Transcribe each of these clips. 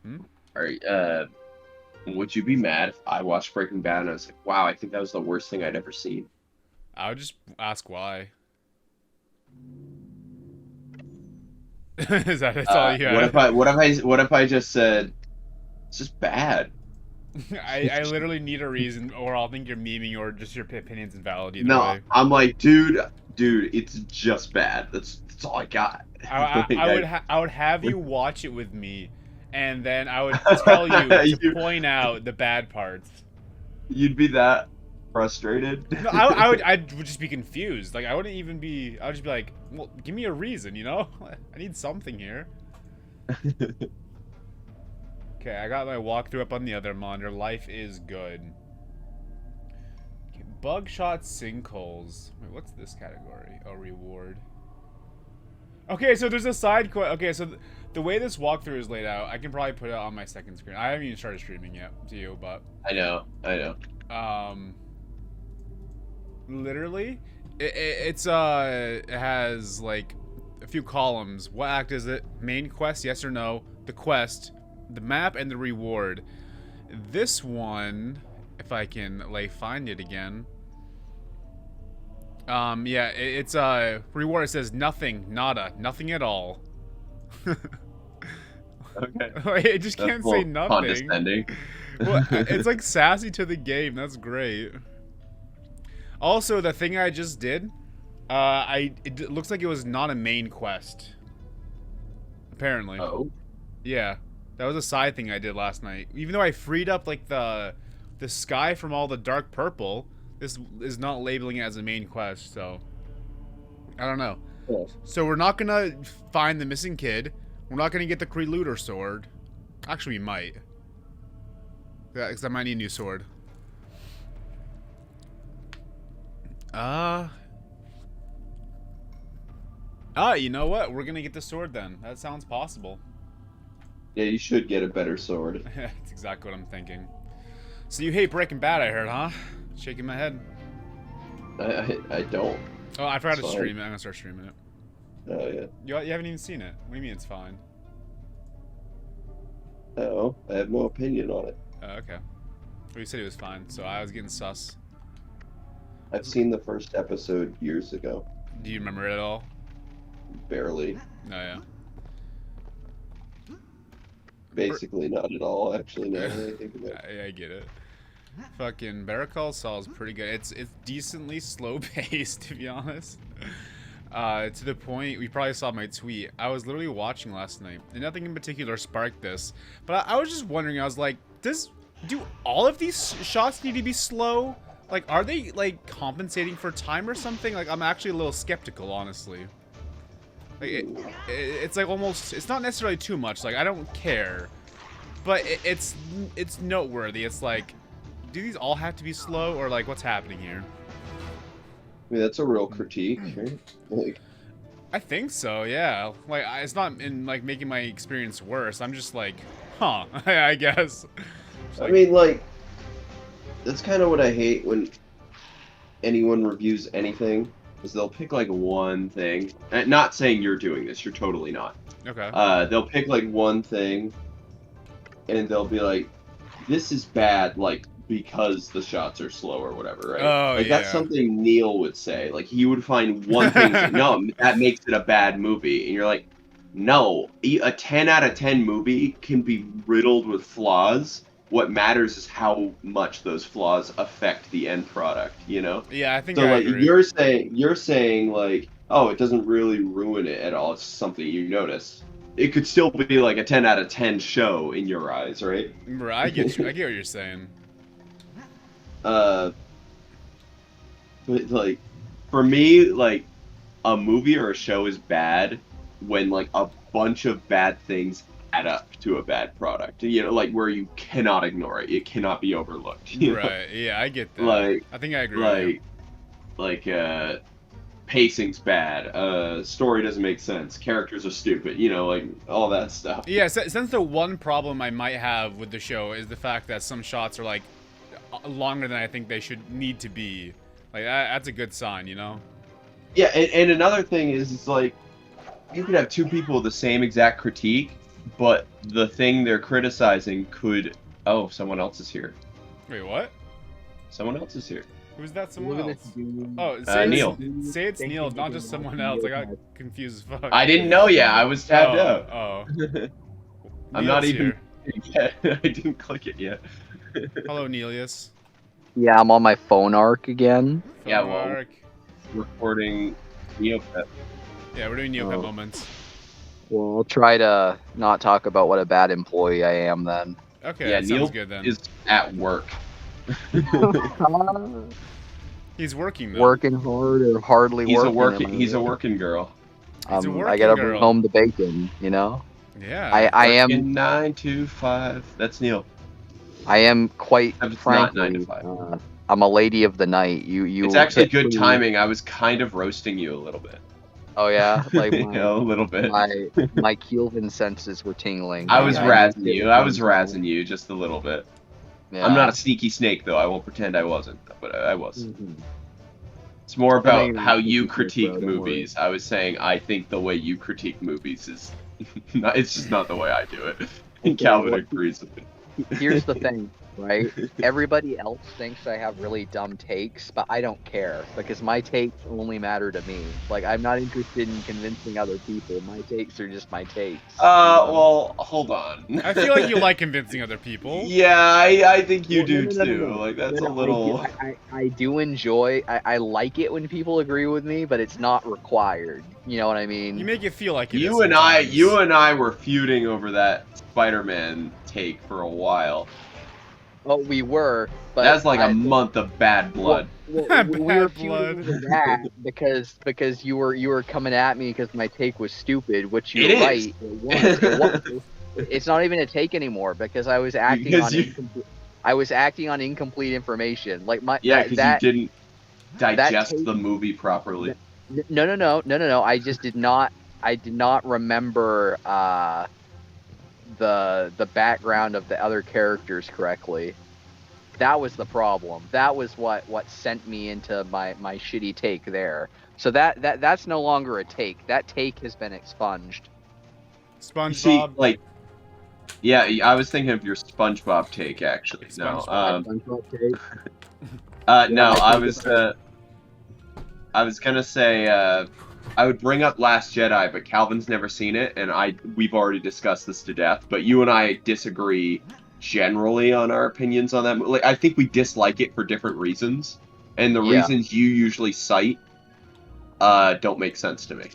Hmm? Are would you be mad if I watched Breaking Bad and I was like, wow, I think that was the worst thing I'd ever seen? I would just ask why. Is that that's all you What if had? I just said it's just bad? I literally need a reason, or I'll think you're memeing, or just your opinion's invalid either No, way. I'm like, dude, it's just bad. That's all I got. Like, I would have you watch it with me, and then I would tell you to you, point out the bad parts. you'd be that frustrated. No, I would just be confused. Like I wouldn't even be. I would just be like, well, give me a reason, you know? I need something here. Okay, I got my walkthrough up on the other monitor. Life is good. Okay, bug shot sinkholes. Wait, what's this category? Oh, reward. Okay, so there's a side quest. Okay, so the way this walkthrough is laid out, I can probably put it on my second screen. I haven't even started streaming yet to you, but I know. um, literally, it has like a few columns. What act is it? Main quest, yes or no? The quest, the map, and the reward. This one, if I can like find it again. Yeah, it's reward. It says nothing, nada, nothing at all. Okay, It just that's a can't say little nothing. condescending. Well, it's like sassy to the game. That's great. Also, the thing I just did, it looks like it was not a main quest. Apparently, Oh, yeah, that was a side thing I did last night. Even though I freed up like the sky from all the dark purple, this is not labeling it as a main quest. So I don't know. cool. So we're not gonna find the missing kid. We're not gonna get the Creluder sword. Actually, we might. Yeah, because I might need a new sword. Uh. You know what? We're gonna get the sword then. That sounds possible. Yeah, you should get a better sword. That's exactly what I'm thinking. So you hate Breaking Bad, I heard, huh? Shaking my head. I don't. Oh, I forgot It's to fine. stream it. I'm gonna start streaming it. Oh yeah. You haven't even seen it. What do you mean it's fine? No, I have no opinion on it. Okay. Well, you said it was fine, so I was getting sus. I've seen the first episode years ago. Do you remember it at all? Barely. Oh, yeah. Basically not at all, actually, now that I think about it. I get it. Fucking Better Call Saul is pretty good. It's decently slow paced, to be honest. To the point, we probably saw my tweet. I was literally watching last night, and nothing in particular sparked this. But I was just wondering. I was like, do all of these shots need to be slow? Like, are they like compensating for time or something? Like, I'm actually a little skeptical, honestly. Like, it's like almost. It's not necessarily too much. Like, I don't care, but it's noteworthy. It's like, do these all have to be slow, or like, what's happening here? I mean, that's a real critique, right? Like, I think so, yeah. Like, it's not in like making my experience worse. I'm just like, huh? I guess. Just I like, mean, like, that's kind of what I hate when anyone reviews anything, is they'll pick like one thing. Not saying you're doing this, you're totally not. okay. They'll pick like one thing, and they'll be like, "This is bad," like because the shots are slow or whatever, right? Oh Like that's yeah. something Neil would say. Like he would find one thing, say, no, that makes it a bad movie, and you're like, no, a 10 out of 10 movie can be riddled with flaws. What matters is how much those flaws affect the end product, you know? Yeah, I think So I like agree. you're saying like, oh, it doesn't really ruin it at all. It's something you notice. It could still be like a 10 out of 10 show in your eyes, right? Bro, I get you. I get what you're saying. uh, but like for me, like a movie or a show is bad when like a bunch of bad things add up to a bad product. You know, like where you cannot ignore it. It cannot be overlooked. You know, Right. Yeah, I get that. like I think I agree with you. like like pacing's bad, story doesn't make sense, characters are stupid, you know, like all that stuff. Yeah, since the one problem I might have with the show is the fact that some shots are like longer than I think they should need to be. Like that's a good sign, you know? Yeah, and another thing is it's like you could have two people with the same exact critique, but the thing they're criticizing could. Oh, someone else is here. Wait, what? Someone else is here. Who's that someone Look at else? this dude. Oh, Neil. Say it's Thank Neil, you not for just being someone on else. I got Neopets. confused as fuck. I didn't know yet. I was tabbed out. Oh. I'm not Neil's even. here. I didn't click it yet. Hello, Nelius. Yeah, I'm on my phone arc again. Yeah, Phone well- arc. Recording Neopet. Yeah, we're doing Neopet Oh. moments. Well, I'll try to not talk about what a bad employee I am then. Okay, Yeah, that Neil sounds good then. is at work. He's working though. Working hard or hardly He's working. He's a working girl. He's a I working gotta girl. bring home the bacon, you know. Yeah. I Working am 9 to 5. That's Neil. quite It's not frankly. 9 to 5. I'm a lady of the night. You. It's actually hit good pretty- timing. I was kind of roasting you a little bit. Oh yeah, like You know, a little bit. my Kelvin senses were tingling. I was Yeah. razzing you. I was razzing you just a little bit. Yeah. I'm not a sneaky snake, though. I won't pretend I wasn't, but I was. Mhm. It's more I know about you're how not you sneaky, critique bro, don't worry. movies. I was saying I think the way you critique movies is... it's just not the way I do it. And Okay, Calvin well- agrees with me. Here's the thing, right? Everybody else thinks I have really dumb takes, but I don't care because my takes only matter to me. Like I'm not interested in convincing other people. My takes are just my takes. Well, hold on. I feel like you like convincing other people. Yeah, I think you Well, do no, too. no. Like that's No, a little. I do enjoy. I like it when people agree with me, but it's not required. You know what I mean? You make it feel like it is You and I sometimes. were feuding over that Spider-Man take for a while. Oh, we were. But That's like a a month of bad blood. Bad we were blood. feuding over that because you were coming at me because my take was stupid, which It you're is. right. It was. It's not even a take anymore because I was acting Because on you- incomplete. I was acting on incomplete information. Like my Yeah, because you that didn't digest take- the movie properly. no. I just did not. I did not remember the background of the other characters correctly. That was the problem. That was what sent me into my shitty take there. So that's no longer a take. That take has been expunged. You see, SpongeBob. like, yeah, I was thinking of your SpongeBob take actually. No, SpongeBob. SpongeBob take. no, I I was gonna say I would bring up Last Jedi, but Calvin's never seen it, and we've already discussed this to death. But you and I disagree generally on our opinions on that movie. Like, I think we dislike it for different reasons, and the Yeah. reasons you usually cite don't make sense to me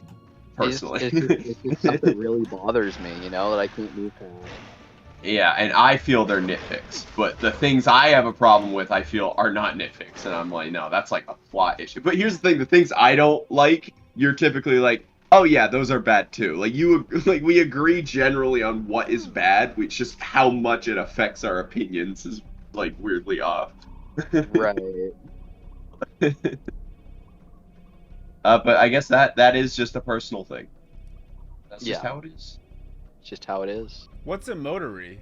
personally. It's just something really bothers me, you know, that I can't move past. Yeah, and I feel they're nitpicks, but the things I have a problem with, I feel are not nitpicks, and I'm like, no, that's like a plot issue. But here's the thing: the things I don't like, you're typically like, oh yeah, those are bad too. Like we agree generally on what is bad, which just how much it affects our opinions is like weirdly off. Right. But I guess that is just a personal thing. That's just Yeah. how it is. It's just how it is. What's a motory?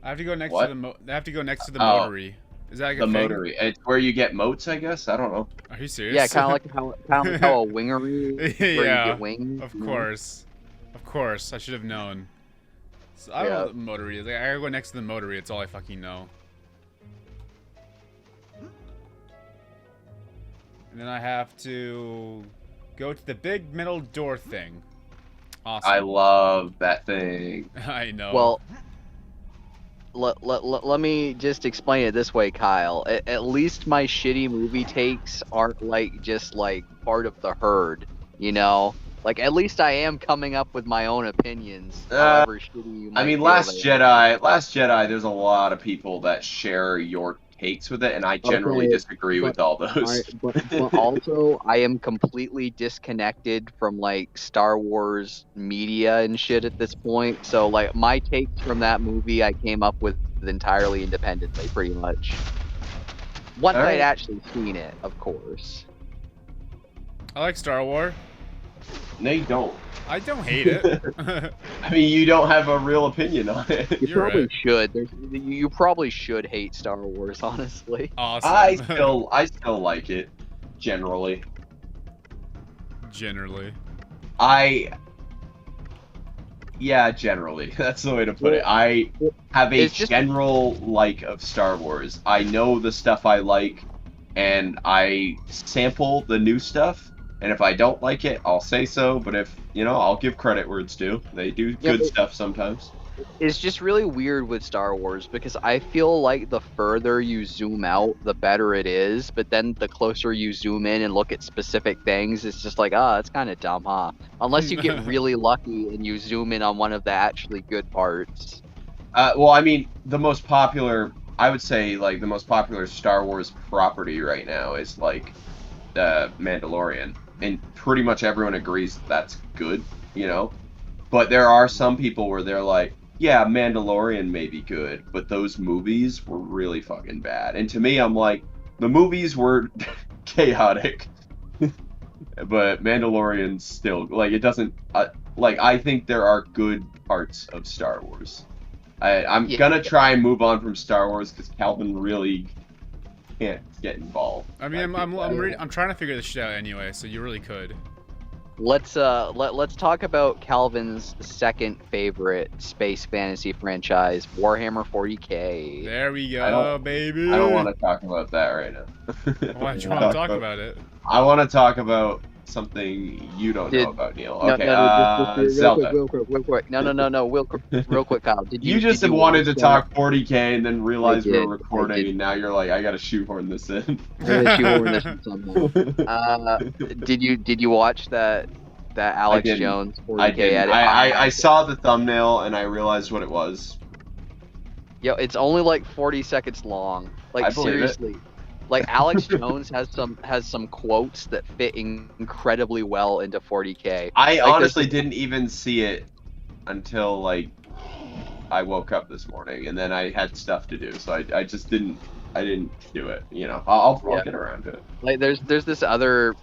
I have to go next What? to I have to go next to the Oh. motory. Is that like a The thing? motory. It's where you get moats, I guess. I don't know. Are you serious? Yeah, kind of like how a wingery is, where Yeah, you get wings. Of you know? course. Of course. I should have known. So, I don't know what the motory is. Like, I gotta go next to the motory. It's all I fucking know. And then I have to go to the big metal door thing. Awesome. I love that thing. I know. Well, let me just explain it this way, Kyle. At least my shitty movie takes aren't like just like part of the herd, you know? Like at least I am coming up with my own opinions, however shitty you might I mean, feel Last they are. Jedi, there's a lot of people that share your takes with it, and I generally Okay, disagree with all those. Alright, but also I am completely disconnected from like Star Wars media and shit at this point. So like my takes from that movie I came up with entirely independently, pretty much. Once Alright. I'd actually seen it, of course. I like Star Wars. No, you don't. I don't hate it. I mean, you don't have a real opinion on it. You You're probably right. should. You probably should hate Star Wars, honestly. Awesome. I still like it, generally. Generally. Yeah, generally. That's the way to put it. Well, I well, have a it's just general like of Star Wars. I know the stuff I like, and I sample the new stuff. And if I don't like it, I'll say so. But if, I'll give credit where it's due. They do yeah, good stuff sometimes. it's just really weird with Star Wars because I feel like the further you zoom out, the better it is. But then the closer you zoom in and look at specific things, it's just like, it's kind of dumb, huh? Unless you get really lucky and you zoom in on one of the actually good parts. Well, I mean, I would say, like, the most popular Star Wars property right now is, like, the Mandalorian. And pretty much everyone agrees that's good, you know? But there are some people where they're like, yeah, Mandalorian may be good, but those movies were really fucking bad. And to me, I'm like, the movies were chaotic, but Mandalorian's still, like, it doesn't, like, I think there are good parts of Star Wars. I'm Yeah. gonna try and move on from Star Wars because Calvin really can't get involved. I mean, I'm trying to figure this shit out anyway, so you really could. Let's talk about Calvin's second favorite space fantasy franchise, Warhammer 40K. There we I go, don't- baby. I don't want to talk about that right now. Why don't you want to talk about it? I want to talk about something you don't know about, Neil. No, Okay, just Zelda. real quick. No, real quick, Kyle. You just wanted to talk 40K and then realized we were I recording, did. and now you're like, I gotta shoehorn this in. Did you watch that Alex didn't. Jones 40K I didn't. edit? I saw the thumbnail and I realized what it was. Yo, it's only like 40 seconds long. Like, I believe it. seriously. Like, Alex Jones has some quotes that fit incredibly well into 40K. I Like, honestly didn't even see it until like I woke up this morning, and then I had stuff to do, so I just didn't do it. I'll get around to it. Like, there's this other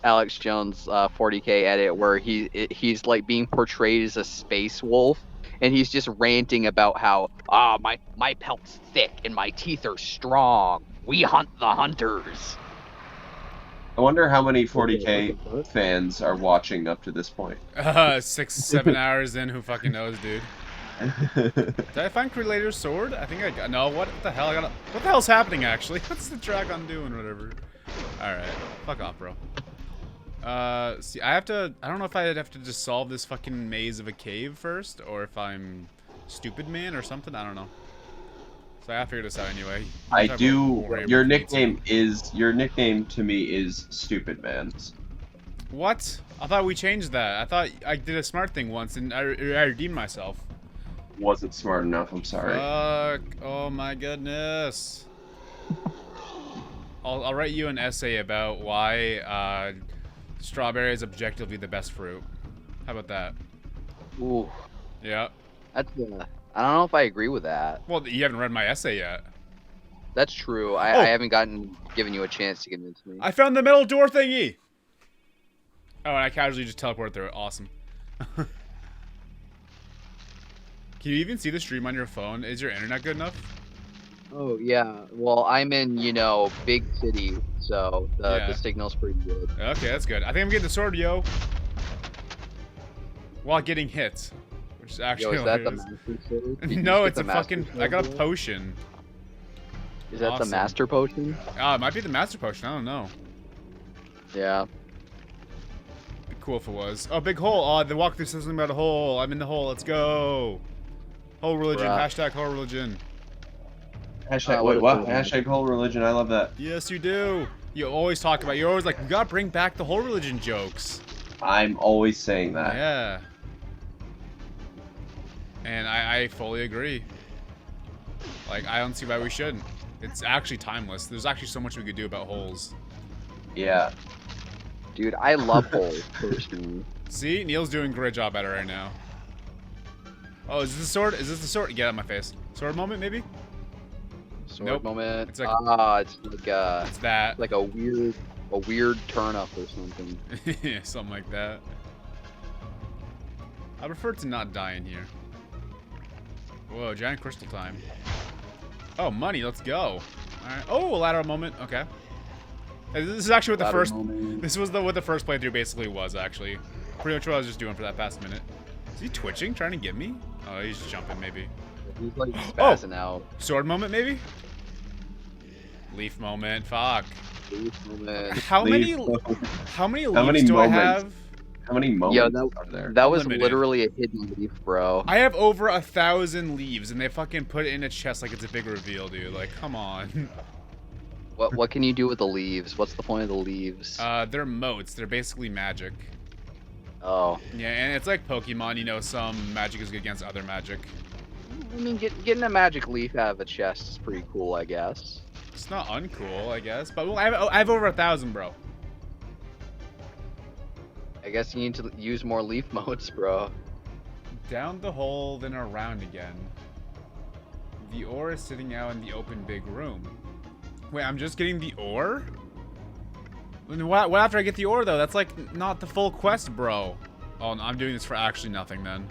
Alex Jones 40K edit where he's like being portrayed as a space wolf, and he's just ranting about how my pelt's thick and my teeth are strong. We hunt the hunters. I wonder how many 40K fans are watching up to this point. 6-7 hours in, who fucking knows, dude. Did I find Creator's sword? I think I got. No, what the hell? What the hell's happening, actually? What's the dragon doing, whatever? Alright. Fuck off, bro. See, I don't know if I'd have to just solve this fucking maze of a cave first, or if I'm stupid man or something, I don't know. So I gotta figure this out anyway. I do. Your nickname to me is Stupid Man's. What? I thought we changed that. I thought I did a smart thing once and I redeemed myself. Wasn't smart enough, I'm sorry. Fuck. Oh my goodness. I'll write you an essay about why strawberry is objectively the best fruit. How about that? Ooh, Yeah. that's I don't know if I agree with that. Well, you haven't read my essay yet. That's true. I haven't given you a chance to convince me. I found the metal door thingy! Oh, and I casually just teleported through it. Awesome. Can you even see the stream on your phone? Is your internet good enough? Oh yeah. Well, I'm in big city, so the signal's pretty good. Okay, that's good. I think I'm getting the sword, yo. While getting hit. Which is actually Yo, is that the hilarious. master sword? No, it's a fucking... I got a potion. Is that Awesome. the master potion? Ah, it might be the master potion. I don't know. Yeah. Be cool if it was. Oh, big hole. Oh, the walkthrough says something about a hole. I'm in the hole. Let's go. Whole religion. Bruh. Hashtag whole religion. Hashtag, wait, what? Hashtag whole religion. I love that. Yes, you do. You always talk about... You're always like, we gotta bring back the whole religion jokes. I'm always saying that. Yeah. And I fully agree. Like, I don't see why we shouldn't. It's actually timeless. There's actually so much we could do about holes. Yeah. Dude, I love holes personally. See? Neil's doing a great job at it right now. Oh, is this the sword? Is this the sword? Get out of my face. Sword moment, maybe? Sword Nope. moment. It's like- it's like It's that. like a weird turn up or something. Yeah, something like that. I prefer to not die in here. Whoa, giant crystal time. Oh, money, let's go. Alright. Oh, a lateral moment. Okay. This is actually what the Moment. This was what the first playthrough basically was, actually. Pretty much what I was just doing for that past minute. Is he twitching, trying to get me? Oh, he's jumping, maybe. He's like spazzing out. Sword moment, maybe? Leaf moment, fuck. Leaf moment. How many leaves do I have? How many moments are there? That was Unlimited. literally a hidden leaf, bro. I have over 1,000 leaves, and they fucking put it in a chest like it's a big reveal, dude. Like, come on. What can you do with the leaves? What's the point of the leaves? They're motes. They're basically magic. Oh. Yeah, and it's like Pokemon, you know, some magic is good against other magic. I mean, getting a magic leaf out of a chest is pretty cool, I guess. It's not uncool, I guess. But well, I have over 1,000, bro. I guess you need to use more leaf modes, bro. Down the hole, then around again. The ore is sitting out in the open big room. Wait, I'm just getting the ore? What after I get the ore, though? That's like not the full quest, bro. Oh, I'm doing this for actually nothing, then.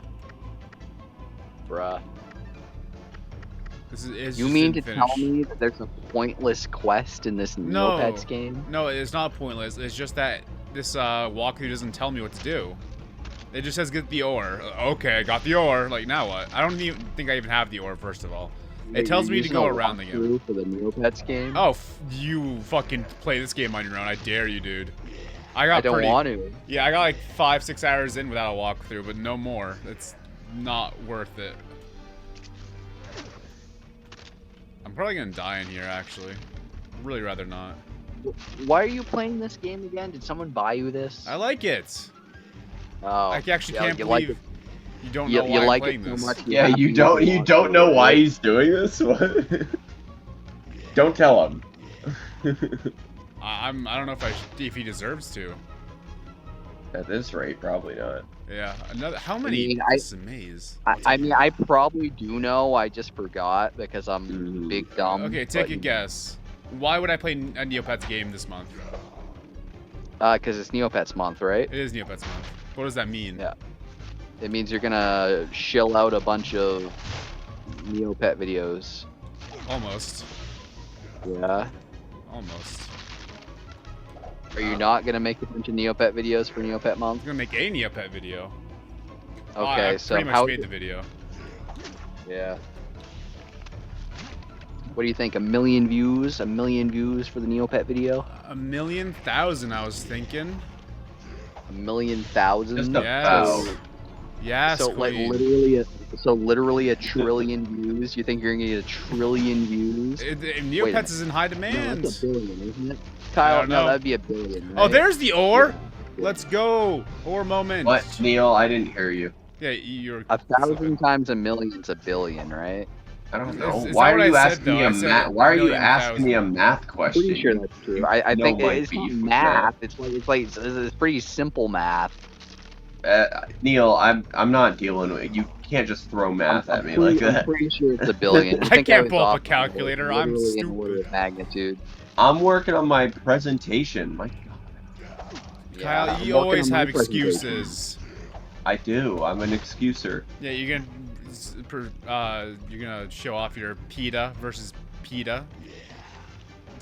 Bruh. This is You mean to tell me that there's a pointless quest in this Neopets game? No, it's not pointless. It's just that this walkthrough doesn't tell me what to do. It just says get the ore. Okay, I got the ore. Like, now what? I don't even think I even have the ore, first of all. It tells me to go around the game. For the Neopets game? Oh, you fucking play this game on your own. I dare you, dude. I don't want to. Yeah, I got like 5-6 hours in without a walkthrough, but no more. It's not worth it. I'm probably gonna die in here, actually. I'd really rather not. Why are you playing this game again? Did someone buy you this? I like it. Oh, I actually can't you believe like you don't know why you I'm like playing it so this. much. Yeah, you don't know why he's doing this? What? Don't tell him. I don't know if he deserves to. At this rate, probably not. Yeah, how many? I mean, this is a maze. I mean, I probably do know. I just forgot because I'm big dumb. Okay, take a guess. Why would I play a Neopets game this month? Because it's Neopets month, right? It is Neopets month. What does that mean? Yeah. It means you're gonna shill out a bunch of Neopet videos. Almost. Yeah. Almost. Are you not gonna make a bunch of Neopet videos for Neopet month? I'm gonna make a Neopet video. Okay, I so pretty much made the video. Yeah. What do you think? 1 million views? 1 million views for the Neopet video? 1,000,000, I was thinking. 1,000,000? Just Yes. about. Yes, So like queen. literally a trillion views? You think you're gonna get 1 trillion views? Neopets is in high demand. No, that's a billion, isn't it? I Kyle, don't no, know. that'd be 1 billion. Oh, right? there's the ore. Let's go. Ore moment. What, Neil? I didn't hear you. Yeah, you're. 1,000 times 1 million is 1 billion, right? I don't Is- know. is Why that are what you I said, asking though? me I a said math? Why are you 1,000,000. asking me a math question? Pretty sure that's true. I know think my it's beef not with math. It's pretty simple math. Neil, I'm not dealing with. You can't just throw math at me like I'm that. pretty sure it's 1 billion. I think can't was pull up a off calculator, I'm literally in order stupid. of magnitude. I'm working on my presentation. My God, Kyle, I'm you working always on my have presentation. excuses. I do. I'm an excuser. Yeah, you're gonna show off your PETA versus PETA.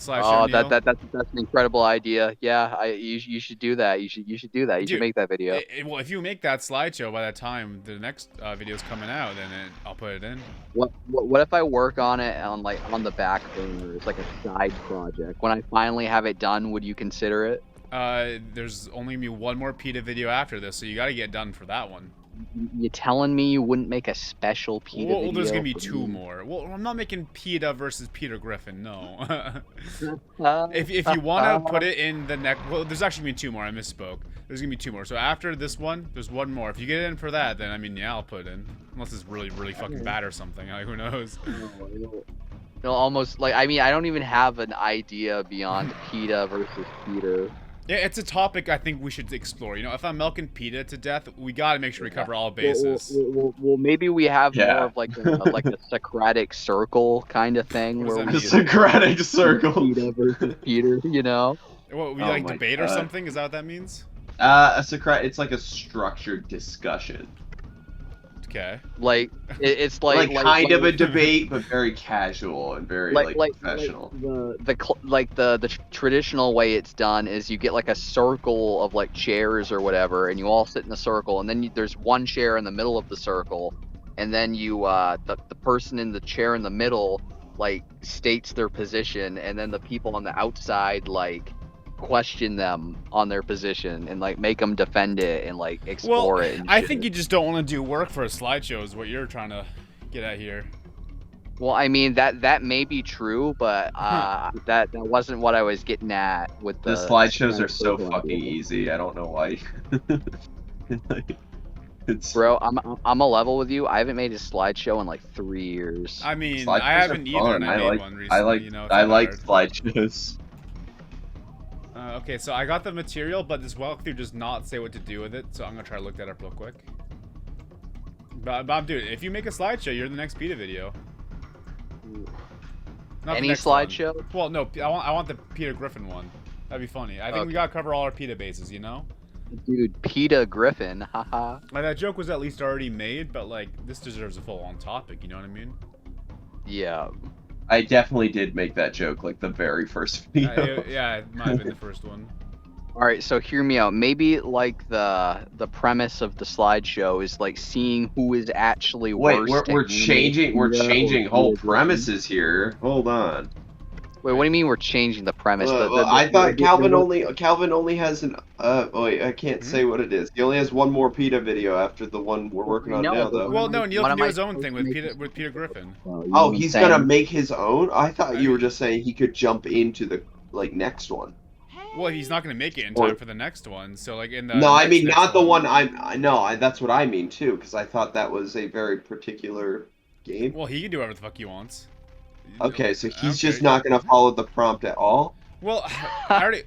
Oh, Neil. that's an incredible idea. Yeah, you should do that. You should do that. You should Dude, make that video. Well, if you make that slideshow by the time the next video's coming out, then I'll put it in. What if I work on it on the back burner? It's like a side project. When I finally have it done, would you consider it? There's only gonna be one more PETA video after this, so you gotta get done for that one. You telling me you wouldn't make a special PETA video? Well, there's gonna be for 2 me? more. Well, I'm not making PETA versus Peter Griffin, no. If you want to put it in the next, well, there's actually gonna be 2 more. I misspoke. There's gonna be 2 more. So after this one, there's 1 more. If you get in for that, then I mean, yeah, I'll put it in. Unless it's really, really fucking bad or something. Like, who knows? No, almost like I mean I don't even have an idea beyond PETA versus Peter. Yeah, it's a topic I think we should explore. You know, if I'm milking PETA to death, we gotta make sure we cover all bases. Well, maybe we have Yeah. more of like a Socratic circle kind of thing What does where that we The Socratic circle. PETA versus Peter, you know? What, we Oh like my debate or God. something? Is that what that means? A Socratic. It's like a structured discussion. Okay. Like it's Like kind of a like debate, but very casual and very like professional. the traditional way it's done is you get like a circle of like chairs or whatever, and you all sit in a circle, and then there's one chair in the middle of the circle, and then the person in the chair in the middle like states their position, and then the people on the outside like question them on their position and like make them defend it and like explore Well, it and I shit. think you just don't want to do work for a slideshow is what you're trying to get at here. Well, I mean that may be true, but that wasn't what I was getting at with The the slideshows are so circle fucking idea. easy. I don't know why. Like, it's Bro, I'm a level with you. I haven't made a slideshow in like 3 years. I mean, slideshows I haven't are either, fun. and I made one I recently. like You know, it's I not like hard. slideshows. Okay, so I got the material, but this walkthrough does not say what to do with it, so I'm gonna try to look that up real quick. But dude, if you make a slideshow, you're in the next PETA video. Not the Any next one. slideshow? Well, no, I want the Peter Griffin one. That'd be funny. I think we gotta cover all our PETA bases, you know? Dude, PETA Griffin, haha. Like, that joke was at least already made, but like, this deserves a full-on topic, you know what I mean? Yeah. I definitely did make that joke like the very first video. Yeah, it might have been the first one. All right, so hear me out. Maybe like the premise of the slideshow is like seeing who is actually Wait, worse. we're changing whole premises here. Hold on. Wait, what do you mean we're changing the premise? I thought Calvin only has an wait, I can't say what it is. He only has one more PETA video after the one we're working on now, though. Well, no, Neil What can am do I his own supposed thing to with make Peter Griffin. Oh, he's gonna make his own? I thought you were just saying he could jump into the like next one. Well, he's not gonna make it in time for the next one. So like in the No, I mean next not the one that's what I mean too, because I thought that was a very particular game. Well, he can do whatever the fuck he wants. Okay, so he's just not gonna follow the prompt at all? Well, I already.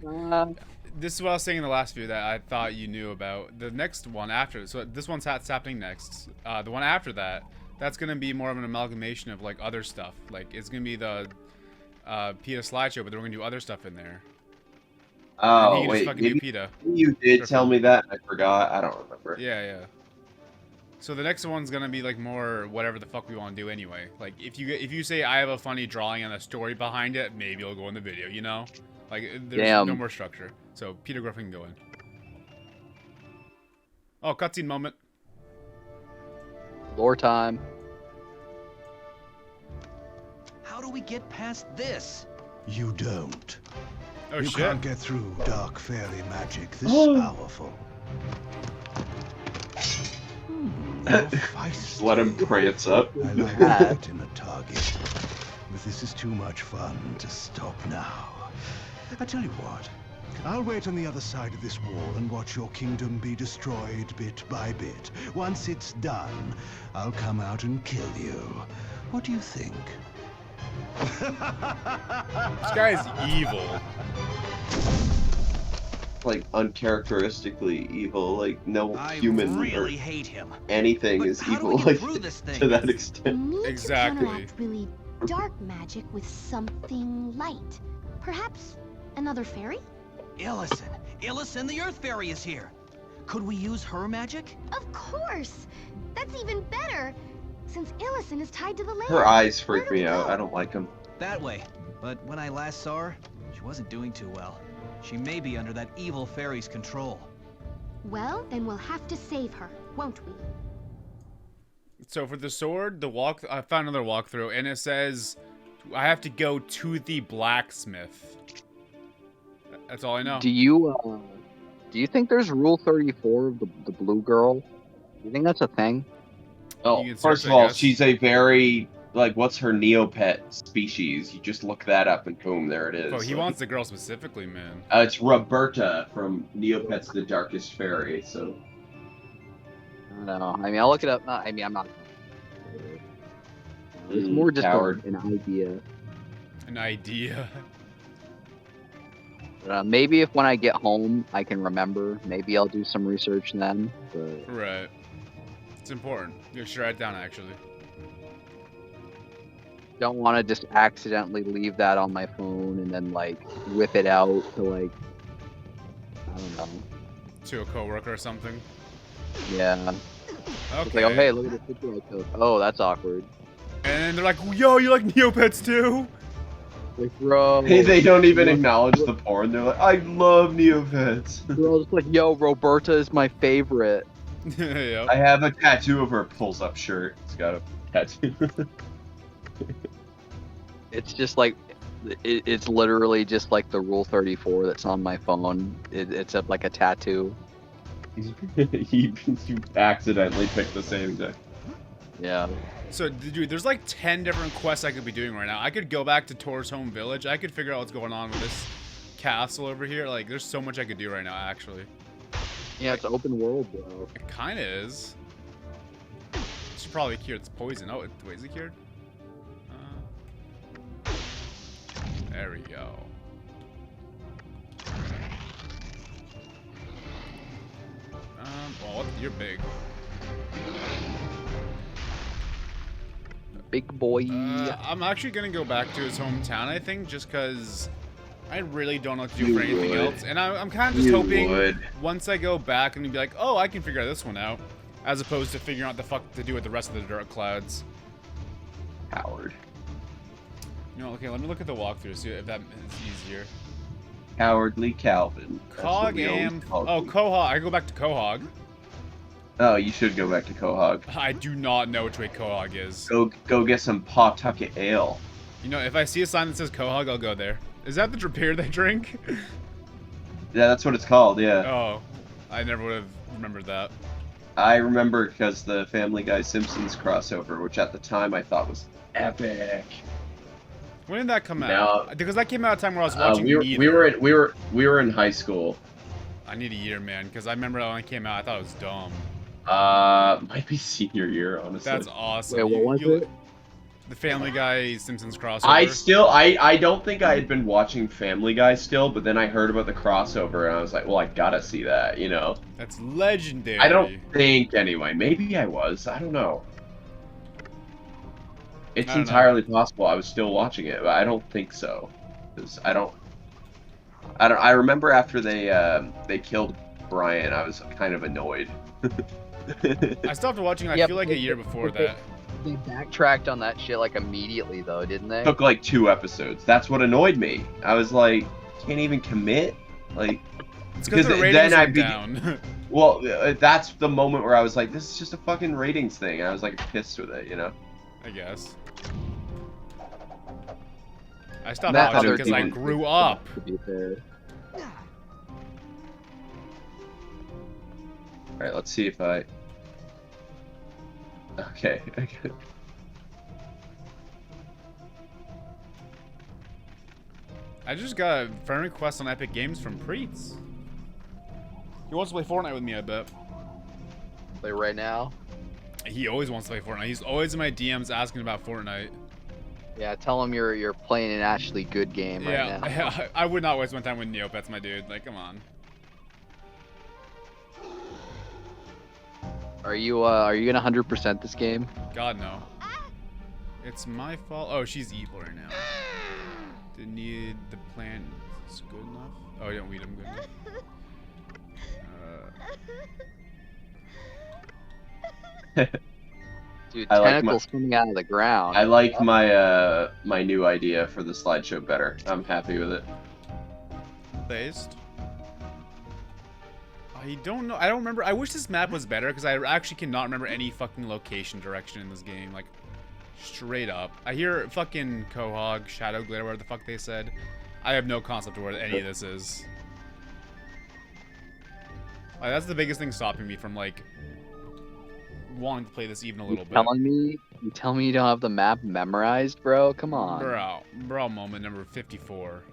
This is what I was saying in the last video that I thought you knew about. The next one after, so this one's happening next. The one after that, that's gonna be more of an amalgamation of like other stuff. Like it's gonna be the PETA slideshow, but then we're gonna do other stuff in there. Oh wait, you did tell me that. I forgot. I don't remember. Yeah. So the next one's gonna be like more whatever the fuck we want to do anyway. Like if you say I have a funny drawing and a story behind it, maybe it'll go in the video. You know, like there's no more structure. So Peter Griffin can go in. Oh, cutscene moment. Lore time. How do we get past this? You don't. Oh you shit. can't get through dark fairy magic this powerful. Let him prance up. I like that in a target. But this is too much fun to stop now. I tell you what. I'll wait on the other side of this wall and watch your kingdom be destroyed bit by bit. Once it's done, I'll come out and kill you. What do you think? This guy's evil. Like uncharacteristically evil. Like no human really hate him. Anything But is how do evil we like get through this thing? to that extent. We need Exactly. to counteract really dark magic with something light. Perhaps another fairy? Illison the Earth Fairy is here. Could we use her magic? Of course! That's even better! Since Illison is tied to the land. Her eyes freak Where do we me out. go? I don't like them. That way. But when I last saw her, she wasn't doing too well. She may be under that evil fairy's control. Well, then we'll have to save her, won't we? So for the sword, I found another walkthrough, and it says I have to go to the blacksmith. That's all I know. Do you think there's Rule 34 of the blue girl? Do you think that's a thing? Oh, can first search, of I all, guess. she's a very like what's her Neopet species? You just look that up and boom, there it is. Oh, he wants the girl specifically, man. It's Roberta from Neopets the Darkest Fairy, so I don't know. I mean, I'll look it up. I mean, I'm not. It's more just an idea. An idea. Maybe if when I get home I can remember, maybe I'll do some research then. But Right. It's important. You should write it down, actually. don't want to just accidentally leave that on my phone and then like whip it out to like I don't know. To a coworker or something. Yeah. It's like, oh hey, look at the picture I took. Oh, that's awkward. And they're like, yo, you like Neopets too? Like, bro. They don't even acknowledge the porn. They're like, I love Neopets. Bro, it's like, yo, Roberta is my favorite. Yep. I have a tattoo of her pulls up shirt. It's got a tattoo. It's just like, it's literally just like the Rule 34 that's on my phone. It's like a tattoo. you accidentally picked the same day. Yeah. So, dude, there's like 10 different quests I could be doing right now. I could go back to Tor's home village. I could figure out what's going on with this castle over here. Like, there's so much I could do right now, actually. Yeah, it's open world, bro. It kind of is. Should probably cure its poison. Oh, wait, is it cured? There we go. Well, you're big. Big boy. I'm actually gonna go back to his hometown, I think, just because I really don't know what to do for anything else. And I'm kind of just hoping once I go back and be like, oh, I can figure this one out, as opposed to figuring out the fuck to do with the rest of the Dark Clouds. Howard. You know, okay, let me look at the walkthrough, see if that is easier. Cowardly Calvin. Quahog. I go back to Quahog. Oh, you should go back to Quahog. I do not know which way Quahog is. Go get some Pawtucket ale. You know, if I see a sign that says Quahog, I'll go there. Is that the beer they drink? Yeah, that's what it's called, yeah. Oh, I never would have remembered that. I remember because the Family Guy Simpsons crossover, which at the time I thought was epic. When did that come No. out? Because that came out at a time where I was watching we were in high school. I need a year, man, because I remember when it came out, I thought it was dumb. Might be senior year, honestly. That's awesome. Wait, what was it? The Family Guy Simpsons crossover. I don't think I had been watching Family Guy still, but then I heard about the crossover and I was like, well, I gotta see that, you know? That's legendary. I don't think, anyway. Maybe I was. I don't know. It's entirely possible I was still watching it, but I don't think so. 'Cause I remember after they killed Brian, I was kind of annoyed. I stopped watching, I feel like a year before that. They backtracked on that shit like immediately though, didn't they? Took like 2 episodes. That's what annoyed me. I was like, can't even commit? Like, It's because the ratings went down. Well, that's the moment where I was like, this is just a fucking ratings thing. I was like pissed with it, you know? I guess. I stopped watching because I grew up. To be fair. Alright, let's see if I... Okay. I just got a friend request on Epic Games from Preets. He wants to play Fortnite with me, I bet. Play right now? He always wants to play Fortnite. He's always in my DMs asking about Fortnite. Yeah, tell him you're playing an actually good game right now. Yeah, I would not waste my time with Neopets, my dude. Like, come on. Are you gonna 100% this game? God, no. It's my fault. Oh, she's evil right now. Didn't need the plan. It's good enough. Oh, you don't weed him good enough. Dude, I like tentacles coming out of the ground. I like my my new idea for the slideshow better. I'm happy with it. Based. I don't know. I don't remember. I wish this map was better because I actually cannot remember any fucking location direction in this game. Like, straight up. I hear fucking Quahog, Shadow Glitter, whatever the fuck they said. I have no concept of where any of this is. Like, that's the biggest thing stopping me from, like, wanting to play this even a little bit. You telling me you don't have the map memorized, bro? Come on. Bro, moment number 54.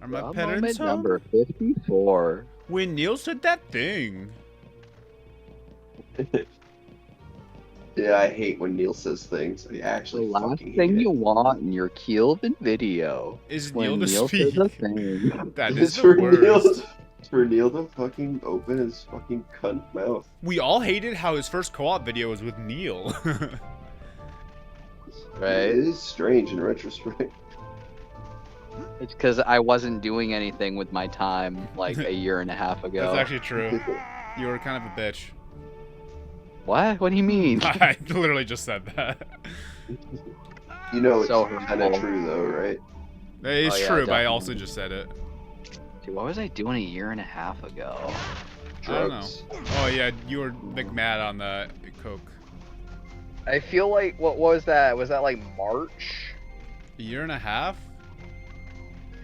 Are my Bro, parents moment home? number 54. When Neil said that thing. Yeah, I hate when Neil says things. I The actually last fucking thing hate you want in your Keelvin video Is when Neil to Neil speak. says a thing. That it. is It's the for Neil. worst. For Neil to fucking open his fucking cunt mouth. We all hated how his first co-op video was with Neil. Right? It is strange in retrospect. It's because I wasn't doing anything with my time like a year and a half ago. That's actually true. You were kind of a bitch. What? What do you mean? I literally just said that. You know it's So kind hurtful. of true though, right? It's Oh, yeah, true, but I definitely. also just said it. Dude, what was I doing a year and a half ago? I don't know. Drugs. Oh yeah, you were like mad on the coke. I feel like, what was that? Was that like March? A year and a half?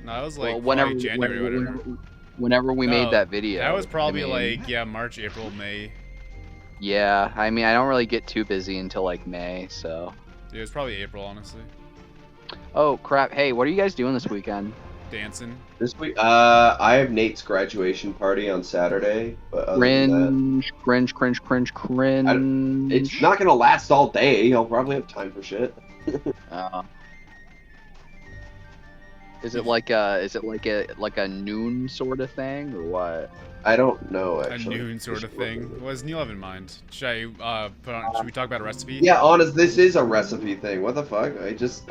No, that was like Well, whenever, probably January or whatever. whenever we made No, that video. That was probably I mean, like, yeah, March, April, May. Yeah, I mean, I don't really get too busy until like May, so. Yeah, it was probably April, honestly. Oh crap! Hey, what are you guys doing this weekend? Dancing. This week, I have Nate's graduation party on Saturday, but other than Cringe, cringe, cringe, cringe, that, cringe. it's not gonna last all day. I'll probably have time for shit. Is it like a noon sort of thing or what? I don't know A actually. noon sort of thing. What does Neil have in mind? Should I should we talk about a recipe? Yeah, honest, this is a recipe thing. What the fuck? I just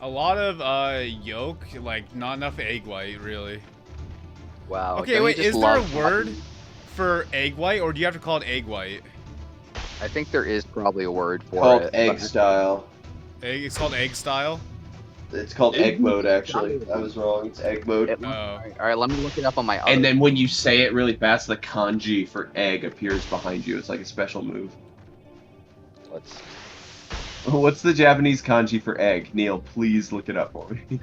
A lot of yolk, like not enough egg white, really. Wow. Okay, don't you wait, just is there a love word coffee? for egg white, or do you have to call it egg white? I think there is probably a word for called it. egg but- style. Egg, it's called egg style. It's called egg mode actually. I was wrong. It's egg mode. It- Oh. Alright, let me look it up on my other. And then when you say it really fast, the kanji for egg appears behind you. It's like a special move. Let's. What's the Japanese kanji for egg? Neil, please look it up for me.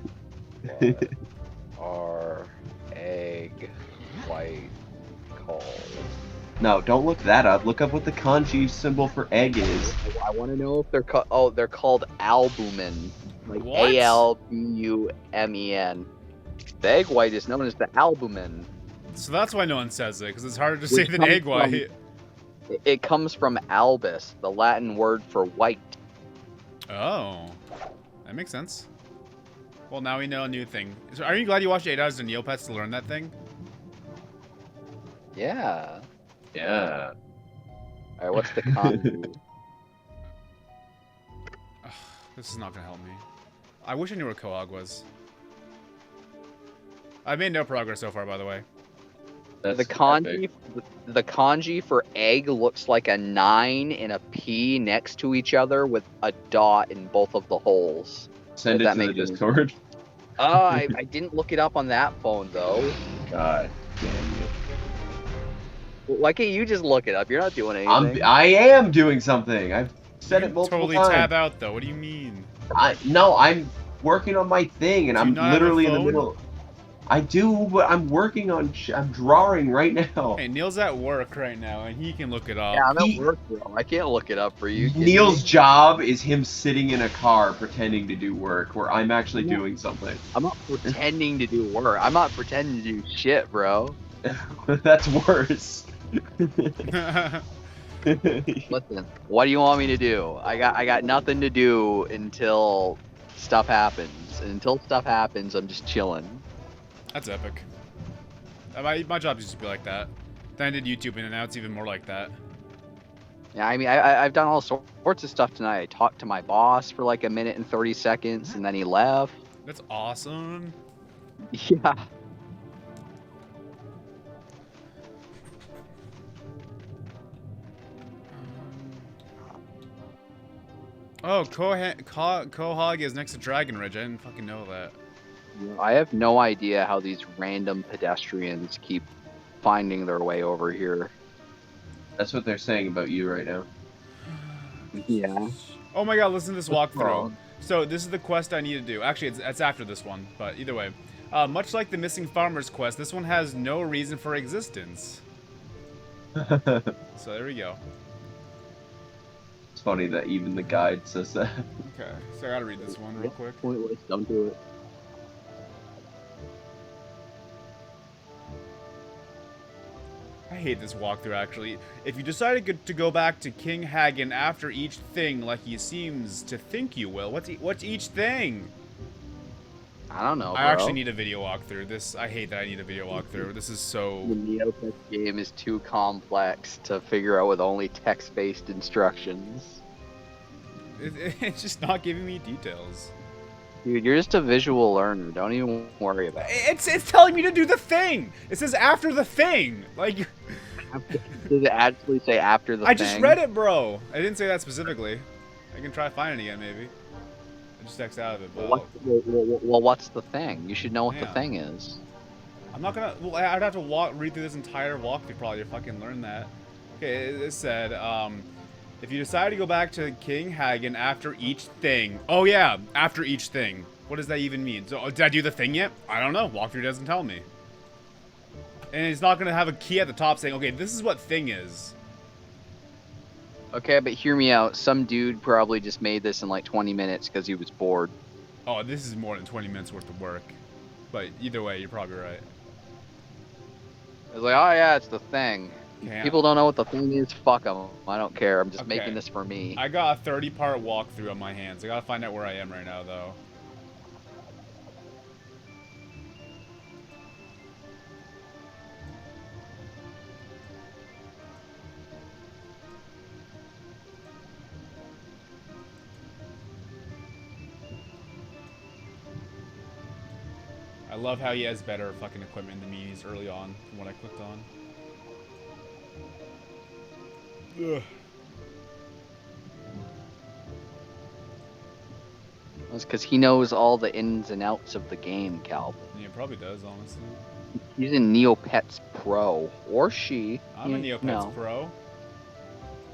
Are egg white called? No, don't look that up. Look up what the kanji symbol for egg is. I want to know if they're called. Oh, they're called albumin, like What? ALBUMEN. The egg white is known as the albumin. So that's why no one says it, because it's harder to say Which than comes egg white. It comes from albus, the Latin word for white. Oh, that makes sense. Well, now we know a new thing. So are you glad you watched 8 Hours of Neopets to learn that thing? Yeah. Yeah. All right, what's the kanji? Ugh, this is not gonna help me. I wish I knew where Koag was. I've made no progress so far, by the way. That's The kanji, the kanji for egg looks like a 9 and a P next to each other with a dot in both of the holes. Send Does it that to the make sense? Discord. Oh, I didn't look it up on that phone though. God damn you. Why can't you just look it up? You're not doing anything. I am doing something. I've said You it multiple totally times. tab out though. What do you mean? No, I'm working on my thing, and Do you I'm not have a literally in the phone? middle. I do, but I'm working on. I'm drawing right now. Hey, Neil's at work right now, and he can look it up. Yeah, I'm He- at work, bro. I can't look it up for you. kidding Neil's me? job is him sitting in a car pretending to do work, where I'm actually Yeah. doing something. I'm not pretending to do work. I'm not pretending to do shit, bro. That's worse. Listen, what do you want me to do? I got nothing to do until stuff happens. And until stuff happens, I'm just chilling. That's epic. My job used to be like that. Then I did YouTube, and now it's even more like that. Yeah, I mean, I've done all sorts of stuff tonight. I talked to my boss for like a minute and 30 seconds, and then he left. That's awesome. Yeah. Oh, Quahog is next to Dragon Ridge. I didn't fucking know that. I have no idea how these random pedestrians keep finding their way over here. That's what they're saying about you right now. Yeah. Oh my god, listen to this walkthrough. wrong? So this is the quest I need to do. Actually, it's after this one, but either way. Much like the Missing Farmers quest, this one has no reason for existence. So there we go. It's funny that even the guide says that. Okay, so I gotta read this one real quick. Pointless. Don't do it. I hate this walkthrough, actually. If you decided to go back to King Hagen after each thing like he seems to think you will, what's each thing? I don't know, bro. I actually need a video walkthrough. I hate that I need a video walkthrough. This is so... The Neopets game is too complex to figure out with only text-based instructions. It's just not giving me details. Dude, you're just a visual learner. Don't even worry about it. It's telling me to do the thing! It says after the thing! Like... Does it actually say after the thing? I just read it, bro! I didn't say that specifically. I can try finding it again, maybe. I just X out of it, but... Well, what's the thing? You should know what the Yeah. thing is. I'm not gonna... Well, I'd have to read through this entire walkthrough probably to fucking learn that. Okay, it said, if you decide to go back to King Hagen after each thing... Oh yeah, after each thing. What does that even mean? So, did I do the thing yet? I don't know. Walkthrough doesn't tell me. And it's not gonna have a key at the top saying, okay, this is what thing is. Okay, but hear me out. Some dude probably just made this in like 20 minutes because he was bored. Oh, this is more than 20 minutes worth of work. But either way, you're probably right. I was like, oh yeah, it's the thing. Okay, People don't know what the thing is. Fuck them. I don't care. I'm just Okay. making this for me. I got a 30-part walkthrough on my hands. I gotta find out where I am right now, though. I love how he has better fucking equipment than me. He's early on from what I clicked on. Ugh. That's because he knows all the ins and outs of the game, Calvin. Yeah, it probably does, honestly. He's in Neopets Pro. Or she. I'm a Neopets no. Pro.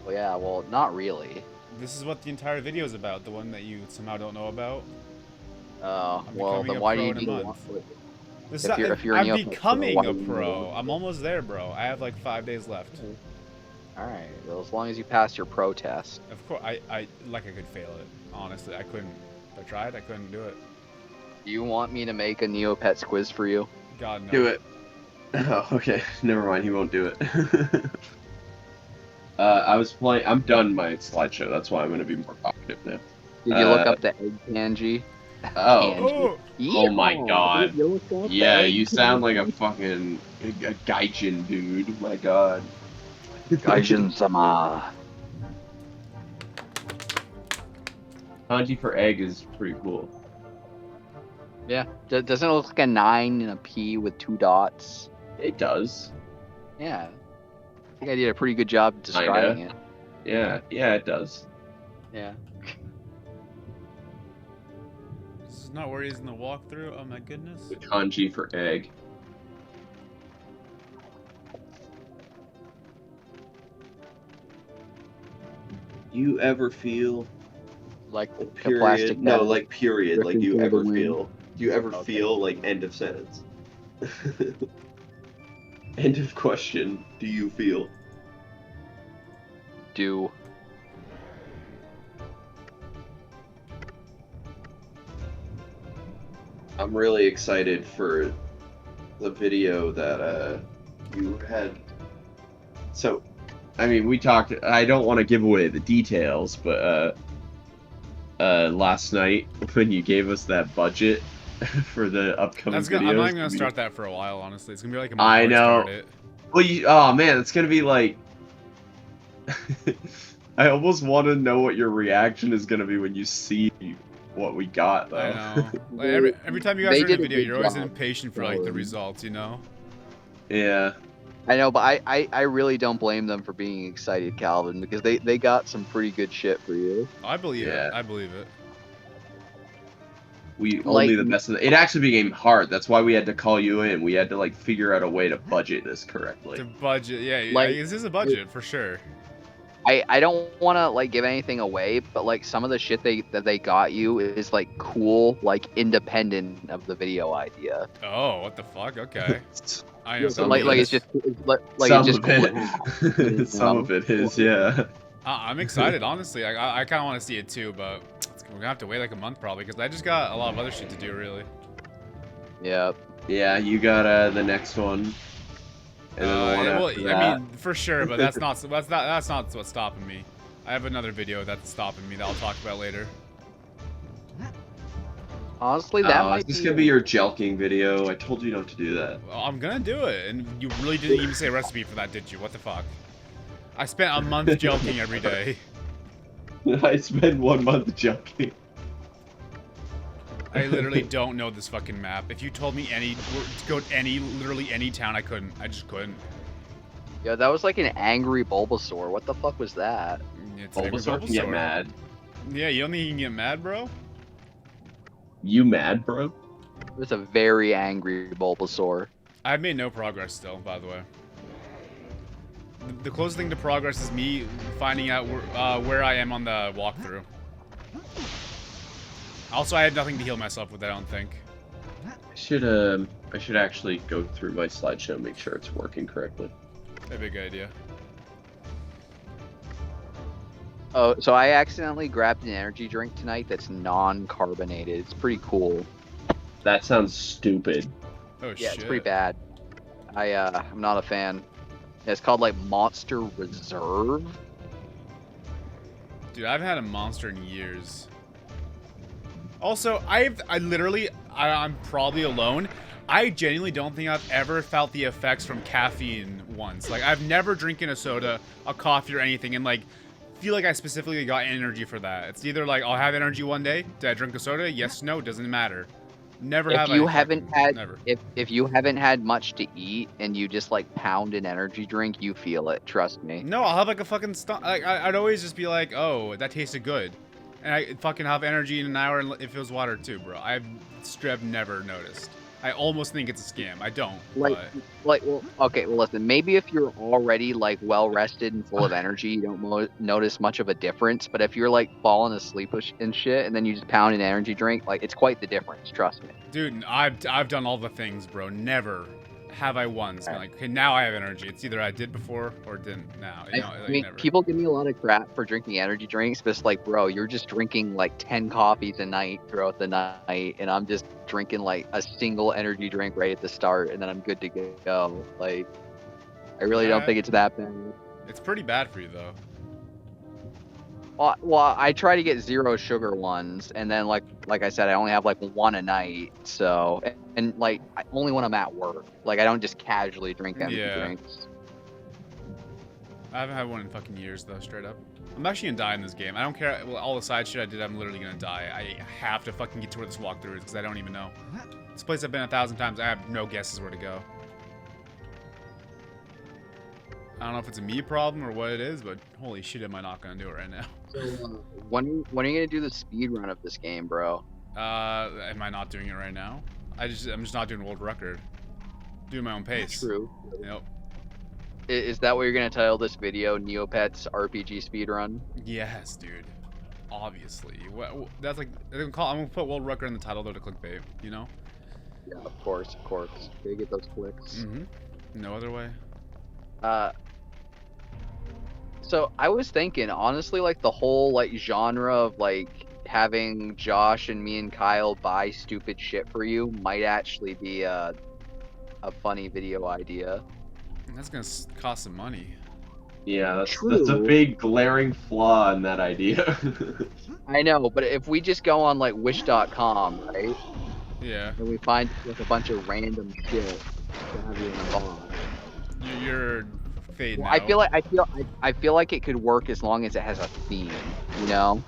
Well, yeah, well, not really. This is what the entire video is about, the one that you somehow don't know about. Well, becoming then a why do pro you in a need to month. watch it? This If is you're- if you're a I'm Neopets Pro, becoming why a do you pro. need to- I'm almost there, bro. I have like 5 days left. Alright, well, as long as you pass your pro test. Of course, I could fail it. Honestly, I couldn't. If I tried, I couldn't do it. Do you want me to make a Neopets quiz for you? God, no. Do it. Oh, okay. Never mind. He won't do it. I was playing. I'm done my slideshow. That's why I'm going to be more talkative now. Did you look up the egg kanji? Oh. Oh my Yeehaw, god. dude, you looked up the Yeah, egg you sound like a kanji? fucking a gaijin, dude. My god. Gaijin-sama. Kanji for egg is pretty cool. Yeah, doesn't it look like a 9 and a P with 2 dots? It does. Yeah. I think I did a pretty good job describing it. Yeah, it does. Yeah. This is not where he's in the walkthrough. Oh my goodness. The kanji for egg. You ever feel Like the period? plastic No, bag. like period. Like, do you Drifting through ever the wind. feel? Do you ever Okay. feel like end of sentence? End of question. Do you feel? Do. I'm really excited for the video that you had. So, I mean, we talked. I don't want to give away the details, but last night when you gave us that budget for the upcoming That's videos, gonna. I'm not even gonna start that for a while. Honestly, it's gonna be like a month I before I know. start it. Well, oh man, it's gonna be like. I almost want to know what your reaction is gonna be when you see what we got, though. I know. Like every time you guys They are in a did a video, good you're always job. impatient for like the results, you know. Yeah. I know, but I really don't blame them for being excited, Calvin, because they got some pretty good shit for you. I believe Yeah. it. I believe it. We Like- only the best of it actually became hard. That's why we had to call you in. We had to like figure out a way to budget this correctly. The budget, yeah, Like- this is a budget for sure. I don't want to like give anything away, but like some of the shit that they got you is like cool, like independent of the video idea. Oh, what the fuck? Okay. I know. So Some like of like it it's is. just like Some it's just of cool. it. Some of it is, yeah. I'm excited, honestly. I kind of want to see it too, but we're gonna have to wait like a month probably because I just got a lot of other shit to do, really. Yeah. Yeah, you got the next one. And then the one well, after that. I mean, for sure, but that's not what's stopping me. I have another video that's stopping me that I'll talk about later. Honestly, that Oh, might is this be gonna be your jelking video? I told you not to do that. Well, I'm gonna do it, and you really didn't even say a recipe for that, did you? What the fuck? I spent a month joking every day. I spent 1 month jelking. I literally don't know this fucking map. If you told me to go to literally any town, I couldn't. I just couldn't. Yeah, that was like an angry Bulbasaur. What the fuck was that? It's an angry Bulbasaur can get mad. Yeah, you don't think you can get mad, bro? You mad, bro? It was a very angry Bulbasaur. I've made no progress still, by the way. The closest thing to progress is me finding out where I am on the walkthrough. Also, I had nothing to heal myself with, I don't think. I should actually go through my slideshow and make sure it's working correctly. A big idea. Oh, so I accidentally grabbed an energy drink tonight that's non-carbonated. It's pretty cool. That sounds stupid. Oh Yeah, shit. it's pretty bad. I'm not a fan. It's called like Monster Reserve. Dude, I haven't had a monster in years. Also, I'm probably alone. I genuinely don't think I've ever felt the effects from caffeine once. Like, I've never drinking a soda, a coffee, or anything, and like, feel like I specifically got energy for that. It's either like, I'll have energy one day. Did I drink a soda? Yes, no, doesn't matter. Never If have you I haven't fucking- had never. if you haven't had much to eat and you just like pound an energy drink, you feel it. Trust me. No, I'll have like a fucking I'd always just be like, oh, that tasted good. And I fucking have energy in an hour and it feels water too, bro. I've straight up never noticed. I almost think it's a scam. I don't. Like, well, okay, well, listen, maybe if you're already, like, well-rested and full of energy, you don't notice much of a difference, but if you're, like, falling asleep and shit, and then you just pound an energy drink, like, it's quite the difference, trust me. Dude, I've done all the things, bro. Never have I once been like, okay, now I have energy. It's either I did before or didn't now. You know, I like, mean, never. people give me a lot of crap for drinking energy drinks, but it's like, bro, you're just drinking, like, 10 coffees a night throughout the night, and I'm just drinking, like, a single energy drink right at the start, and then I'm good to go. Like, I really don't think it's that bad. It's pretty bad for you, though. Well, I try to get 0 sugar ones, and then like I said, I only have like one a night. So, and like only when I'm at work. Like I don't just casually drink energy drinks. I haven't had one in fucking years, though. Straight up, I'm actually gonna die in this game. I don't care. Well, all the side shit I did, I'm literally gonna die. I have to fucking get to where this walkthrough is because I don't even know. This place I've been 1,000 times. I have no guesses where to go. I don't know if it's a me problem or what it is, but holy shit, am I not gonna do it right now? So, when are you gonna do the speed run of this game, bro? Am I not doing it right now? I'm just not doing world record. Doing my own pace. True. Yep. Is that what you're gonna title this video? Neopets RPG speed run? Yes, dude. Obviously. That's like I'm gonna put world record in the title though to clickbait. You know? Yeah, of course. Gotta get those clicks. Mm-hmm. No other way. So I was thinking, honestly, like the whole like genre of like having Josh and me and Kyle buy stupid shit for you might actually be a funny video idea. That's gonna cost some money. Yeah, that's a True. big glaring flaw in that idea. I know, but if we just go on like Wish.com, right, Yeah. and we find like a bunch of random shit to have you unbox. You're fading Well, out. I feel like it could work as long as it has a theme, you know?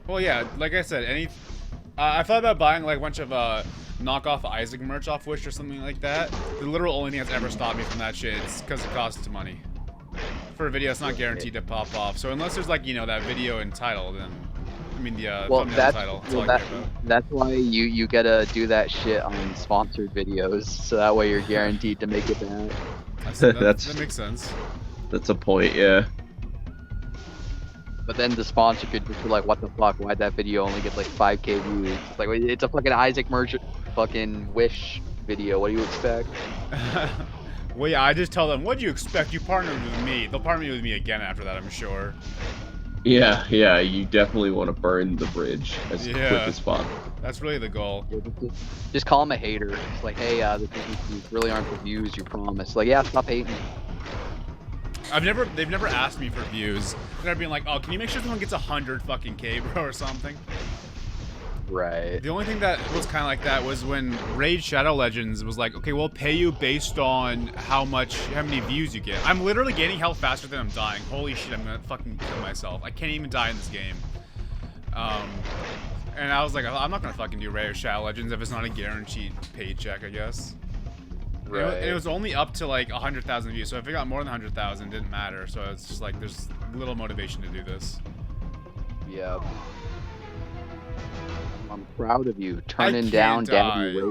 Well, yeah, like I said, I thought about buying like a bunch of knockoff Isaac merch off Wish or something like that. The literal only thing that's ever stopped me from that shit is because it costs money. For a video, it's not guaranteed to pop off. So unless there's like, you know, that video and title, then I mean the Well, thumbnail title. That's all I care about. that's why you gotta do that shit on sponsored videos, so that way you're guaranteed to make it back. That makes sense. That's a point, yeah. But then the sponsor could just be like, "What the fuck? Why'd that video only get like 5K views?" It's like, wait, it's a fucking Isaac merch, fucking Wish video. What do you expect? Well, yeah, I just tell them, what do you expect? You partnered with me. They'll partner with me again after that, I'm sure. Yeah, you definitely want to burn the bridge as quick as possible. That's really the goal. Just call him a hater. It's like, hey, these really aren't the views you promised. Like, yeah, stop hating. They've never asked me for views. They're being like, oh, can you make sure someone gets 100 fucking K, bro, or something? Right. The only thing that was kind of like that was when Raid Shadow Legends was like, okay, we'll pay you based on how many views you get. I'm literally gaining health faster than I'm dying. Holy shit, I'm gonna fucking kill myself. I can't even die in this game. And I was like, I'm not gonna fucking do Raid Shadow Legends if it's not a guaranteed paycheck, I guess. Right. And it was only up to like 100,000 views, so if it got more than 100,000, it didn't matter. So it's just like there's little motivation to do this. Yeah. I'm proud of you turning down die. Raid.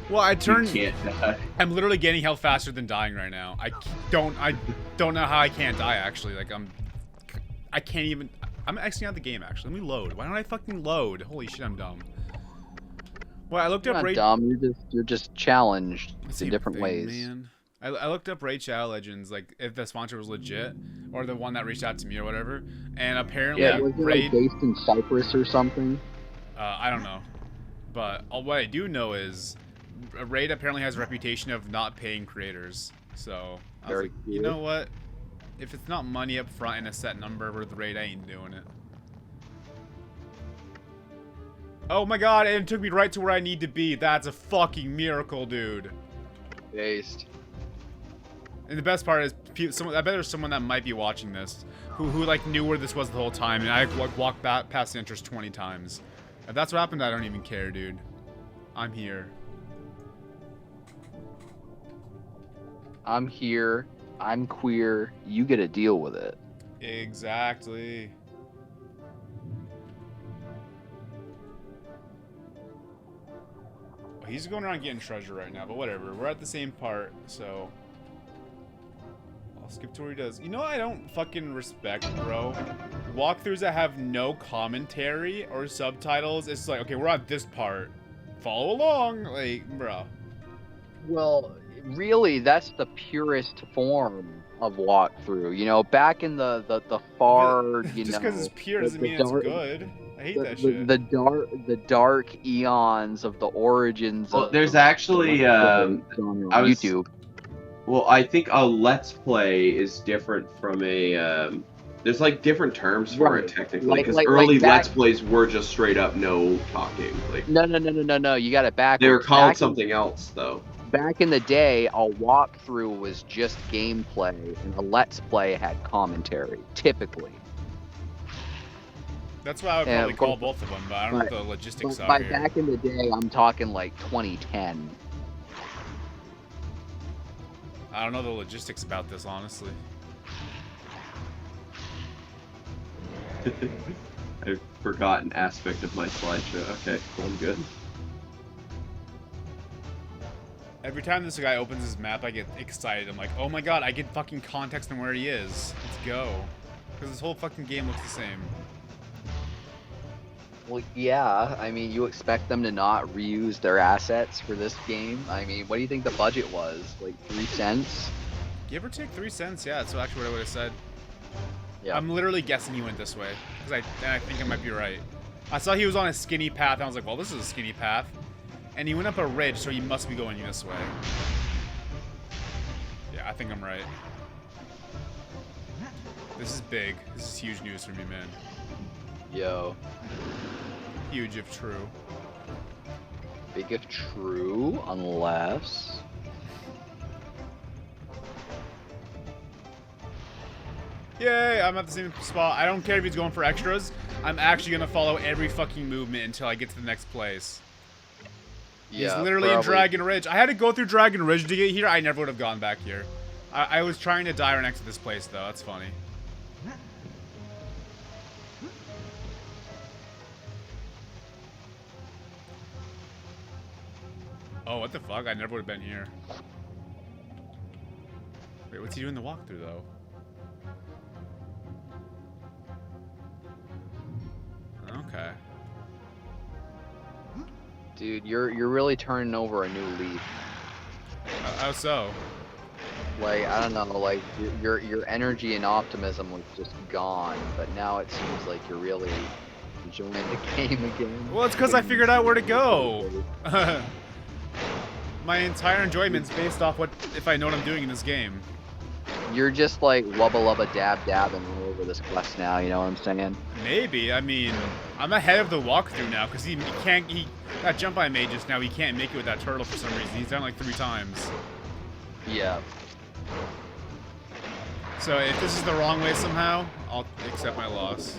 Well, I turned. You can't die. I'm literally gaining health faster than dying right now. I don't know how I can't die actually. Like I can't even. I'm exiting out the game actually. Let me load. Why don't I fucking load? Holy shit, I'm dumb. Well, I looked You're up not Raid. dumb. You're just challenged in Same different thing, ways. Man. I looked up Raid Shadow Legends, like if the sponsor was legit or the one that reached out to me or whatever, and apparently Yeah, was it Raid. like based in Cyprus or something? I don't know, but what I do know is Raid apparently has a reputation of not paying creators. So I was Very like, you know what? If it's not money up front and a set number with Raid, I ain't doing it. Oh my god, and it took me right to where I need to be. That's a fucking miracle, dude. Based. And the best part is, I bet there's someone that might be watching this who like knew where this was the whole time, and I like walked back past the entrance 20 times. If that's what happened, I don't even care, dude. I'm here. I'm here. I'm queer. You get to deal with it. Exactly. Well, he's going around getting treasure right now, but whatever. We're at the same part, so I'll skip to where he does. You know what I don't fucking respect, bro? Walkthroughs that have no commentary or subtitles. It's like, okay, we're at this part. Follow along. Like, bro. Well, really, that's the purest form of walkthrough. You know, back in the far, you just know, because it's pure doesn't mean it's good. I hate that shit. The dark eons of the origins. Well, of there's actually genre on YouTube. Well, I think a Let's Play is different from a. There's like different terms for it technically, because early Let's Plays were just straight up no talking. Like no. You got it backwards. They were called something else though. Back in the day, a walkthrough was just gameplay, and a Let's Play had commentary, typically. That's what I would probably call both of them, but I don't know what the logistics are here. Back in the day, I'm talking like 2010. I don't know the logistics about this, honestly. I forgot an aspect of my slideshow. Okay, I'm good. Every time this guy opens his map, I get excited. I'm like, oh my god, I get fucking context on where he is. Let's go. Because this whole fucking game looks the same. Well, yeah. I mean, you expect them to not reuse their assets for this game? I mean, what do you think the budget was? Like 3 cents? Give or take 3 cents, yeah. That's actually what I would have said. Yeah. I'm literally guessing he went this way. Because I think I might be right. I saw he was on a skinny path, and I was like, well, this is a skinny path. And he went up a ridge, so he must be going this way. Yeah, I think I'm right. This is big. This is huge news for me, man. Yo. Huge if true. Big if true, unless... Yay, I'm at the same spot. I don't care if he's going for extras. I'm actually gonna follow every fucking movement until I get to the next place. Yeah, He's literally in probably. Dragon Ridge. I had to go through Dragon Ridge to get here. I never would have gone back here. I was trying to die right next to this place, though. That's funny. Oh, what the fuck? I never would have been here. Wait, what's he doing the walkthrough, though? Okay. Dude, you're really turning over a new leaf. How so? Like, I don't know, like your energy and optimism was just gone, but now it seems like you're really enjoying the game again. Well, it's because I figured out where to go. My entire enjoyment's based off what if I know what I'm doing in this game. You're just like wubba lubba dab dabbing all over this quest now, you know what I'm saying? Maybe. I mean, I'm ahead of the walkthrough now because he can't. That jump I made just now, he can't make it with that turtle for some reason. He's done it like 3 times. Yeah. So if this is the wrong way somehow, I'll accept my loss.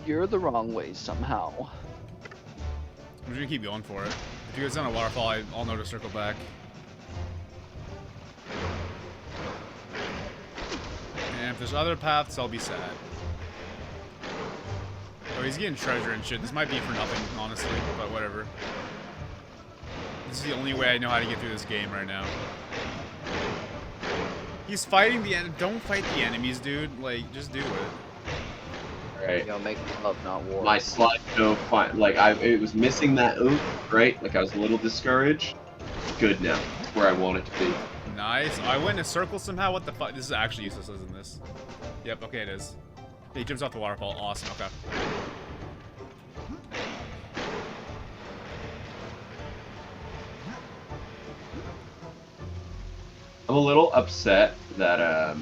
You're the wrong way somehow. I'm just gonna keep going for it. If you guys on a waterfall, I'll know to circle back. And if there's other paths, I'll be sad. Oh, he's getting treasure and shit. This might be for nothing, honestly, but whatever. This is the only way I know how to get through this game right now. He's fighting the Don't fight the enemies, dude. Like, just do it. Right. You know, make love, not war. My slideshow, like it was missing that oomph, right? Like I was a little discouraged. Good now. It's where I want it to be. Nice. Oh, I went in a circle somehow. What the fuck? This is actually useless, isn't this? Yep. Okay, it is. He jumps off the waterfall. Awesome. Okay. I'm a little upset that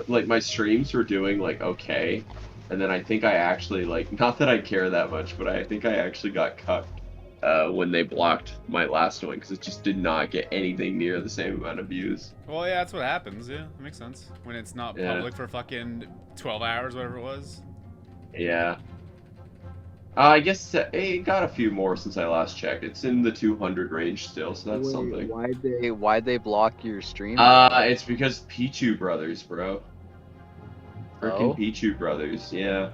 like my streams were doing like okay, and then I think I actually like not that I care that much, but I think I actually got cucked when they blocked my last one because it just did not get anything near the same amount of views. Well, yeah, that's what happens. Yeah, that makes sense. When it's not public for fucking 12 hours, whatever it was. Yeah. I guess it got a few more since I last checked. It's in the 200 range still, so that's something. Why'd they block your stream? It's because Pichu Brothers, bro. Freaking Oh? Pichu Brothers, yeah.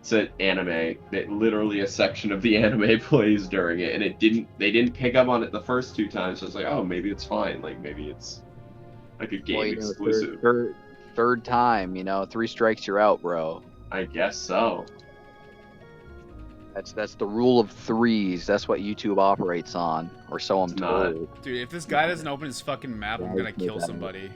It's an anime. Literally a section of the anime plays during it, and they didn't pick up on it the first 2 times, so I was like, oh, maybe it's fine. Like, maybe it's like a game Well, you know, exclusive. Third time, you know, 3 strikes you're out, bro. I guess so. That's the rule of 3s. That's what YouTube operates on, or so I'm It's not. told. Dude, if this guy doesn't open his fucking map, I'm gonna kill somebody.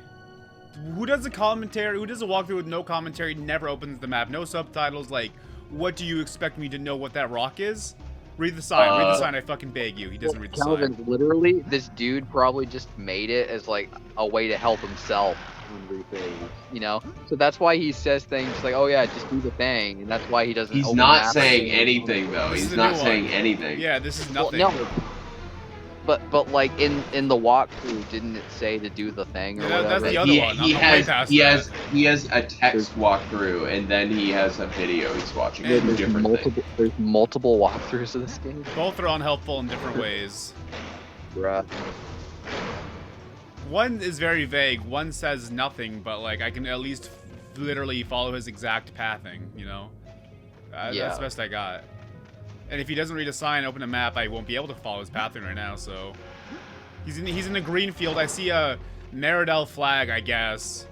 Who does a commentary? Who does a walkthrough with no commentary? Never opens the map. No subtitles. Like, what do you expect me to know what that rock is? Read the sign. Read the sign. I fucking beg you. He doesn't read the Calvin, sign. literally, this dude probably just made it as like a way to help himself in replays, you know? So that's why he says things like, "Oh yeah, just do the thing," and that's why he doesn't. He's open not maps. saying anything, though. This is He's a not new saying one. anything. Yeah, this is Well, nothing. no, but like in the walkthrough, didn't it say to do the thing or Yeah, that's whatever? the other one. He I'm way past he has a text walkthrough, and then he has a video he's watching. And Two different things. There's multiple walkthroughs of this game. Both are unhelpful in different ways. Bruh. One is very vague. One says nothing, but like I can at least literally follow his exact pathing. You know, that's Yeah. the best I got. And if he doesn't read a sign, open a map, I won't be able to follow his pathing right now. So he's in a green field. I see a Meridel flag, I guess.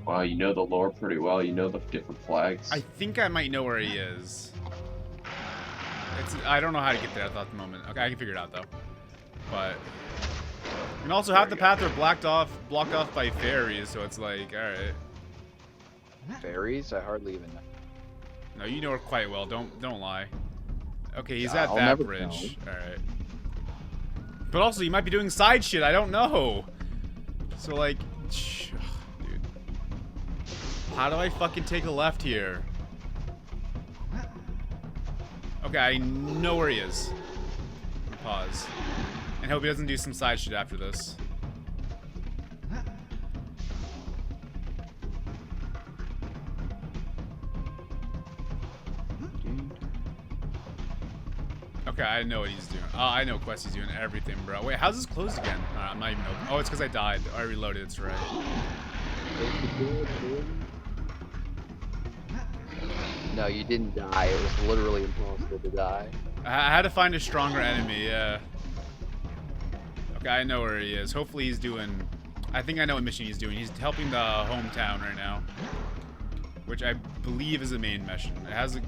Wow, you know the lore pretty well. You know the different flags. I think I might know where he is. I don't know how to get there at the moment. Okay, I can figure it out though. But and also half the path are blocked off by fairies, so it's like, all right. Fairies? I hardly even know. No, you know her quite well. Don't lie. Okay, he's at I'll that never bridge. Alright. But also, you might be doing side shit. I don't know. So, like... Dude. How do I fucking take a left here? Okay, I know where he is. Pause. And hope he doesn't do some side shit after this. Okay, I know what he's doing. Oh, I know quest he's doing everything, bro. Wait, how's this closed again? I'm not even open. Oh, it's because I died. I reloaded, it's right. No, you didn't die. It was literally impossible to die. I had to find a stronger enemy, yeah. Okay, I know where he is. Hopefully he's doing... I think I know what mission he's doing. He's helping the hometown right now. Which I believe is the main mission. It has a...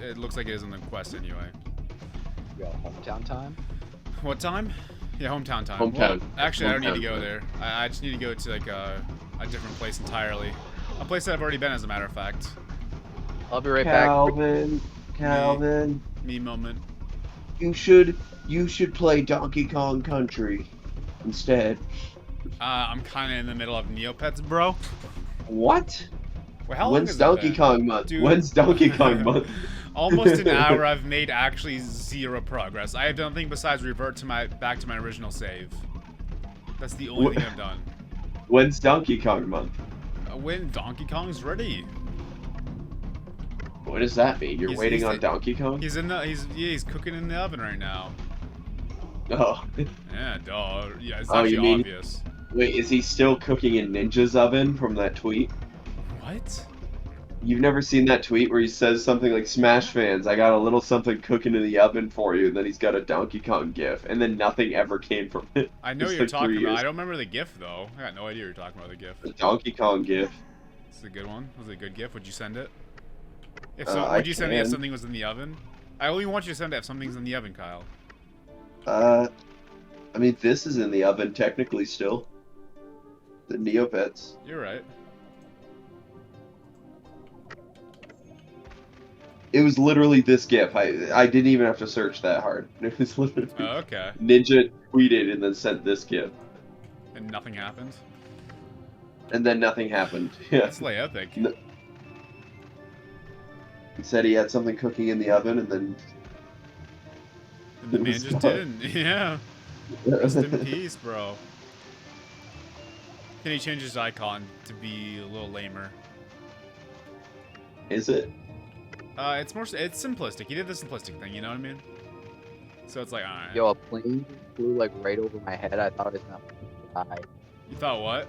It looks like it is on the quest anyway. You got hometown time? What time? Yeah, hometown time. Hometown. Well, actually, I don't need to Hometown go time. there. I just need to go to like a different place entirely. A place that I've already been, as a matter of fact. I'll be right back. Calvin, Me moment. you should play Donkey Kong Country instead. I'm kind of in the middle of Neopets, bro. What? Wait, how long When's has it Donkey been? Kong month? Dude. When's Donkey Kong month? Almost an hour. I've made actually zero progress. I have done nothing besides revert to back to my original save. That's the only thing I've done. When's Donkey Kong month? When Donkey Kong's ready. What does that mean? You're He's- waiting he's on the- Donkey Kong? He's cooking in the oven right now. Oh. Yeah, duh. Yeah, it's Oh, actually you mean- obvious. Wait, is he still cooking in Ninja's oven from that tweet? What? You've never seen that tweet where he says something like, "Smash fans, I got a little something cooking in the oven for you," and then he's got a Donkey Kong gif, and then nothing ever came from it. I know It's what you're like talking 3 about. years. I don't remember the GIF though. I got no idea you're talking about the GIF. The Donkey Kong gif. It's a good one. Was it a good GIF? Would you send it? If I would you send it if can. something was in the oven? I only want you to send it if something's in the oven, Kyle. I mean, this is in the oven technically still. The Neopets. You're right. It was literally this gif. I didn't even have to search that hard. It was literally Oh, okay. Ninja tweeted and then sent this gif, And nothing happened. and then nothing happened. Yeah, That's like epic. No. He said he had something cooking in the oven, and then And the It man was just done. didn't. Yeah. Rest in peace, bro. Then he changed his icon to be a little lamer. Is it? It's simplistic. He did the simplistic thing, you know what I mean? So it's like, alright. Yo, a plane flew like right over my head. I thought I was gonna die. You thought what?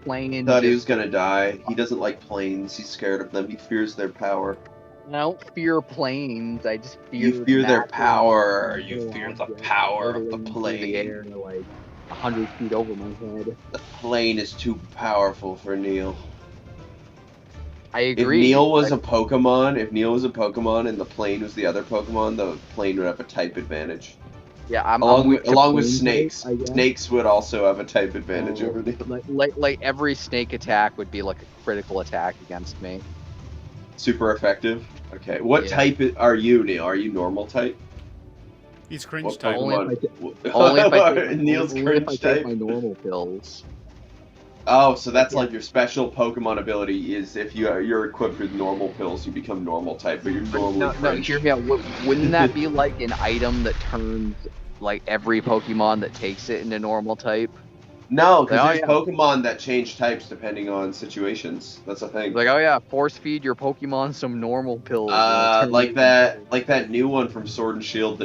Plane. Thought he was just- gonna die. He doesn't like planes. He's scared of them. He fears their power. I don't fear planes. I just fear. You fear their massive power. You metal fear the objects power of the hurtling through plane. The air, like 100 feet over my head. The plane is too powerful for Neil. I If agree. Neil was Like, a Pokemon and the plane was the other Pokemon, the plane would have a type advantage. yeah, I'm Along with with, your along with plane snakes. type, I guess. Snakes would also have a type advantage Oh, over Neil. like every snake attack would be like a critical attack against me. Super effective. Okay, what Yeah. type are you, Neil? Are you normal type? He's cringe What type. Only if Pokemon? Only if I take, Neil's only if I cringe take type. my normal pills. Oh, so that's Yeah. like your special Pokemon ability is if you're equipped with normal pills, you become normal type, but you're normally No, cringe. hear me out. Wouldn't that be like an item that turns like every Pokemon that takes it into normal type? No, because Oh, there's yeah. Pokemon that change types depending on situations. That's a thing. Like, oh yeah, force feed your Pokemon some normal pills. and it'll turn Like them into- that new one from Sword and Shield.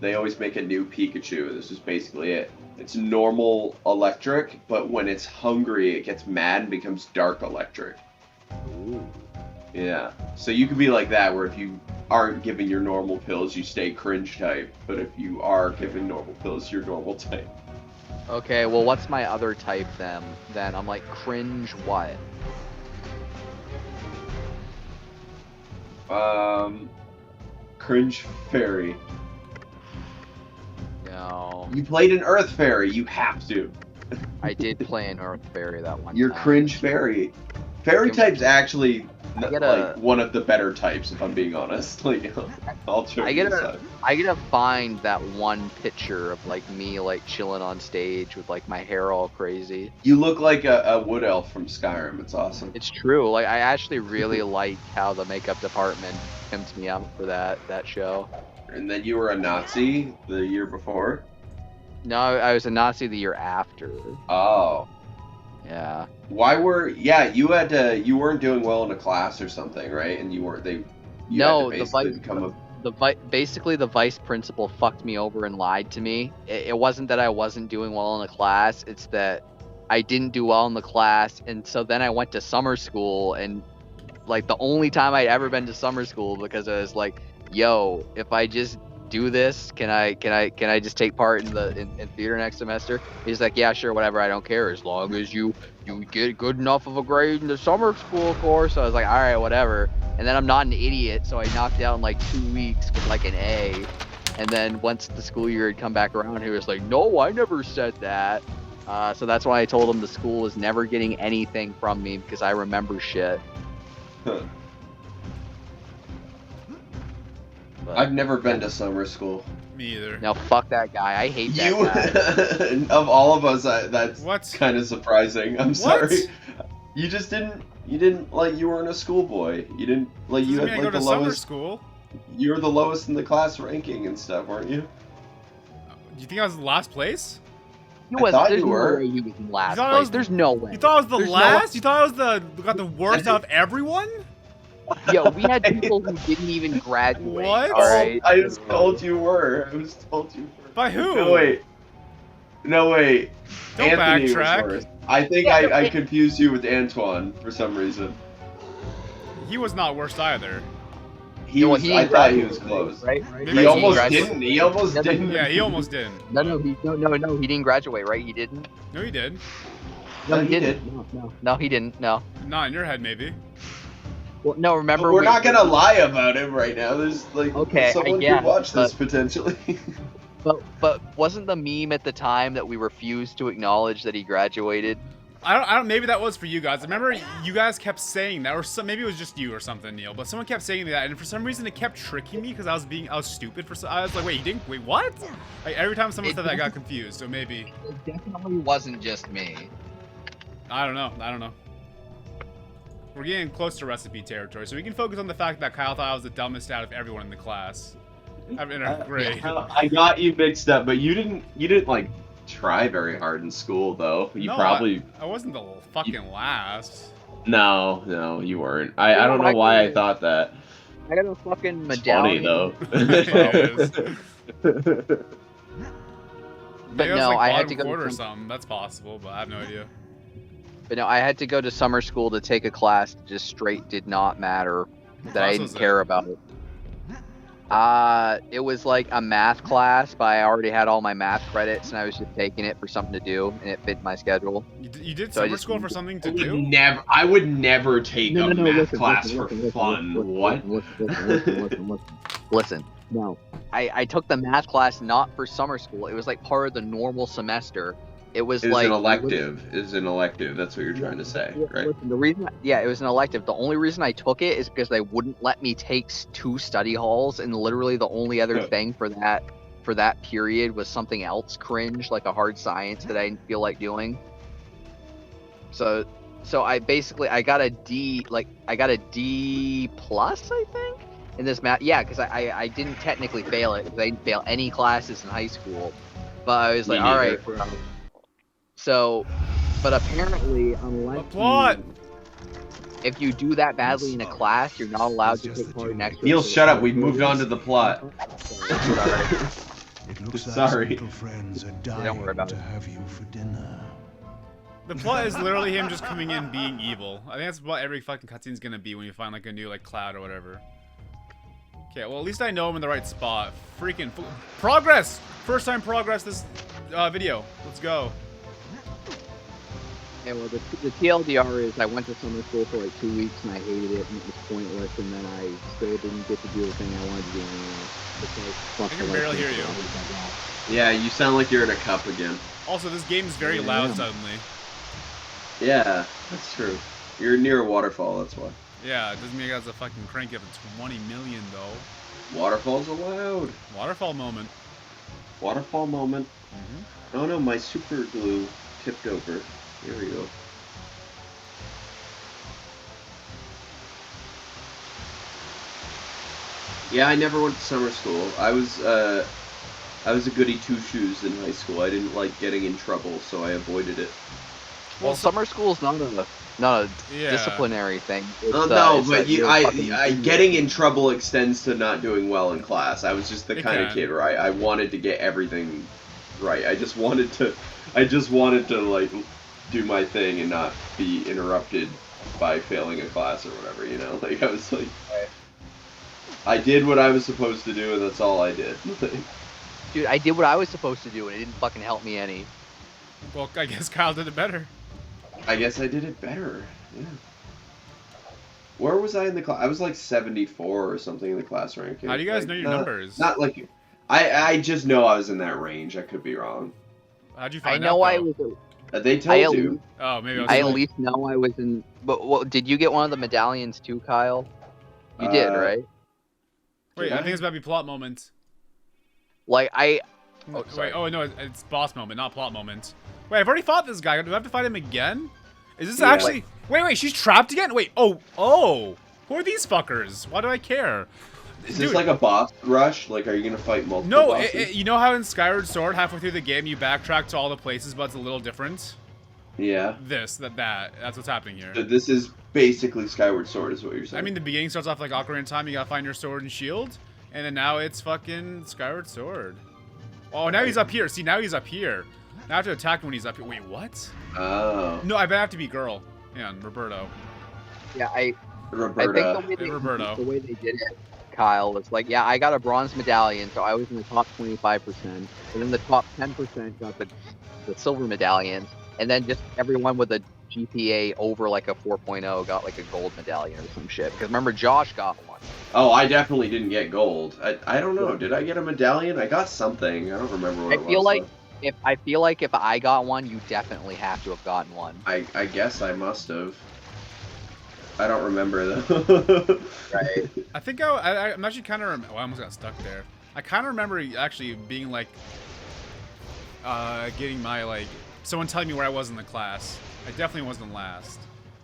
They always make a new Pikachu. This is basically it. It's normal electric, but when it's hungry, it gets mad and becomes dark electric. Ooh. Yeah. So you could be like that, where if you aren't given your normal pills, you stay cringe type. But if you are given normal pills, you're normal type. Okay, well, what's my other type then? Then I'm like cringe what? Cringe Fairy. No, You played an Earth Fairy. You have to. I did play an Earth Fairy that one You're time. cringe Fairy. Fairy Give- types actually get like one of the better types, if I'm being honest. Like, I'll show I you get this a, side. I gotta find that one picture of like me like chilling on stage with like my hair all crazy. You look like a wood elf from Skyrim. It's awesome. It's true. Like I actually really like how the makeup department pimped me out for that show. And then you were a Nazi the year before. No, I was a Nazi the year after. Oh. Yeah. Why were you had you weren't doing well in a class or something, right? And you weren't you had to No, basically become a basically the vice principal fucked me over and lied to me. It wasn't that I wasn't doing well in the class, it's that I didn't do well in the class, and so then I went to summer school, and like the only time I'd ever been to summer school, because I was like, yo, if I just do this, can I just take part in theater next semester? He's like, yeah, sure, whatever, I don't care, as long as you get good enough of a grade in the summer school course. So I was like, all right, whatever. And then I'm not an idiot, so I knocked out in like 2 weeks with like an A. And then once the school year had come back around, he was like, no, I never said that. So that's why I told him the school was never getting anything from me, because I remember shit. Huh. But, I've never been to summer school. Me either. no, fuck that guy. I hate that You guy. of all of us, that's What? kind of surprising. I'm What? sorry. You just didn't like you weren't a schoolboy. You didn't like you Doesn't had mean I like go the to summer lowest. school. You were the lowest in the class ranking and stuff, weren't you? Do you think I was in last place? He I was. thought There's you no were. way he was in last thought I place. was- There's no way. You thought I was the There's no last? You thought I was got the worst out of everyone? Yo, we had people who didn't even graduate. What? All right. I was told you were. I was told you were. By who? No wait. No wait. Don't Anthony backtrack. was worse. I think Yeah, I no, confused you with Antoine for some reason. He was not worst either. He Yeah, well, was. he I didn't thought he graduate, was close. Right? Maybe He he almost graduated. didn't. He almost No, no, didn't. Yeah, he almost didn't. No, he didn't graduate, right? He didn't. No, he did. No, he didn't. No, he didn't. No. Not in your head, maybe. Well, no. Remember, But we're not gonna lie about him right now. There's like Okay, someone I guess, could watch this but- potentially. But wasn't the meme at the time that we refused to acknowledge that he graduated? I don't. Maybe that was for you guys. I remember you guys kept saying that, or maybe it was just you or something, Neil. But someone kept saying that, and for some reason it kept tricking me because I was stupid for. I was like, wait, what? Like every time someone said that, I got confused. So maybe It definitely wasn't just me. I don't know. We're getting close to recipe territory, so we can focus on the fact that Kyle thought I was the dumbest out of everyone in the class. In our grade. I got you mixed up, but you didn't like try very hard in school though. You No, probably I wasn't the fucking last. no, you weren't. I don't know why I thought that. I got a fucking It's funny medallion. though. It is. Maybe I was, no, like, I had bottom to go to quarter or some- something. That's possible, but I have no idea. But no, I had to go to summer school to take a class that just straight did not matter, that I class didn't was care it? about it. It was like a math class, but I already had all my math credits, and I was just taking it for something to do, and it fit my schedule. You did So I summer just- school for something to I would do? never. I would never take a math class for fun. What? Listen. No, I took the math class not for summer school. It was like part of the normal semester. It was It was like an elective. It was an elective. That's what you're trying to say, right? Listen, the reason, it was an elective. The only reason I took it is because they wouldn't let me take 2 study halls, and literally the only other thing for that period was something else cringe, like a hard science that I didn't feel like doing. So I got a D, I got a D plus, I think, in this math. Yeah, because I didn't technically fail it, because I didn't fail any classes in high school. But I was Me like, all neither. right, bro. So, but apparently, Applaud! if you do that badly in a class, you're not allowed to take part in extra. Neil, shut up. We've moved on to the plot. It looks like Sorry. some little friends are don't dying worry about to it. have you for dinner. The plot is literally him just coming in being evil. I think that's what every fucking cutscene's gonna be when you find like a new like cloud or whatever. Okay, well at least I know I'm in the right spot. Freaking progress! First time progress this video. Let's go. Yeah, well, the TLDR is I went to summer school for like 2 weeks and I hated it and it was pointless, and then I still didn't get to do the thing I wanted to do anyway. I can barely hear you. Yeah, you sound like you're in a cup again. Also, this game is very loud Yeah. suddenly. Yeah, that's true. You're near a waterfall, that's why. Yeah, it doesn't mean I got to fucking crank it up to 20 million though. Waterfalls allowed. Waterfall moment. Waterfall moment. Mm-hmm. Oh no, my super glue tipped over. Here we go. Yeah, I never went to summer school. I was a goody two-shoes in high school. I didn't like getting in trouble, so I avoided it. Well, summer school's not a Yeah. disciplinary thing. It's, No, it's but you're fucking I getting in trouble extends to not doing well in class. I was just the It kind of can. kid where I wanted to get everything right. I just wanted to like do my thing and not be interrupted by failing a class or whatever, you know? Like I was like I did what I was supposed to do and that's all I did. Dude, I did what I was supposed to do and it didn't fucking help me any. Well, I guess Kyle did it better. I guess I did it better. Yeah. Where was I in the class? I was like 74 or something in the class ranking. How do you guys like, know your numbers? Not like I just know I was in that range. I could be wrong. How'd you I find know out, I though? was. They told you. Oh, maybe I was I at like- least know I was in. But well, did you get one of the medallions too, Kyle? You did, right? Wait, Did I I? think it's about to be plot moment. Like I. Oh, Wait, sorry. oh no, it's boss moment, not plot moment. Wait, I've already fought this guy. Do I have to fight him again? Is this Yeah. actually... Wait, she's trapped again? Wait, oh. Who are these fuckers? Why do I care? Is Dude, this like a boss rush? Like, are you gonna fight multiple no, bosses? you know how in Skyward Sword, halfway through the game, you backtrack to all the places, but it's a little different? Yeah. That's what's happening here. So this is basically Skyward Sword, is what you're saying. I mean, the beginning starts off like Ocarina of Time, you gotta find your sword and shield, and then now it's fucking Skyward Sword. Oh, now he's up here. See, now he's up here. Now I have to attack him when he's up here. Wait, what? Oh. No, I bet I have to be girl. Yeah, Roberto. Yeah, I Roberta. think Roberto. the way they did it, Kyle, was like, yeah, I got a bronze medallion, so I was in the top 25%, and then the top 10% got the silver medallion, and then just everyone with a GPA over like a 4.0 got like a gold medallion or some shit. Because remember, Josh got one. Oh, I definitely didn't get gold. I don't know. Did I get a medallion? I got something. I don't remember what it was. I feel like if I got one, you definitely have to have gotten one. I guess I must have. I don't remember though. Right. I think I'm actually kind of... I almost got stuck there. I kind of remember actually being like... getting my like... Someone telling me where I was in the class. I definitely wasn't last.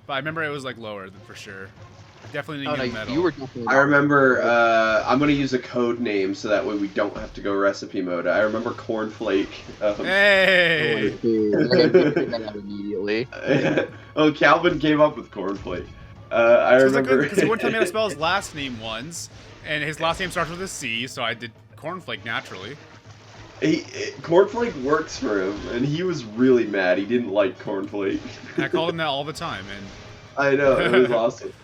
But I remember it was like lower than for sure. I definitely didn't get a medal. You were definitely. I remember. I'm gonna use a code name so that way we don't have to go recipe mode. I remember cornflake. Hey! Immediately. Oh, Calvin came up with cornflake. I remember Because he wouldn't tell me how to spell his last name once, and his last name starts with a C, so I did cornflake naturally. Cornflake works for him, and he was really mad. He didn't like cornflake. I called him that all the time, and I know, it was awesome.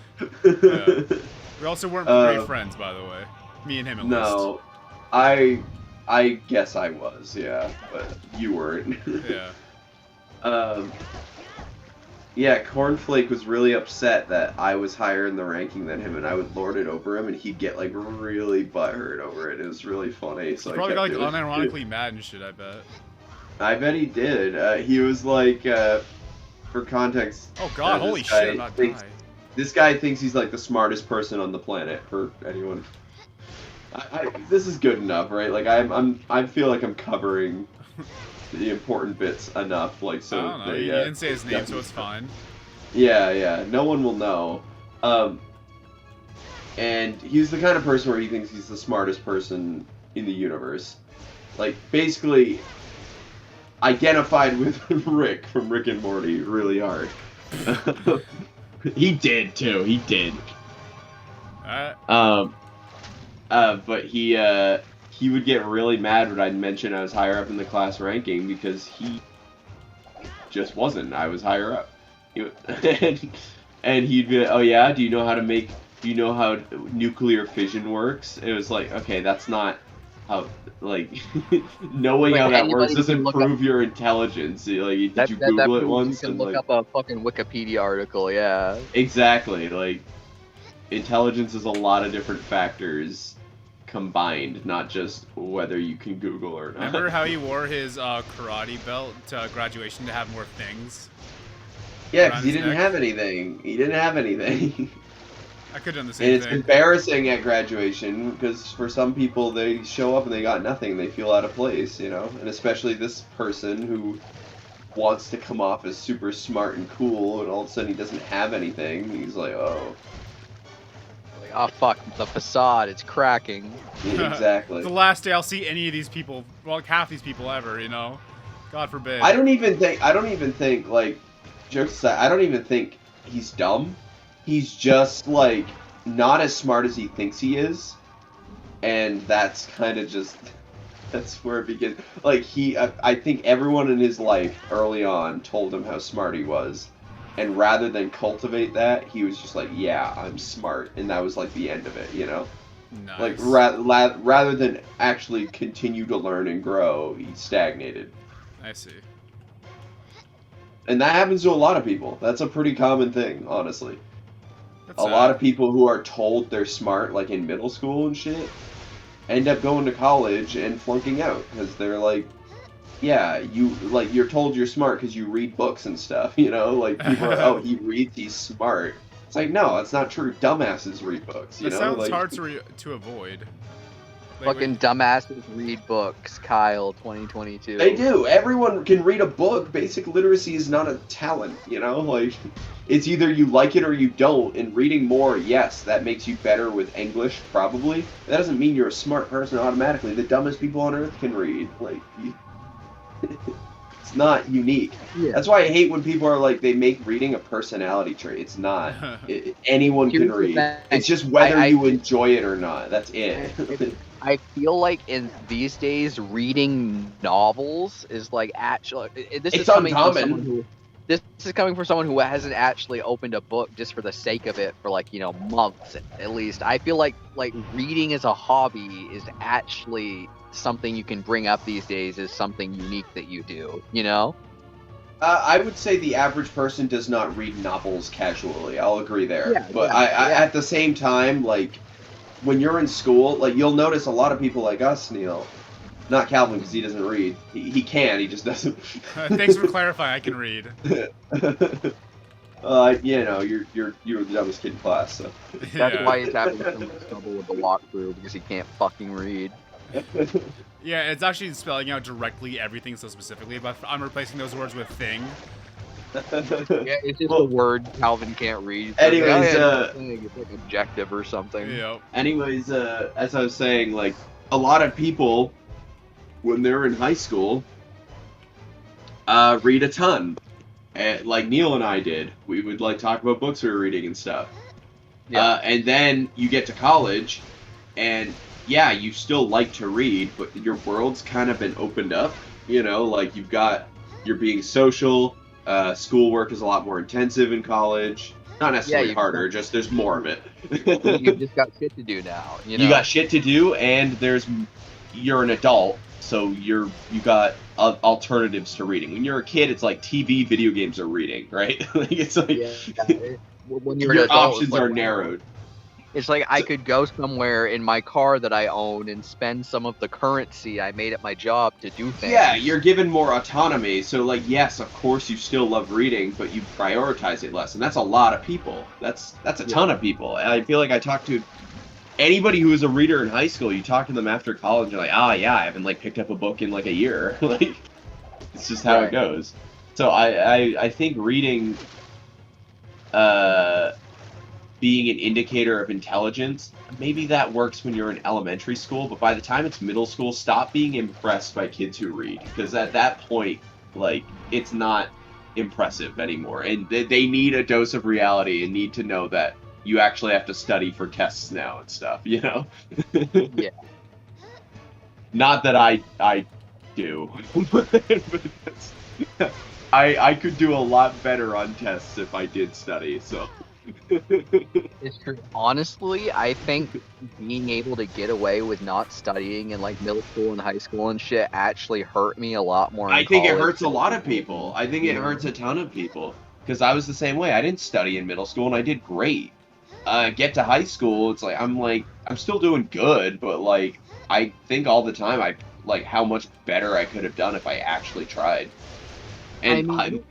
yeah. We also weren't great friends, by the way. Me and him at least. No, I guess I was, yeah, but you weren't. Yeah. Yeah, Cornflake was really upset that I was higher in the ranking than him, and I would lord it over him, and he'd get like really butthurt over it. It was really funny. So He probably got like doing it. unironically mad and shit, I bet. I bet he did. He was like, for context. Oh god, this holy guy shit, I'm not dying. This guy thinks he's like the smartest person on the planet. For anyone, this is good enough, right? Like I feel like I'm covering the important bits enough, like so. I don't know, you didn't say his name, so it's fine. Yeah, no one will know. And he's the kind of person where he thinks he's the smartest person in the universe. Like, basically, identified with Rick from Rick and Morty really hard. He did, too. He did. But he would get really mad when I'd mention I was higher up in the class ranking because he just wasn't. I was higher up. And he'd be like, oh yeah, do you know how nuclear fission works? It was like, okay, that's not how, like, knowing how that works doesn't prove your intelligence. Like, did you Google it once? You can look up a fucking Wikipedia article, yeah. Exactly, like, intelligence is a lot of different factors combined, not just whether you can Google or not. Remember how he wore his karate belt to graduation to have more things? Yeah, because he didn't have anything. He didn't have anything. I could have done the And same it's thing. embarrassing at graduation because for some people they show up and they got nothing. They feel out of place, you know. And especially this person who wants to come off as super smart and cool, and all of a sudden he doesn't have anything. He's like, oh, Like, oh fuck, the facade, it's cracking. yeah, exactly. The last day I'll see any of these people, well, like half these people ever, you know? God forbid. I don't even think, like, jokes aside, I don't even think he's dumb. He's just, like, not as smart as he thinks he is. And that's kind of just, that's where it begins. Like, I think everyone in his life early on told him how smart he was. And rather than cultivate that, he was just like, yeah, I'm smart. And that was, like, the end of it, you know? Nice. Like, rather than actually continue to learn and grow, he stagnated. I see. And that happens to a lot of people. That's a pretty common thing, honestly. That's A lot of people who are told they're smart, like in middle school and shit, end up going to college and flunking out because they're like, yeah, you're told you're smart because you read books and stuff, you know? Like, people are, oh, he reads, he's smart. It's like, no, that's not true. Dumbasses read books, you That know? sounds Like, hard to avoid. Like, Fucking dumbasses read books, Kyle, 2022. they do. Everyone can read a book. Basic literacy is not a talent, you know? Like, it's either you like it or you don't. And reading more, yes, that makes you better with English, probably. That doesn't mean you're a smart person automatically. The dumbest people on earth can read. Like, it's not unique. Yeah. That's why I hate when people are like, they make reading a personality trait. It's not. Anyone can Here's the read. thing. It's just whether I- you enjoy it or not. That's it. I feel like in these days, reading novels is like actually. This It's is coming from uncommon. someone who. This is coming from someone who hasn't actually opened a book just for the sake of it for like months at least. I feel like reading as a hobby is actually something you can bring up these days as something unique that you do. You know. I would say the average person does not read novels casually. I'll agree there. Yeah, But yeah, I yeah. at the same time, like, when you're in school, like, you'll notice a lot of people like us, Neil. Not Calvin, because he doesn't read. He can, he just doesn't. Thanks for clarifying. I can read. You know, you're the dumbest kid in class, so. That's Yeah. why he's having so much trouble with the walkthrough because he can't fucking read. Yeah, it's actually spelling out directly everything so specifically, but I'm replacing those words with thing. Yeah, it's just Well, a word Calvin can't read. It's anyways, like, oh, yeah, it's like objective or something. Yep. Anyways, as I was saying, like, a lot of people, when they're in high school, read a ton. Like Neil and I did. We would, like, talk about books we were reading and stuff. Yeah. And then you get to college, and yeah, you still like to read, but your world's kind of been opened up. You know, like, you're being social. Schoolwork is a lot more intensive in college. Not necessarily you've harder, just there's more of it. You've just got shit to do now. You know? You got shit to do, and you're an adult, so you got alternatives to reading. When you're a kid, it's like TV, video games, or reading, right? Like, it's like When you're an your adult, options it's like, are narrowed. It's like I could go somewhere in my car that I own and spend some of the currency I made at my job to do things. Yeah, you're given more autonomy, so, like, yes, of course you still love reading, but you prioritize it less, and that's a lot of people. That's a ton of people. And I feel like I talk to anybody who was a reader in high school. You talk to them after college, you're like, yeah, I haven't, like, picked up a book in, like, a year. Like, it's just how it goes. So I think reading, being an indicator of intelligence, maybe that works when you're in elementary school, but by the time it's middle school, stop being impressed by kids who read, because at that point, like, it's not impressive anymore, and they need a dose of reality and need to know that you actually have to study for tests now and stuff, you know? Yeah. Not that I do. But that's, I could do a lot better on tests if I did study, so... It's true. Honestly, I think being able to get away with not studying in like middle school and high school and shit actually hurt me a lot more. I think it college. hurts a lot of people. I think it hurts a ton of people. Because I was the same way. I didn't study in middle school and I did great. Get to high school, it's like, I'm still doing good, but like, I think all the time how much better I could have done if I actually tried. And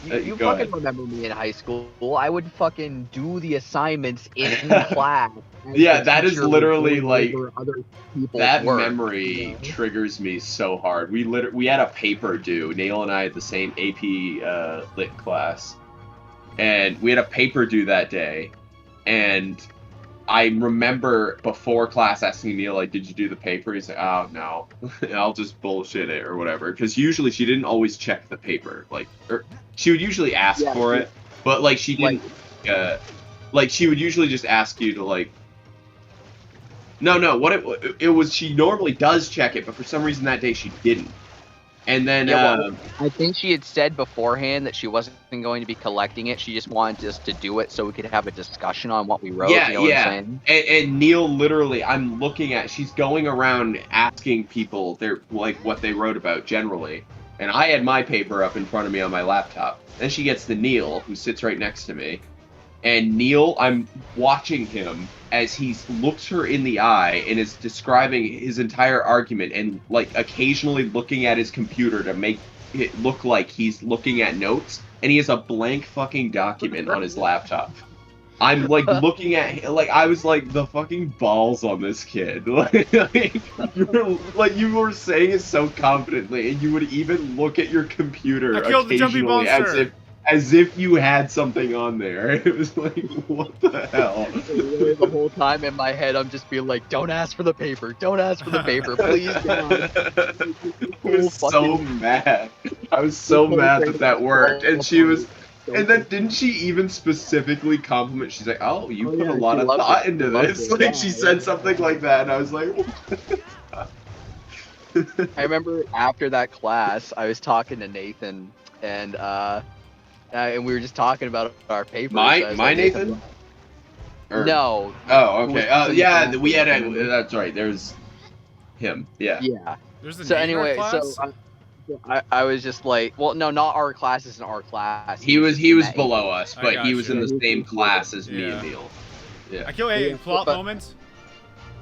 You Go fucking ahead. remember me in high school. I would fucking do the assignments in class. as Yeah, the that is teacher was literally going like over other people's that work, memory you know? triggers me so hard. We had a paper due. Neil and I had the same AP lit class, and we had a paper due that day. And I remember before class asking Neil, like, "Did you do the paper?" He's like, "Oh no, I'll just bullshit it or whatever." Because usually she didn't always check the paper, like, or she would usually ask Yeah, for it, but like she like didn't. Like she would usually just ask you to like. No. What it was, she normally does check it, but for some reason that day she didn't. And then yeah, well, I think she had said beforehand that she wasn't going to be collecting it. She just wanted us to do it so we could have a discussion on what we wrote. yeah, You know what I'm yeah. saying? And Neil literally, I'm looking at, she's going around asking people their like what they wrote about generally. And I had my paper up in front of me on my laptop. Then she gets to Neil, who sits right next to me. And Neil, I'm watching him as he looks her in the eye and is describing his entire argument and like occasionally looking at his computer to make it look like he's looking at notes, and he has a blank fucking document on his laptop. I'm like looking at, like, I was like, the fucking balls on this kid. Like you were saying it so confidently, and you would even look at your computer I killed the jumpy occasionally monster. as if you had something on there. It was like, what the hell? Literally the whole time in my head, I'm just being like, "Don't ask for the paper. Don't ask for the paper, please, God." I was so mad. I was so mad that that worked, and she was. And then didn't she even specifically compliment? She's like, "Oh, you put a Yeah, lot she of loved thought it. into She loved this." it. Like she said something like that, and I was like, I remember after that class, I was talking to Nathan, and we were just talking about our papers. I was my like, Nathan? Or, no. oh, Who was okay. in the Yeah, class we had a. remember? That's right. There's him. Yeah. Yeah. There's a So Nate in our anyway, class? I was just like, well, no, not our class isn't our class. He was just in that below us, I but got he was you. in Yeah, the he was same in class as me Yeah. and Neil. Yeah. I killed a Yeah, plot but- moment.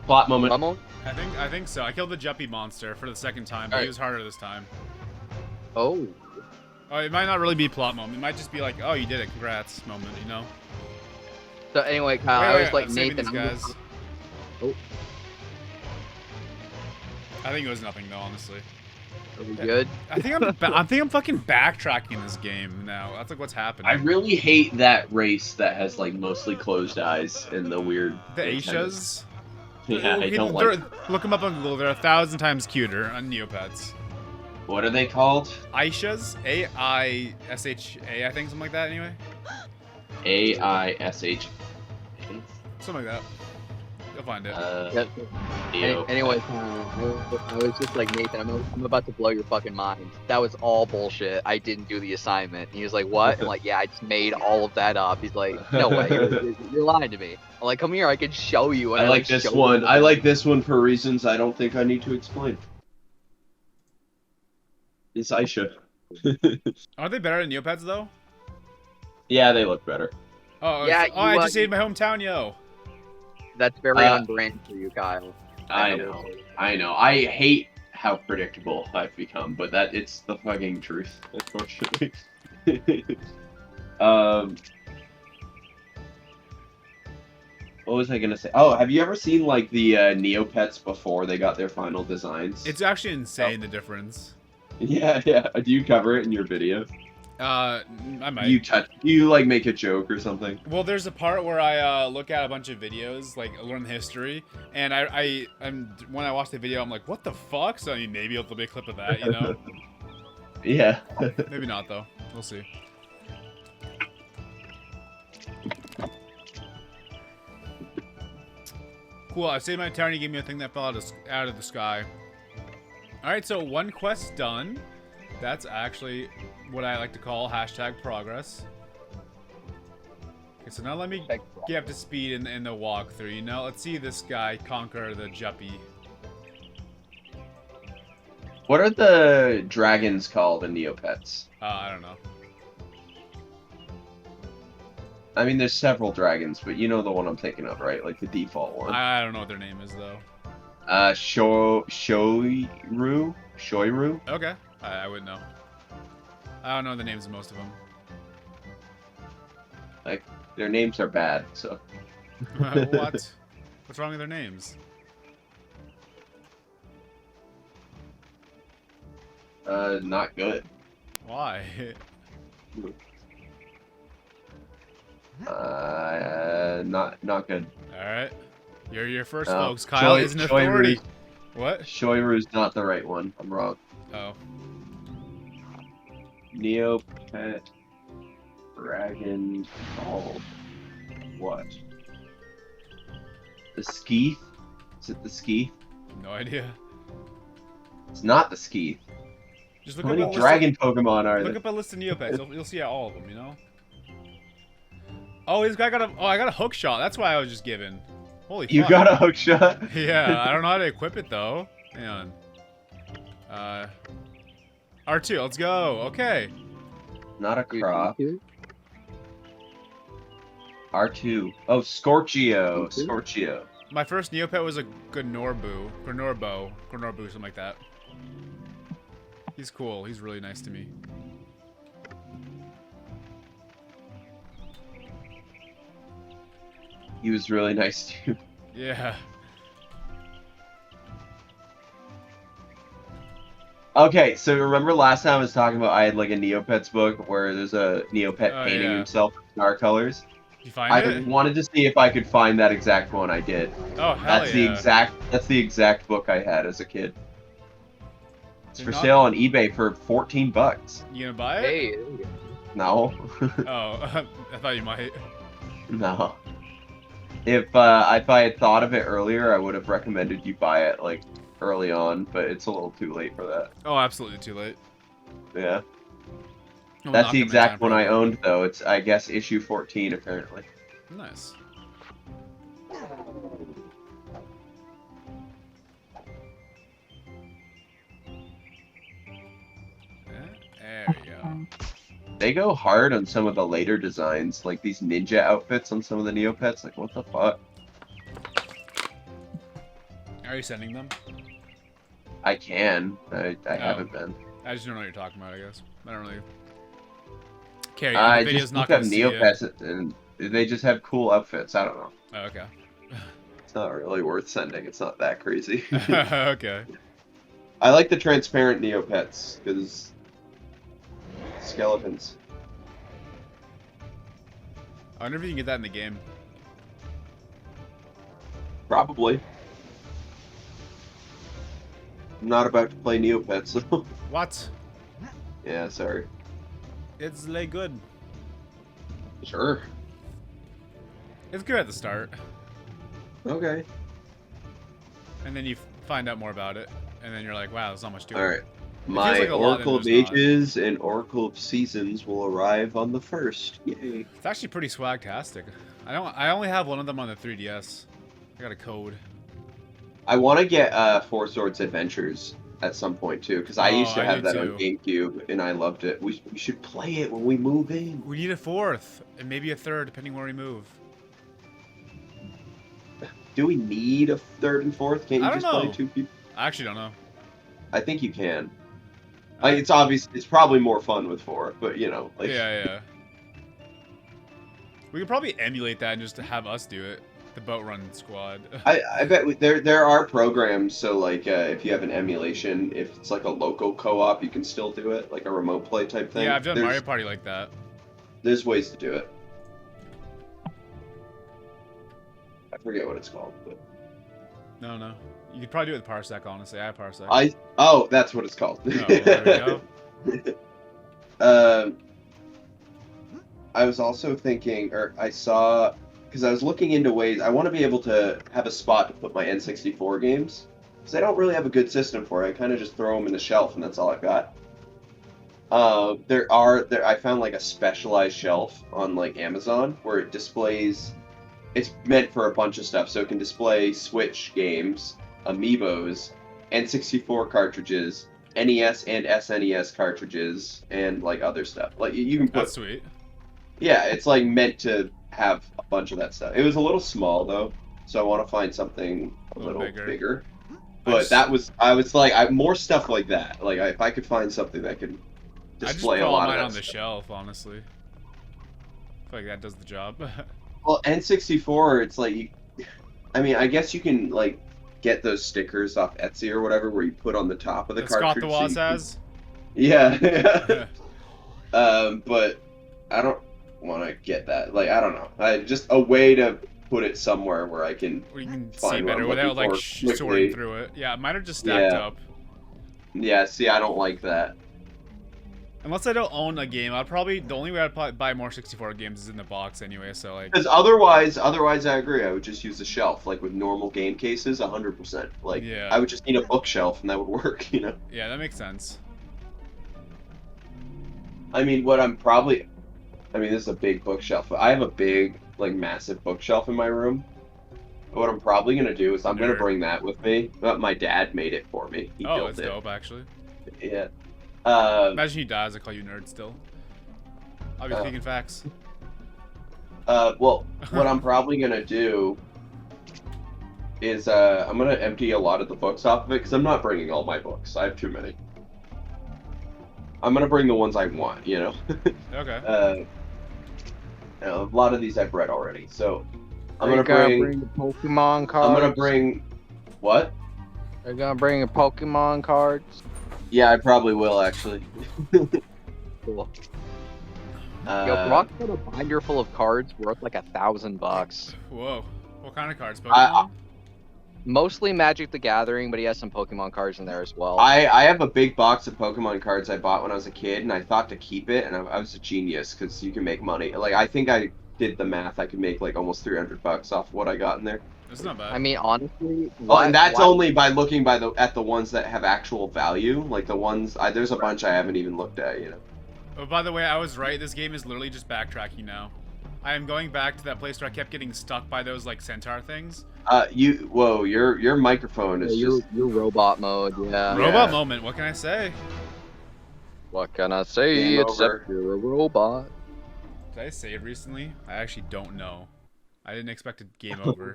Plot moment. Level? I think so. I killed the Juppy monster for the second time, but Alright. he was harder this time. Oh. Oh, it might not really be plot moment. It might just be like, oh, you did it, congrats moment, you know? So anyway, Kyle, Wait, I was wait, like, I'm saving Nathan, these guys. Oh. I think it was nothing though, honestly. Are we good? I think I'm fucking backtracking this game now. That's like what's happening. I really hate that race that has like mostly closed eyes and the weird. The antennas. Aishas. Yeah, I don't They're- like. Look them up on Google. They're 1,000 times cuter on Neopets. What are they called? Aishas? A-I-S-H-A, I think, something like that. Anyway, AISH. something like that. You'll find it. Yep. Neo. Anyway, I was just like, Nathan, I'm about to blow your fucking mind. That was all bullshit. I didn't do the assignment. And he was like, what? I'm like, yeah, I just made all of that up. He's like, no way, you're lying to me. I'm like, come here, I can show you. And I like this showed one. him I like this one for reasons I don't think I need to explain. It's Aisha. Are they better than Neopets though? Yeah, they look better. Oh, Yeah, oh, I you, just saved my hometown, yo. That's very on brand for you, Kyle. I know. I hate how predictable I've become, but it's the fucking truth, unfortunately. What was I gonna say? Oh, have you ever seen like the Neopets before they got their final designs? It's actually insane the difference. Yeah, yeah. Do you cover it in your video? I might. Do you like make a joke or something? Well, there's a part where I look at a bunch of videos, like learn the history, and when I watch the video, I'm like, what the fuck? So I mean, maybe there'll be a clip of that, you know? Yeah. Maybe not though. We'll see. Cool. I saved my turn. You gave me a thing that fell out of the sky. All right, so one quest done. That's actually what I like to call #progress. Okay, so now let me get up to speed in the walkthrough. You know, let's see this guy conquer the Juppy. What are the dragons called in Neopets? I don't know. I mean, there's several dragons, but you know the one I'm thinking of, right? Like the default one. I don't know what their name is though. Shoiru? Okay, I wouldn't know. I don't know the names of most of them. Their names are bad, so. What? What's wrong with their names? Not good. Why? Not good. Alright. You're first, No. folks. Kyle is an authority. Shoiru's, What? Shoiru's not the right one. I'm wrong. Oh. Neopet Dragon called what? The Skeeth? Is it the Skeeth? No idea. It's not the Skeeth. Just look How up many a dragon Pokemon are Look there? up a list of Neopets. You'll see all of them, you know? Oh, this guy got a... Oh, I got a hook shot. That's why I was just given. Holy You fuck. got a hook shot? Yeah, I don't know how to equip it, though. Hang on. R2, let's go. Okay. Not a crop. R2. Oh, Scorchio. Scorchio. My first Neopet was a Gnorbo, something like that. He's cool. He's really nice to me. He was really nice too. Yeah. Okay, so remember last time I was talking about I had like a Neopets book where there's a Neopet Oh, painting yeah. himself in star colors? Did you find I it? wanted to see if I could find that exact one. I did. Oh, hell That's yeah. the exact book I had as a kid. It's They're for not- sale on eBay for $14. You gonna buy it? Hey, there you go. No. Oh, I thought you might. No. If I had thought of it earlier, I would have recommended you buy it like early on, but it's a little too late for that. Oh, absolutely too late. Yeah. We'll That's knock the them in exact time, one I probably. owned though. It's I guess issue 14 apparently. Nice. There we go. They go hard on some of the later designs, like these ninja outfits on some of the Neopets. Like, what the fuck? Are you sending them? I can. I haven't been. I just don't know what you're talking about, I guess. I don't really care. I The video's just not look up gonna see it. Neopets and they just have cool outfits. I don't know. Oh, okay. It's not really worth sending. It's not that crazy. Okay. I like the transparent Neopets because skeletons. I wonder if you can get that in the game. Probably. I'm not about to play Neopets. So. What? Yeah, sorry. It's like good. Sure. It's good at the start, Okay. and then you find out more about it, and then you're like, wow, there's not much to it. All right. feels My like a lot, Oracle and of there's not. Ages and Oracle of Seasons will arrive on the 1st. Yay. It's actually pretty swagtastic. I only have one of them on the 3DS. I got a code. I want to get Four Swords Adventures at some point too, because I used to I have do that on too. GameCube and I loved it. We should play it when we move in. We need a fourth, and maybe a third, depending where we move. Do we need a third and fourth? Can't you I don't just play know. 2 people? I actually don't know. I think you can. Like, it's obvious. It's probably more fun with 4, but you know, like Yeah. We could probably emulate that and just have us do it. The boat run squad. I bet there are programs. So like, if you have an emulation, if it's like a local co-op, you can still do it, like a remote play type thing. Yeah, I've done there's, Mario Party like that. There's ways to do it. I forget what it's called, but No. You could probably do it with Parsec, honestly. I have Parsec. oh, that's what it's called. Oh, well, there we go. I was also thinking, or I saw, because I was looking into ways, I want to be able to have a spot to put my N64 games, because I don't really have a good system for it. I kind of just throw them in the shelf, and that's all I've got. I found like a specialized shelf on like Amazon where it displays, it's meant for a bunch of stuff, so it can display Switch games, Amiibos, N64 cartridges, NES and SNES cartridges, and like other stuff. Like you can put. That's sweet. Yeah, it's like meant to have a bunch of that stuff. It was a little small though, so I want to find something a little bigger. But I was like, more stuff like that. Like if I could find something that could display I just a lot mine of that on the stuff. shelf, honestly. feel like that does the job. Well, N64, it's like, I mean, I guess you can like get those stickers off Etsy or whatever, where you put on the top of the That Scott the cartridge. Woz So you can- has. Yeah. But I don't want to get that. Like, I don't know. Just a way to put it somewhere where I can Where you can see find what better I'm without looking like for sorting quickly. through it. Yeah, mine are just stacked Yeah. up. Yeah, see, I don't like that. Unless I don't own a game, I'd probably the only way I'd probably buy more 64 games is in the box anyway. So like, Because otherwise, I agree. I would just use a shelf, like with normal game cases, 100%. Like, Yeah. I would just need a bookshelf, and that would work. You know. yeah, that makes sense. I mean, what I'm probably, I mean, this is a big bookshelf. But I have a big, like, massive bookshelf in my room. What I'm probably gonna do is I'm gonna Nerd. bring that with me. But my dad made it for me. He Oh, built that's it. dope actually. Yeah. Imagine he dies, I call you nerd still. I'll be speaking facts. Well, what I'm probably gonna do is I'm gonna empty a lot of the books off of it because I'm not bringing all my books. I have too many. I'm gonna bring the ones I want. You know. Okay. A lot of these I've read already, so I'm Are you gonna gonna bring. the Pokemon cards? I'm gonna bring. What? Are you gonna bring the Pokemon cards? Yeah, I probably will actually. Cool. Yo, Brock got a binder full of cards worth like $1,000. Whoa. What kind of cards? I- Pokemon? Mostly Magic the Gathering, but he has some Pokemon cards in there as well. I have a big box of Pokemon cards I bought when I was a kid, and I thought to keep it, and I was a genius because you can make money. Like, I think I did the math. I could make like almost $300 off what I got in there. That's not bad. I mean, honestly, Oh, and that's only by looking at the ones that have actual value. Like the ones there's a bunch I haven't even looked at. You know. Oh, by the way, I was right. This game is literally just backtracking now. I am going back to that place where I kept getting stuck by those like centaur things. Your microphone is your just. robot mode, yeah. Robot moment. What can I say? What can I say Game except over. you're a robot? Did I save recently? I actually don't know. I didn't expect a game over.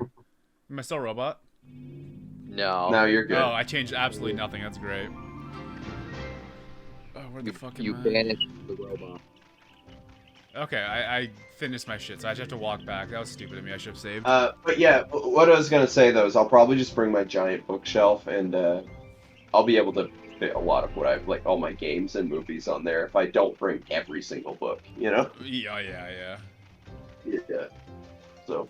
Am I still a robot? No. No, you're good. Oh, I changed absolutely nothing. That's great. Oh, where the fuck am You I? banished the robot. Okay, I finished my shit, so I just have to walk back. That was stupid of me. I should have saved. But yeah, what I was gonna say though is I'll probably just bring my giant bookshelf, and I'll be able to fit a lot of what I've like all my games and movies on there if I don't bring every single book, you know? Yeah. Yeah. So.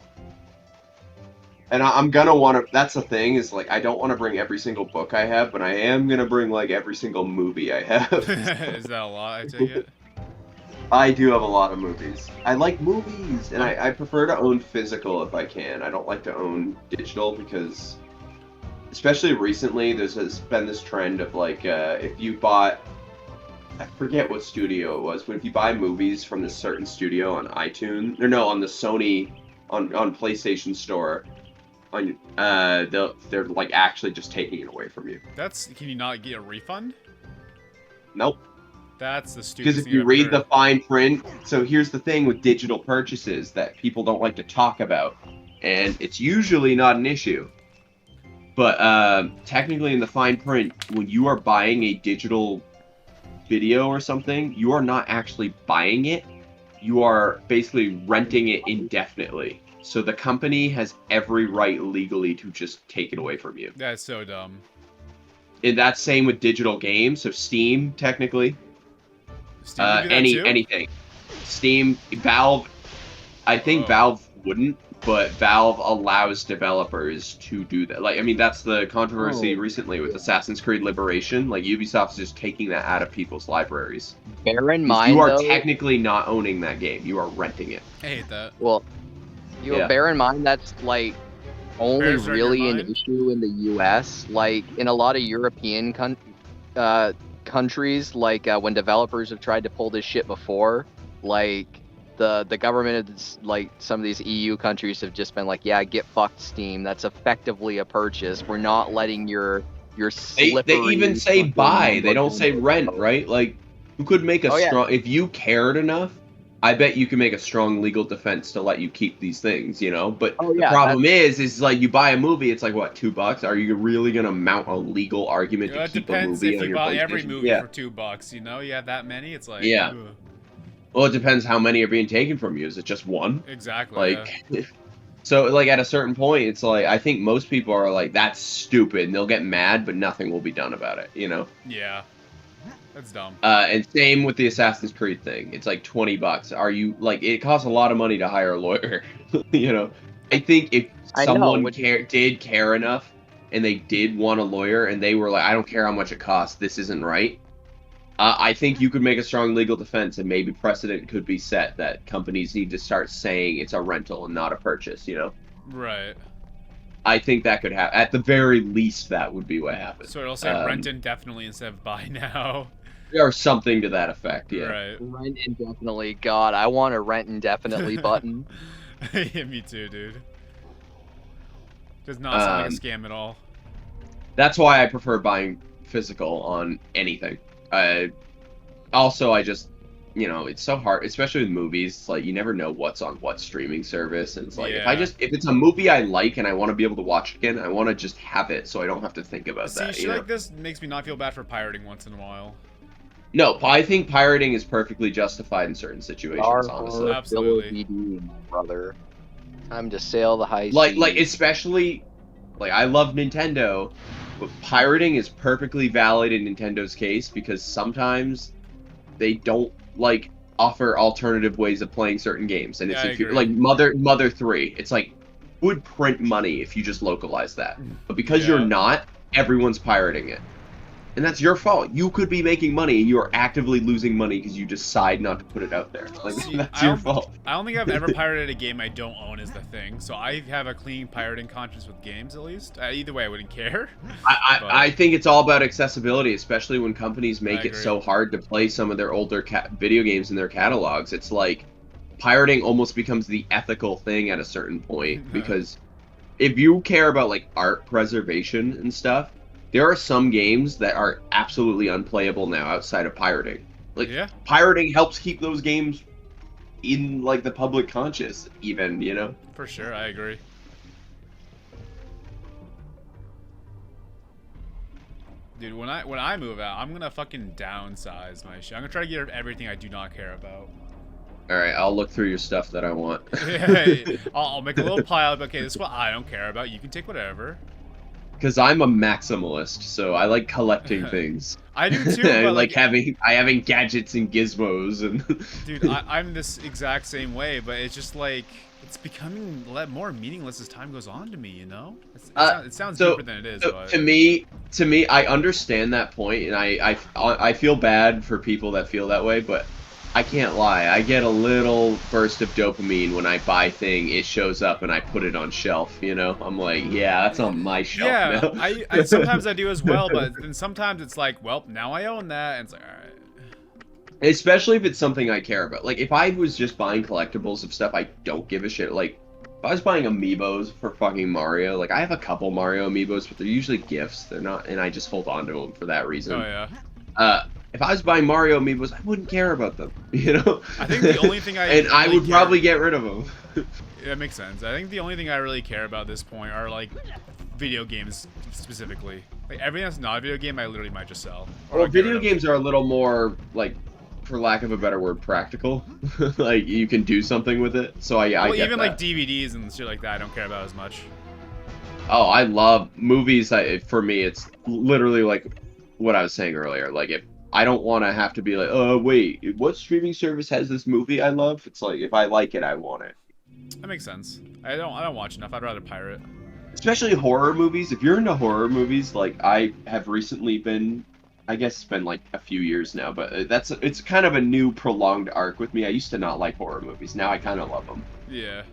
And I'm gonna want to. That's the thing is like I don't want to bring every single book I have, but I am gonna bring like every single movie I have. Is that a lot? I take it. I do have a lot of movies. I like movies, and I prefer to own physical if I can. I don't like to own digital because, especially recently, there's been this trend of like if you bought, I forget what studio it was, but if you buy movies from this certain studio on iTunes, or no, on the Sony, on PlayStation Store, on they're like actually just taking it away from you. Can you not get a refund? Nope. That's the stupidest Because if thing you I've read ever the heard. fine print, so here's the thing with digital purchases that people don't like to talk about, and it's usually not an issue. But technically in the fine print, when you are buying a digital video or something, you are not actually buying it. You are basically renting it indefinitely. So the company has every right legally to just take it away from you. That's so dumb. And that's same with digital games, so Steam technically. Steam can do that too? Anything. Steam, Valve, I think Whoa. Valve wouldn't, but Valve allows developers to do that. Like, I mean, that's the controversy recently with Assassin's Creed Liberation. Like, Ubisoft's just taking that out of people's libraries. Bear in 'Cause mind, you are though, technically not owning that game. You are renting it. I hate that. well, Yeah. bear in mind that's like only Bears are in your really an mind? issue in the U.S. Like in a lot of European countries, like when developers have tried to pull this shit before, like the government is like some of these EU countries have just been like, yeah, get fucked, Steam. That's effectively a purchase. We're not letting your They slippery even say fucking buy. They don't number say down. rent, right? Like, you could make a Oh, yeah. strong... If you cared enough, I bet you can make a strong legal defense to let you keep these things, you know? But Oh, the yeah, problem is like you buy a movie, it's like, what, $2? Are you really going to mount a legal argument to It keep a depends movie if on you your buy PlayStation? every movie Yeah. for $2, you know? You have that many, it's like... Yeah. ugh. Well, it depends how many are being taken from you. Is it just one? Exactly. Like, so like at a certain point, it's like I think most people are like, that's stupid, and they'll get mad, but nothing will be done about it. You know? Yeah. That's dumb. And same with the Assassin's Creed thing. It's like $20. Are you like? It costs a lot of money to hire a lawyer. You know? I think if I know, someone which- did care enough, and they did want a lawyer, and they were like, I don't care how much it costs. This isn't right. I think you could make a strong legal defense, and maybe precedent could be set that companies need to start saying it's a rental and not a purchase. You know? Right. I think that could happen. At the very least, that would be what happens. So it'll say rent indefinitely instead of buy now. Or something to that effect. Yeah. Right. Rent indefinitely. God, I want a rent indefinitely button. Yeah, me too, dude. Does not sound like a scam at all. That's why I prefer buying physical on anything. Also, I just, you know, it's so hard, especially with movies. It's like you never know what's on what streaming service, and it's like Yeah. if it's a movie I like and I want to be able to watch it again, I want to just have it so I don't have to think about See, that. shit You know? like this makes me not feel bad for pirating once in a while. No, I think pirating is perfectly justified in certain situations. Honestly, Absolutely. BD, my brother. Time to sail the high like seas. especially, like I love Nintendo, but pirating is perfectly valid in Nintendo's case because sometimes they don't like offer alternative ways of playing certain games, and it's Yeah, I agree. like Mother 3. It's like would print money if you just localize that, but because you're Yeah. not, everyone's pirating it, and that's your fault. You could be making money, and you are actively losing money because you decide not to put it out there. Like See, that's I your don't- fault. I don't think I've ever pirated a game I don't own is the thing. So I have a clean pirating conscience with games, at least. Either way, I wouldn't care. But- I think it's all about accessibility, especially when companies make it agree. so hard to play some of their older video games in their catalogs. It's like pirating almost becomes the ethical thing at a certain point, because if you care about like art preservation and stuff, there are some games that are absolutely unplayable now outside of pirating. Like Yeah. pirating helps keep those games in like the public conscious, even, you know? For sure, I agree. Dude, when I move out, I'm gonna fucking downsize my shit. I'm gonna try to get rid of everything I do not care about. All right, I'll look through your stuff that I want. I'll make a little pile of, okay, this is what I don't care about. You can take whatever. Because I'm a maximalist, so I like collecting things. I do too, I but like having gadgets and gizmos and. Dude, I'm this exact same way, but it's just like it's becoming more meaningless as time goes on to me. You know, it sounds deeper than it is. But... To me, I understand that point, and I feel bad for people that feel that way, but I can't lie. I get a little burst of dopamine when I buy thing. It shows up and I put it on shelf. You know, I'm like, yeah, that's on my shelf yeah, now. I sometimes I do as well, but then sometimes it's like, well, now I own that, and it's like, all right. Especially if it's something I care about. Like, if I was just buying collectibles of stuff I don't give a shit, like, if I was buying amiibos for fucking Mario, like, I have a couple Mario amiibos, but they're usually gifts. They're not, and I just hold on to them for that reason. Oh, yeah. If I was buying Mario amiibos, I wouldn't care about them, you know? I think the only thing I and I really would probably get rid of them. Yeah, that makes sense. I think the only thing I really care about at this point are, like, video games specifically. Like, everything that's not a video game, I literally might just sell. Or Well, I'll get rid video of. games are a little more, like, for lack of a better word, practical. Like, you can do something with it, so I Well, get even, that. like, DVDs and shit like that, I don't care about as much. Oh, I love movies. For me, it's literally like what I was saying earlier. Like, if I don't want to have to be like, oh, wait, what streaming service has this movie I love? It's like, if I like it, I want it. That makes sense. I don't watch enough. I'd rather pirate. Especially horror movies. If you're into horror movies, like, I have recently been, I guess it's been like a few years now, but it's kind of a new prolonged arc with me. I used to not like horror movies. Now I kind of love them. Yeah.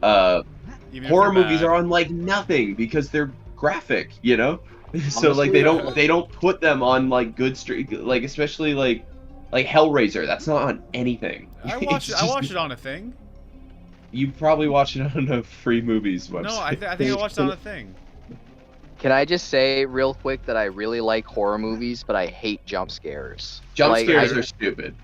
Even if Horror they're movies bad. are on like nothing because they're graphic, you know. So like they don't put them on like good street, like especially like Hellraiser. That's not on anything. I watched it on a thing. You probably watched it on a free movies website. No, I think I watched it on a thing. Can I just say real quick that I really like horror movies, but I hate jump scares. Jump Like, scares I- are stupid.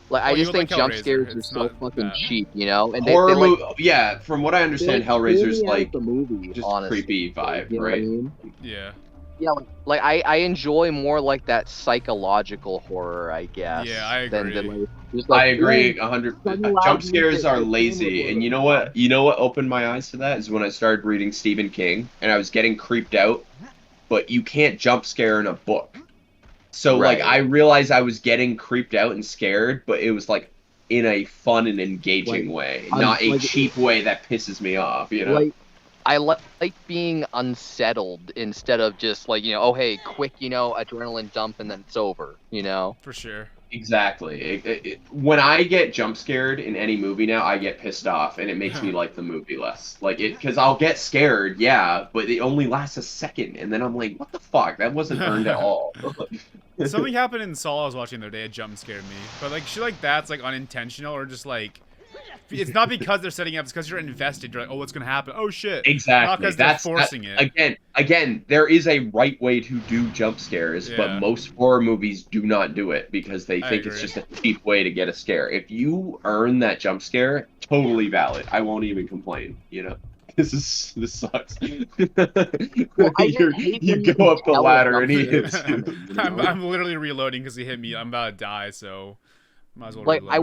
Like, I Well, you just would think like jump Hellraiser. scares are It's so not fucking bad. cheap, you know? And Horror they like, movie, yeah. From what I understand, they, like, Hellraiser's pull me out like of the movie, just honestly. creepy vibe, You know what I right? mean? Yeah. Yeah, like I enjoy more like that psychological horror, I guess. Yeah, I Than agree. like just I like, agree "Ooh, 100. sudden loud Jump scares music, are the camera lazy, and button." you know what? You know what opened my eyes to that is when I started reading Stephen King, and I was getting creeped out. But you can't jump scare in a book. So like Right. I realized I was getting creeped out and scared, but it was like in a fun and Like engaging way, I'm not a like cheap way that pisses me off, you know? like I like being unsettled instead of just like, oh hey, quick, adrenaline dump and then it's over, For sure. Exactly. When I get jump scared in any movie now, I get pissed off, and it makes me like the movie less. Like it, because I'll get scared, yeah, but it only lasts a second, and then I'm like, what the fuck? That wasn't earned at all. Something happened in Saw I was watching the other day. It jump scared me, but like shit like that's like unintentional or just like it's not because they're setting up. It's because you're invested. You're like, oh, what's gonna happen? Oh shit! Not Exactly. because they're That forcing it. again, there is a right way to do jump scares, but Yeah. most horror movies do not do it because they I think it's agree. just a cheap way to get a scare. If you earn that jump scare, totally valid. I won't even complain, you know. This sucks. Well, I just hate You when you go can up the tell a ladder jump and he scare is hits you. coming, I'm literally reloading because he hit me. I'm about to die, so might as well Like reload.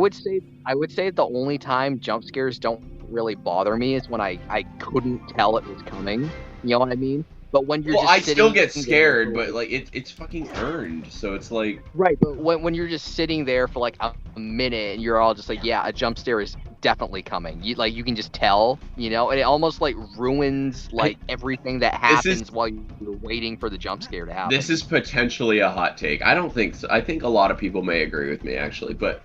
I would say the only time jump scares don't really bother me is when I couldn't tell it was coming. You know what I mean? But when you're Well, just I still sitting get there scared, for, but like it's fucking earned, so it's like right, but when you're just sitting there for like a minute and you're all just like, yeah, a jump scare is definitely coming. You can just tell, and it almost like ruins like everything that this is happens while you're waiting for the jump scare to happen. this is potentially a hot take. I don't think so. I think a lot of people may agree with me actually, but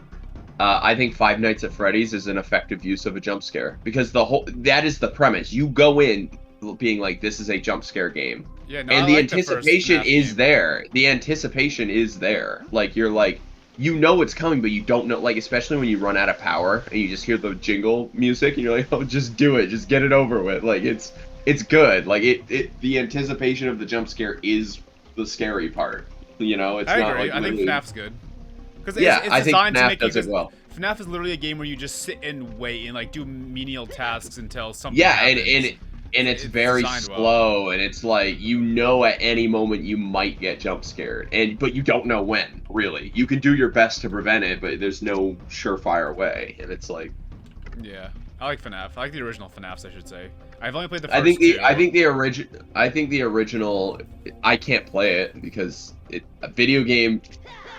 I think Five Nights at Freddy's is an effective use of a jump scare because that is the premise. You go in being like, this is a jump scare game, Yeah, no, and I the like the first anticipation FNAF is game. there. The anticipation is there. Like you're like, you know it's coming, but you don't know. Like especially when you run out of power and you just hear the jingle music, and you're like, oh, just do it, just get it over with. Like it's good. Like the anticipation of the jump scare is the scary part. You know, it's I not agree. like I think literally. FNAF's good. Because Yeah, it's I think designed to FNAF make you. does it well. FNAF is literally a game where you just sit and wait and like do menial tasks until something Yeah, happens. and it's very designed well. slow, and it's like at any moment you might get jump scared, but you don't know when. Really, you can do your best to prevent it, but there's no surefire way, and it's like. Yeah, I like FNAF. I like the original FNAFs, I should say. I've only played the I first think the two. I think the original. I can't play it because a video game.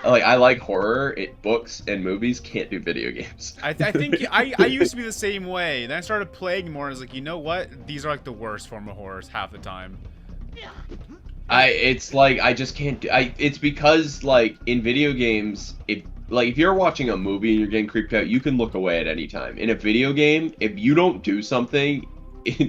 Like I like horror, books and movies can't do video games. I think I used to be the same way. Then I started playing more, and I was like, you know what? These are like the worst form of horrors half the time. It's like I just can't do. It's because like in video games, if you're watching a movie and you're getting creeped out, you can look away at any time. In a video game, if you don't do something,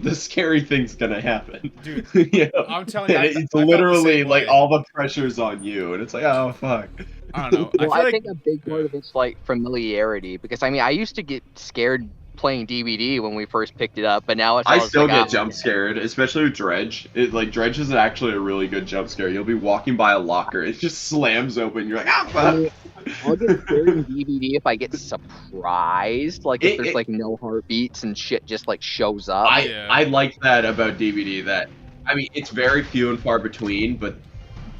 the scary thing's gonna happen. Dude, You know? I'm telling you, And I it's felt the literally same like way. all the pressure's on you, and it's like, oh fuck. I don't know. Well, I feel I like think a big part of it's like familiarity because I mean I used to get scared playing DVD when we first picked it up, but now it's I all still like, get oh, jump scared, especially with Dredge. Dredge is actually a really good jump scare. You'll be walking by a locker, it just slams open. You're like, ah, I fuck. mean, I'll get scared in DVD if I get surprised, like if there's like no heartbeats and shit just like shows up. I like that about DVD. That I mean, it's very few and far between, but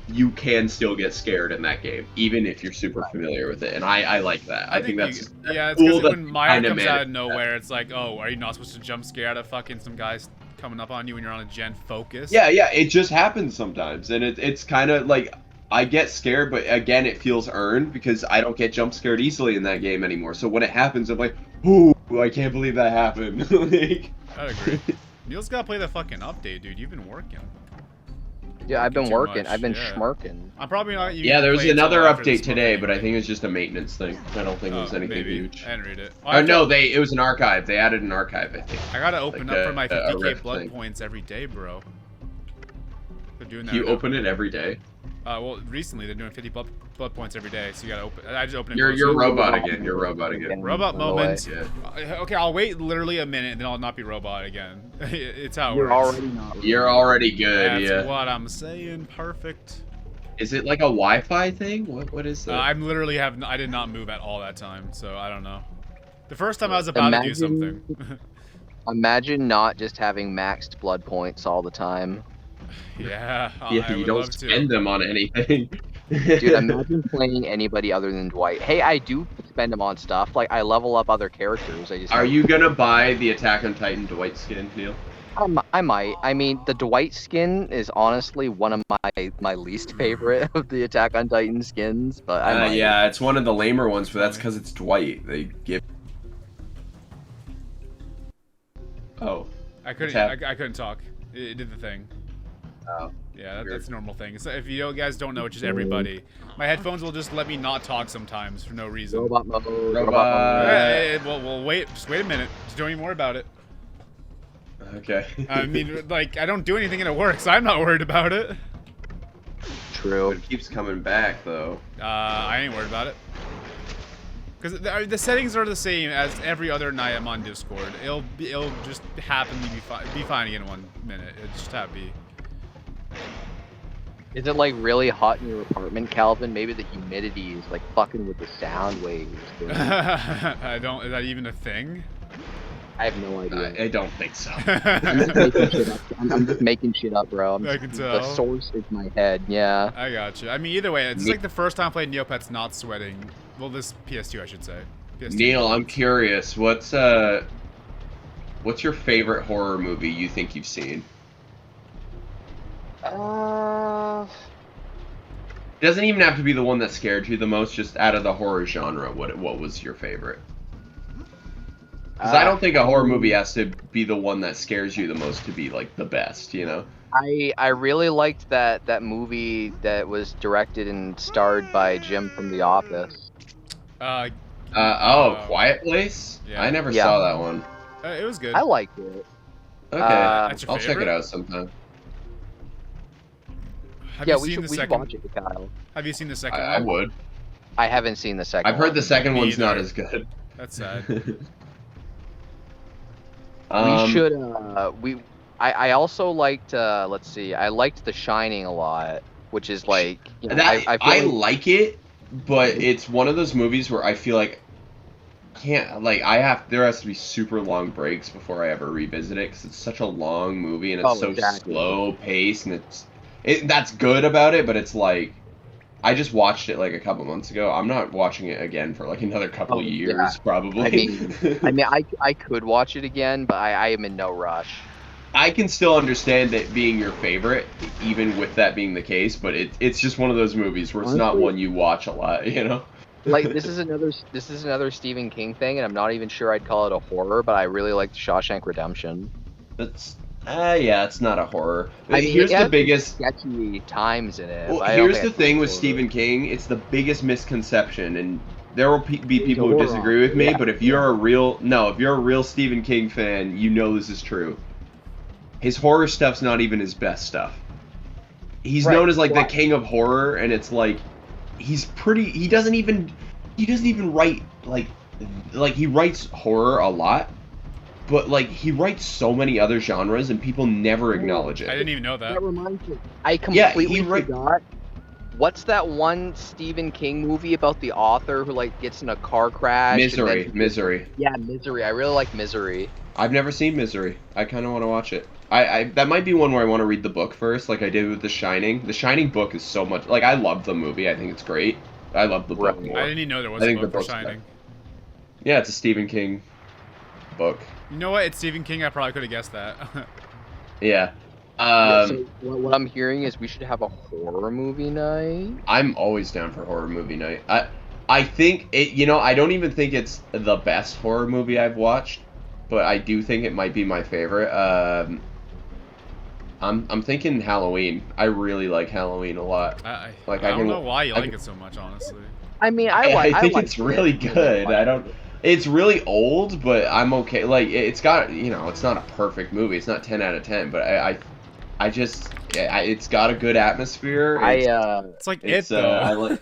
you can still get scared in that game, even if you're super familiar with it. And I like that. I think that's yeah, it's cool because that when Maya kinda comes out managed of nowhere, it's like, oh, are you not supposed to jump scare out of fucking some guys coming up on you when you're on a gen focus? Yeah, it just happens sometimes, and it's kind of like I get scared, but again, it feels earned because I don't get jump scared easily in that game anymore. So when it happens, I'm like, ooh, I can't believe that happened. Like, I agree. Neil's gotta play the fucking update, dude. You've been working. Yeah, I've been too working. much, I've been yeah. schmirking. I'm probably not. yeah, there was play until another after update this today, month but I anyway. think it was just a maintenance thing. I don't think it was anything maybe. huge. I didn't read it. Oh no, it was an archive. They added an archive, I think. I gotta open like up for my a 50k rift blood thing. points every day, bro. They're doing that. You right now. open it every day. Well, recently they're doing 50 blood points every day, so you gotta open. I just open it. You're closer. robot again. You're robot again. Robot By the way. moments. Yeah. Okay, I'll wait literally a minute, and then I'll not be robot again. It's how it You're works. already not. You're already good. That's yeah. what I'm saying. Perfect. Is it like a Wi-Fi thing? What is that? I'm literally I did not move at all that time, so I don't know. The first time I was about to do something. Imagine not just having maxed blood points all the time. Yeah, Yeah, I you would don't love spend to. them on anything. Dude, imagine playing anybody other than Dwight. Hey, I do spend them on stuff. Like, I level up other characters. I just Are don't. you gonna buy the Attack on Titan Dwight skin, Neil? I might. I mean, the Dwight skin is honestly one of my least favorite of the Attack on Titan skins, but I might. Yeah, it's one of the lamer ones, but that's Funny. because it's Dwight. They give. Oh. I couldn't. Tap. I couldn't talk. It did the thing. Oh. Yeah, Weird. that's a normal thing. So if you guys don't know, which is everybody, my headphones will just let me not talk sometimes for no reason. Robot mode. Robot. Well, wait. Just wait a minute. Just don't even worry about it. Okay. I mean, like, I don't do anything and it works. So I'm not worried about it. True. It keeps coming back though. I ain't worried about it. Because the settings are the same as every other night I'm on Discord. It'll just happily be fine again in 1 minute. It just happy. Is it like really hot in your apartment, Calvin? Maybe the humidity is like fucking with the sound waves. Dude. I don't. Is that even a thing? I have no idea. I don't think so. I'm just making shit up. I'm just making shit up, bro. I can tell. The source is my head. Yeah. I got you. I mean, either way, it's like the first time I played Neopets not sweating. Well, this PS2, I should say. PS2. Neil, I'm curious. What's your favorite horror movie you think you've seen? It doesn't even have to be the one that scared you the most. Just out of the horror genre, what was your favorite? Because I don't think a horror movie has to be the one that scares you the most to be like the best, you know? I really liked that movie that was directed and starred by Jim from The Office. Quiet Place? Yeah. I never Yeah. saw that one. It was good. I liked it. Okay, That's your I'll check favorite? it out sometime. Have Yeah, you we seen should the we should second? watch it, Kyle. Have you seen the second I one? would. I haven't seen the second I've heard one. the second Me one's not either. as good. That's sad. We should I also liked let's see, I liked The Shining a lot, which is like, you know, That, I I feel like it, but it's one of those movies where I feel like there has to be super long breaks before I ever revisit it because it's such a long movie and it's so exactly. slow paced and that's good about it, but it's like I just watched it like a couple months ago. I'm not watching it again for like another couple years yeah. probably. I could watch it again, but I am in no rush. I can still understand it being your favorite, even with that being the case, but it's just one of those movies where it's not Honestly, one you watch a lot, you know? Like this is another Stephen King thing, and I'm not even sure I'd call it a horror, but I really like Shawshank Redemption. That's yeah, it's not a horror. I mean, Here's it the has biggest. sketchy times in it. Well, but I don't here's think the I'd call thing it with horror. Stephen King. It's the biggest misconception, and there will be people who horror disagree with me. author, But if you're a real Stephen King fan, you know this is true. His horror stuff's not even his best stuff. He's Right, known as like the right. king of horror, and it's like he doesn't even write like he writes horror a lot, but like he writes so many other genres and people never acknowledge I it. didn't even know that. That reminds me. I Yeah, completely he forgot. What's that one Stephen King movie about the author who like gets in a car crash? Misery. Yeah, Misery. I really like Misery. I've never seen Misery. I kind of want to watch it. I that might be one where I want to read the book first, like I did with The Shining. The Shining book is so much like I love the movie. I think it's great. I love the book Right. more. I didn't even know there was I a think book the for book's Shining. Yeah, it's a Stephen King book. You know what? It's Stephen King. I probably could have guessed that. Yeah. Yeah, so what I'm hearing is we should have a horror movie night. I'm always down for horror movie night. I think it. You know, I don't even think it's the best horror movie I've watched, but I do think it might be my favorite. I'm thinking Halloween. I really like Halloween a lot. I Like, don't I can- know why you I like can- it so much, honestly. I mean, I think like it's really good. I don't. It's really old, but I'm okay. Like it's got, you know, it's not a perfect movie. It's not 10 out of 10, but I just, it's got a good atmosphere. It's like It's, it though. I like.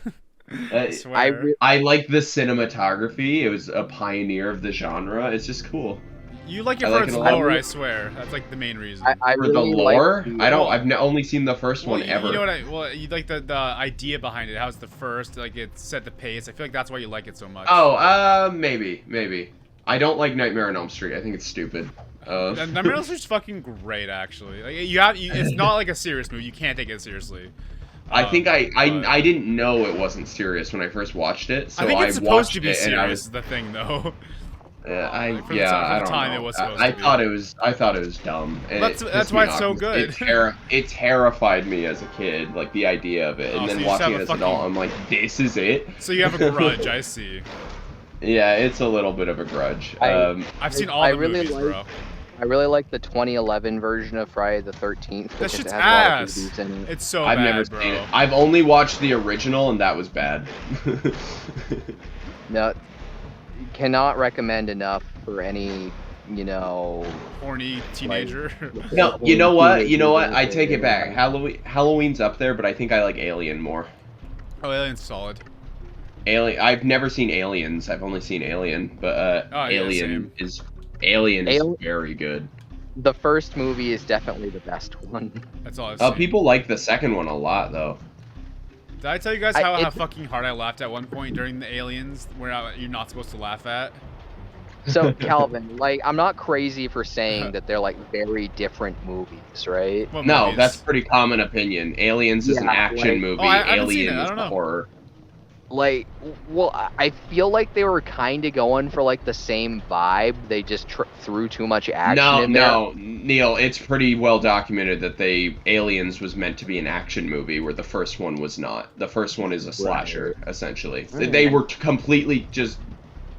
I swear. I like the cinematography. It was a pioneer of the genre. It's just cool. You like it I for like its it a lot. lore, I swear. That's like the main reason. I For the really like lore, the- I don't. Only seen the first Well, one ever. You know what? You like the idea behind it. How it's the first, like it set the pace. I feel like that's why you like it so much. Oh, maybe. I don't like Nightmare on Elm Street. I think it's stupid. Nightmare on Elm Street's fucking great, actually. Like, it's not like a serious movie. You can't take it seriously. I think I but- didn't know it wasn't serious when I first watched it, so I think it's supposed watched to be it and I serious. was Is the thing, though. I Like, for the don't time, know. it was supposed I to be. thought it was dumb. And That's it that's pissed why me it's off so 'cause good. It terrified me as a kid, like the idea of it, Oh, and so then you just watching have it a as an adult, fucking- I'm like, this is it. So you have a grudge, I see. Yeah, it's a little bit of a grudge. I've seen all the movies, bro. I really like the 2011 version of Friday the 13th That because shit's it has a lot of ass. movies in it. It's so I've bad, never bro. seen it. I've only watched the original, and that was bad. No, cannot recommend enough for any, Horny teenager. No, you know what? You know what? I take it back. Halloween's up there, but I think I like Alien more. Oh, Alien's solid. Alien. I've never seen Aliens. I've only seen Alien, but Oh, yeah, Alien same. is Alien- very good. The first movie is definitely the best one. That's all I've seen. People like the second one a lot, though. Did I tell you guys I- how it's- fucking hard I laughed at one point during the Aliens, where you're not supposed to laugh at? So Calvin, like, I'm not crazy for saying that they're like very different movies, right? What No, movies? that's pretty common opinion. Aliens is an Yeah, action like- movie. Oh, I haven't seen Alien it. I is don't know. horror. Like, well, I feel like they were kind of going for like the same vibe. They just threw too much action in there. No, Neil, it's pretty well documented that Aliens was meant to be an action movie, where the first one was not. The first one is a slasher, essentially. Right. They were completely just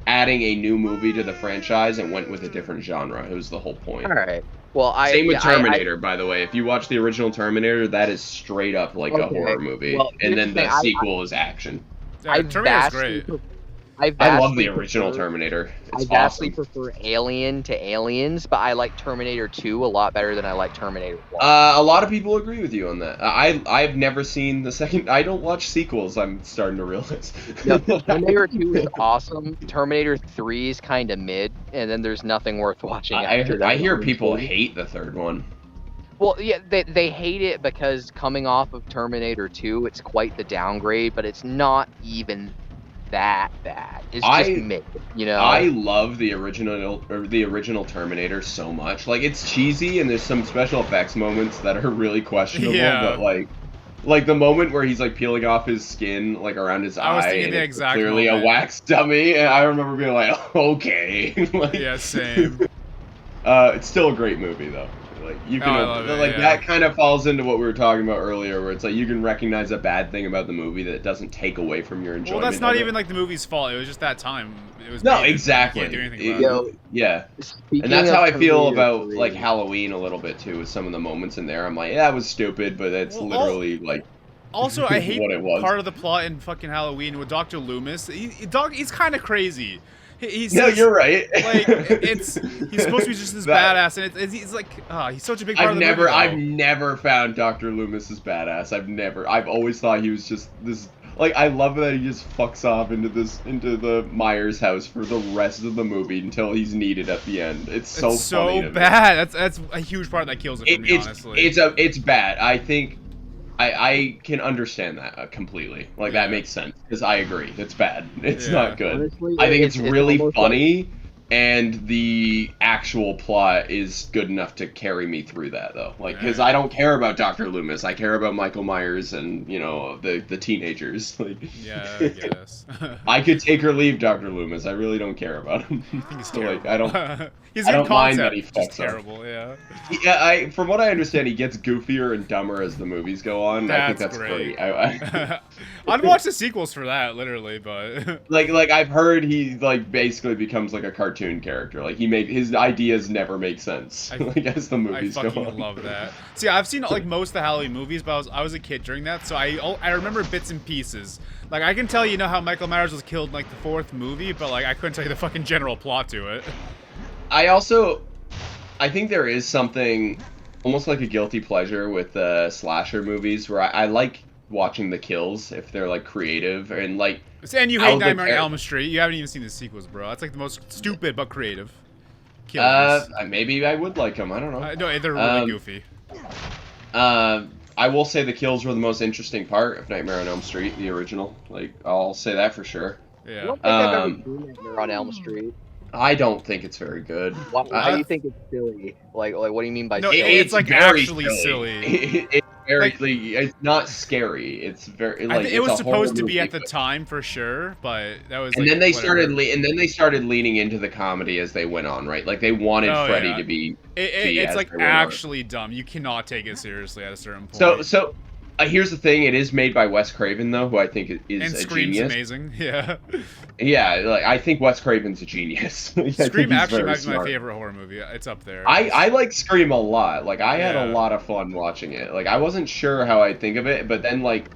adding a new movie to the franchise and went with a different genre. It was the whole point. All right. Well, Same with yeah, Terminator, by the way. If you watch the original Terminator, that is straight up like a Okay. horror movie, Well, and here's then the the thing, sequel is action. Yeah, Terminator's great. I I love the original Terminator. I It's vastly awesome. prefer Alien to Aliens, but I like Terminator 2 a lot better than I like Terminator 1. A lot of people agree with you on that. I've never seen the second. I don't watch sequels. I'm starting to realize. No, Terminator 2 is awesome. Terminator 3 is kind of mid, and then there's nothing worth watching after that. I hear people honestly. hate the third one. Well, yeah, they hate it because coming off of Terminator 2, it's quite the downgrade, but it's not even that bad. It's just mid, I love the original Terminator so much. Like, it's cheesy and there's some special effects moments that are really questionable, Yeah. but like the moment where he's like peeling off his skin like around his I was eye thinking and the it's exact clearly moment. a wax dummy, and I remember being like, okay. Like, Yeah, same. it's still a great movie though. Like you can I love it, yeah. that kind of falls into what we were talking about earlier, where it's like you can recognize a bad thing about the movie that doesn't take away from your enjoyment. Well, that's not of it. even like the movie's fault. It was just that time. It was No, made. exactly. You can't do anything It- about it. yeah. Speaking And that's of how I feel Terminator about 3, like Halloween a little bit too, with some of the moments in there. I'm like, yeah, it was stupid, but it's Well, literally like Also, I hate what it was. part of the plot in fucking Halloween with Dr. Loomis. He's kind of crazy. He's no, you're right. Like he's supposed to be just this That- badass, and he's like, he's such a big part of the I've movie. never found Dr. Loomis as badass. I've always thought he was just this. Like, I love that he just fucks off into the Myers house for the rest of the movie until he's needed at the end. It's so It's funny so to me. bad. That's a huge part that kills it for me, honestly. It's bad. I think I can understand that completely. Like, that makes sense because I agree. It's bad. It's Yeah. not good. Honestly, I think it's really almost funny, and the actual plot is good enough to carry me through that, though. Like, because I don't care about Dr. Loomis. I care about Michael Myers and, the teenagers. Like, Yeah, I guess. I could take or leave Dr. Loomis. I really don't care about him. I think he's So, terrible. like, I don't. He's I a don't good mind concept. that he just fucks up. terrible. Yeah. Yeah, from what I understand, he gets goofier and dumber as the movies go on. I think that's great. great. I'd watch the sequels for that, literally, but like I've heard he basically becomes like a cartoon character. Like his ideas never make sense. Like as the I movies go fucking on. love that. See, I've seen like most of the Halloween movies, but I was a kid during that, so I remember bits and pieces. Like I can tell how Michael Myers was killed in like the fourth movie, but like I couldn't tell you the fucking general plot to it. I think there is something almost like a guilty pleasure with slasher movies where I like watching the kills if they're like creative and like. And you how hate the Nightmare on Elm Street. You haven't even seen the sequels, bro. That's like the most stupid but creative killings. Maybe I would like them. I don't know. No, they're really goofy. I will say the kills were the most interesting part of Nightmare on Elm Street, the original. Like, I'll say that for sure. I Yeah. don't think I've ever seen Nightmare on Elm Street. I don't think it's very good. Why do you think it's silly? Like what do you mean by No, silly? it's like very actually silly. It's very, Like- it's not scary. It's very I like think it's it was a horror supposed to be movie, at the but- time for sure, but that was. And like, then they whatever. started leaning into the comedy as they went on, right? Like they wanted Oh, Freddy yeah. to be. It's as like they went on. actually dumb. You cannot take it seriously at a certain point. So here's the thing: it is made by Wes Craven, though, who I think is and a Scream's genius. amazing. Yeah. Yeah, like I think Wes Craven's a genius. I think Scream he's actually very might be my smart. favorite horror movie. It's up there. I like Scream a lot. Like I had a Yeah. lot of fun watching it. Like I wasn't sure how I'd think of it, but then like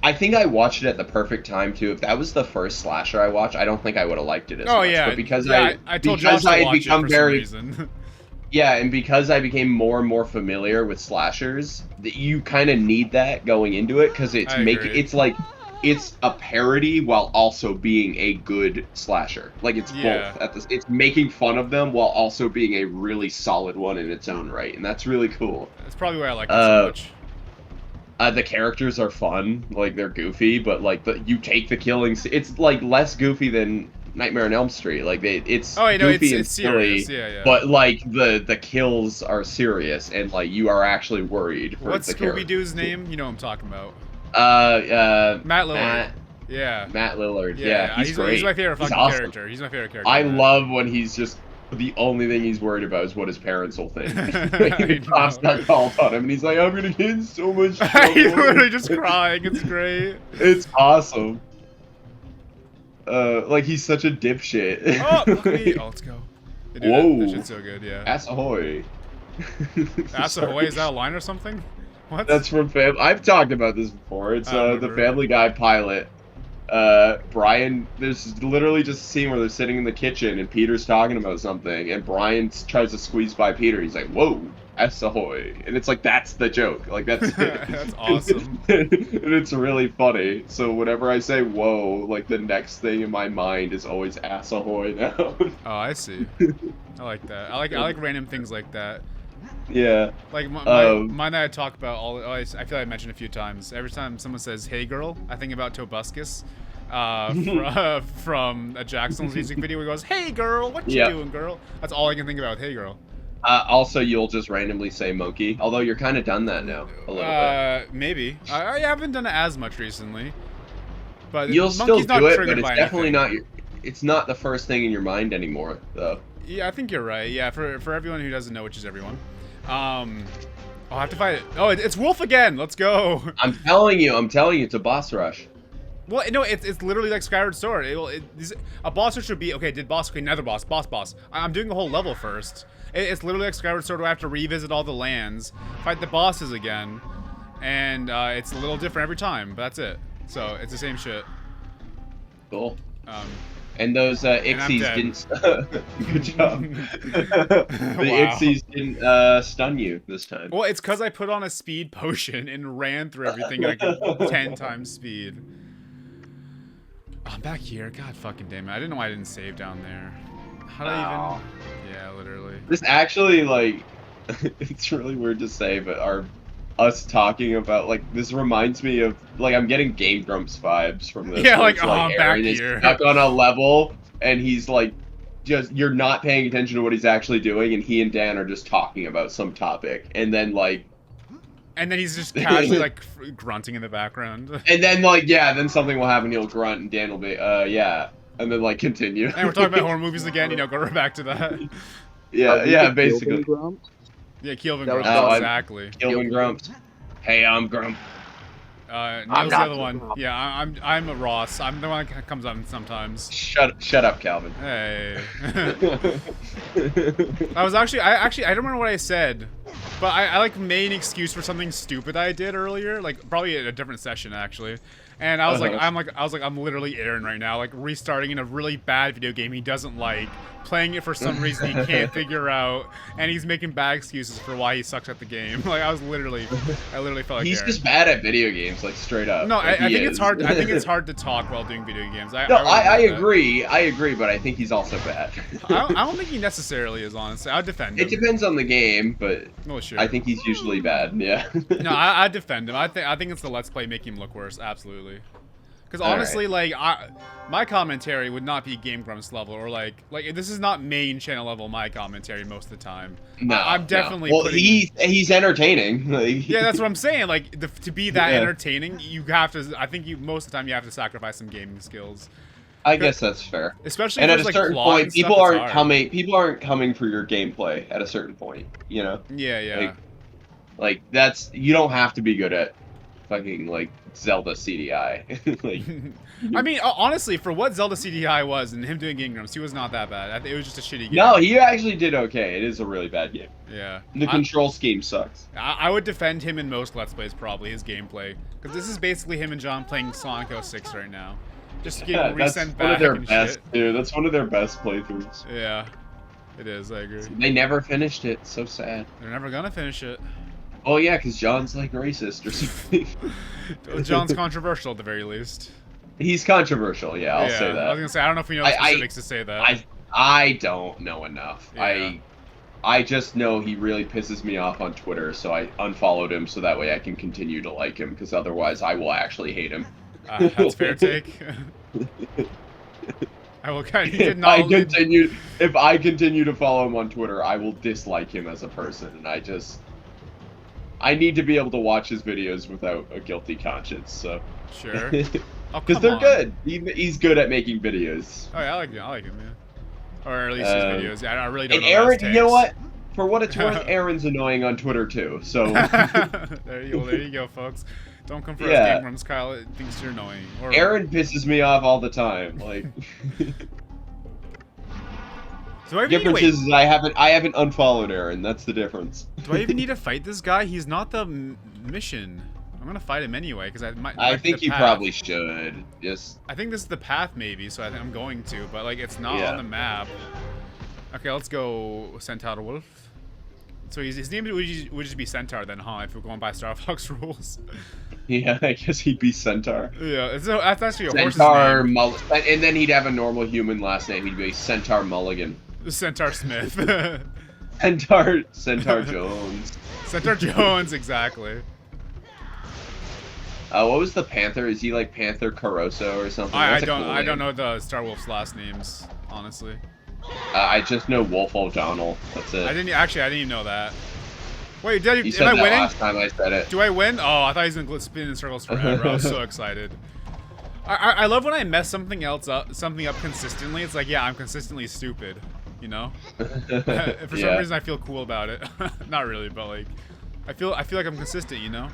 I think I watched it at the perfect time too. If that was the first slasher I watched, I don't think I would have liked it as Oh much. yeah. But because I told Josh to I watch become it for very some reason. yeah, and because I became more and more familiar with slashers, that you kind of need that going into it because I agree. it's like it's a parody while also being a good slasher. Like it's Yeah. both at this. It's making fun of them while also being a really solid one in its own right, and that's really cool. That's probably why I like it so much. The characters are fun, like they're goofy, but like you take the killings. It's like less goofy than Nightmare on Elm Street. Like it's Oh, you know, goofy and it's silly, serious. Yeah, yeah. but like the kills are serious and like you are actually worried for What's the Scooby Doo's characters. name? You know what I'm talking about. Matt Lillard. Yeah. Matt Lillard. Yeah, he's great. my favorite He's fucking awesome. character. He's my favorite character. I man. love when he's just the only thing he's worried about is what his parents will think. I The cops know. got called on him, and he's like, "I'm gonna get in so much He's trouble." literally just crying. It's great. It's awesome. Like he's such a dipshit. Oh, look at me. Oh, let's go. Dude, Whoa. That shit's so good, yeah. Ass ahoy. Ass Sorry. ahoy, is that a line or something? What? That's from I've talked about this before. It's I don't the remember. Family Guy pilot. Brian, there's literally just a scene where they're sitting in the kitchen and Peter's talking about something, and Brian tries to squeeze by Peter. He's like, "Whoa, ass ahoy!" And it's like that's the joke. Like that's it. That's awesome. And it's really funny. So whenever I say "whoa," like the next thing in my mind is always "ass ahoy" now. Oh, I see. I like that. I like random things like that. Yeah. Like mine that I talk about I feel like I mentioned a few times. Every time someone says "Hey girl," I think about Tobuscus, from a Jackson's music video where he goes, "Hey girl, what you Yeah. doing, girl?" That's all I can think about with "Hey girl." Also, you'll just randomly say monkey, although you're kind of done that now a little bit. Maybe I haven't done it as much recently, but You'll still monkey's not do it, triggered but it's by definitely anything. not. It's not the first thing in your mind anymore, though. Yeah, I think you're right. Yeah, for everyone who doesn't know, which is everyone. I'll have to fight it. Oh, it's Wolf again. Let's go. I'm telling you, it's a boss rush. Well, no, it's literally like Skyward Sword. A boss rush should be okay. Okay, another boss. I'm doing the whole level first. It's literally like Skyward Sword where I have to revisit all the lands, fight the bosses again, and it's a little different every time. But that's it. So it's the same shit. Cool. Um, And those I'm Ixies dead. didn't. Good job. The Wow. Ixies didn't stun you this time. well, it's because I put on a speed potion and ran through everything like 10 times speed. Oh, I'm back here. God fucking damn it. I didn't know I didn't save down there. How did I even... Yeah, literally. This actually, like, it's really weird to say, but us talking about, like, this reminds me of, like, I'm getting Game Grumps vibes from this. Yeah, where like, it's oh, I'm back Aaron is here. stuck on a level, and he's, like, you're not paying attention to what he's actually doing, and he and Dan are just talking about some topic, and then, like, And then he's just casually, like, grunting in the background. and then, like, yeah, then something will happen, he'll grunt, and Dan will be, yeah, and then, like, continue. And we're talking about horror movies again, you know, go right back to that. yeah, basically. Yeah, Keelvin That was Grumps, awesome. exactly. Gilvin Grumps. Hey, I'm Grump. Neil's I'm the not other one. Grump. Yeah, I'm a Ross. I'm the one that comes on sometimes. Shut up, Calvin. Hey. I don't remember what I said, but I like made an excuse for something stupid I did earlier, like probably at a different session actually. And I was I'm literally Aaron right now, like restarting in a really bad video game he doesn't like, playing it for some reason he can't figure out, and he's making bad excuses for why he sucks at the game. Like I literally felt like He's Aaron. just bad at video games, like straight up. No, Like, I he think it's is. hard. I think it's hard to talk while doing video games. No, really I get that. agree. I agree, but I think he's also bad. I don't think he necessarily is, honestly. I'd defend him. It depends on the game, but Oh, sure. I think he's usually bad. Yeah. No, I'd defend him. I think it's the Let's Play making him look worse. Absolutely. Because honestly, like, my commentary would not be Game Grumps level, or like this is not main channel level. My commentary most of the time. No, I'm definitely. Well, putting... he's entertaining. Like, yeah, that's what I'm saying. Like, to be that Yeah. entertaining, you have to. I think most of the time you have to sacrifice some gaming skills. I guess that's fair. Especially And if at a there's, like, certain plot point, and stuff, people it's aren't hard. coming. People aren't coming for your gameplay. At a certain point, you know. Yeah. Like that's you don't have to be good at fucking like Zelda CDI. Like, I mean, honestly, for what Zelda CDI was and him doing Game Grumps, he was not that bad. It was just a shitty game. no, he actually did okay. It is a really bad game. Yeah. The control scheme sucks. I would defend him in most Let's Plays, probably, his gameplay. Because this is basically him and John playing Sonic 06 right now. Just getting That's resent one back of their and best, shit. dude. That's one of their best playthroughs. Yeah. It is, I agree. They never finished it. So sad. They're never gonna finish it. Oh yeah, because John's like racist or something. John's controversial at the very least. He's controversial. Yeah, I'll say I was that. gonna say, I don't know if we know the specifics to say that. I don't know enough. Yeah. I just know he really pisses me off on Twitter, so I unfollowed him so that way I can continue to like him, because otherwise I will actually hate him. That's a fair take. I will kind of did not. If I continue to follow him on Twitter, I will dislike him as a person, and I need to be able to watch his videos without a guilty conscience. So sure, because they're good. He's good at making videos. Oh yeah, I like him, yeah. Or at least his videos. Yeah, I really don't And know. Aaron, you know what? For what it's worth, Aaron's annoying on Twitter too. So there you go, folks. Don't come for us, Game Grumps. Kyle thinks you're annoying. Or... Aaron pisses me off all the time. Like, the difference is I haven't unfollowed Aaron. That's the difference. Do I even need to fight this guy? He's not the mission. I'm gonna fight him anyway because I think you probably should. Just. I think this is the path maybe, so I think I'm going to, but like it's not on the map. Okay, let's go Centaur Wolf. So his name would just be Centaur then, huh? If we're going by Star Fox rules. Yeah, I guess he'd be Centaur. Yeah, that's actually a horse's Centaur name. and then he'd have a normal human last name. He'd be Centaur Mulligan. Centaur Smith. Centaur Jones. Centaur Jones, exactly. What was the Panther? Is he like Panther Caroso or something? I don't know the Star Wolf's last names, honestly. I just know Wolf O'Donnell. That's it. I didn't even know that. Wait, am said I that winning? last time I said it. Do I win? Oh, I thought he was gonna spin in circles forever. I was so excited. I love when I mess something up consistently. It's like, yeah, I'm consistently stupid, you know. For some reason, I feel cool about it. Not really, but like, I feel like I'm consistent, you know.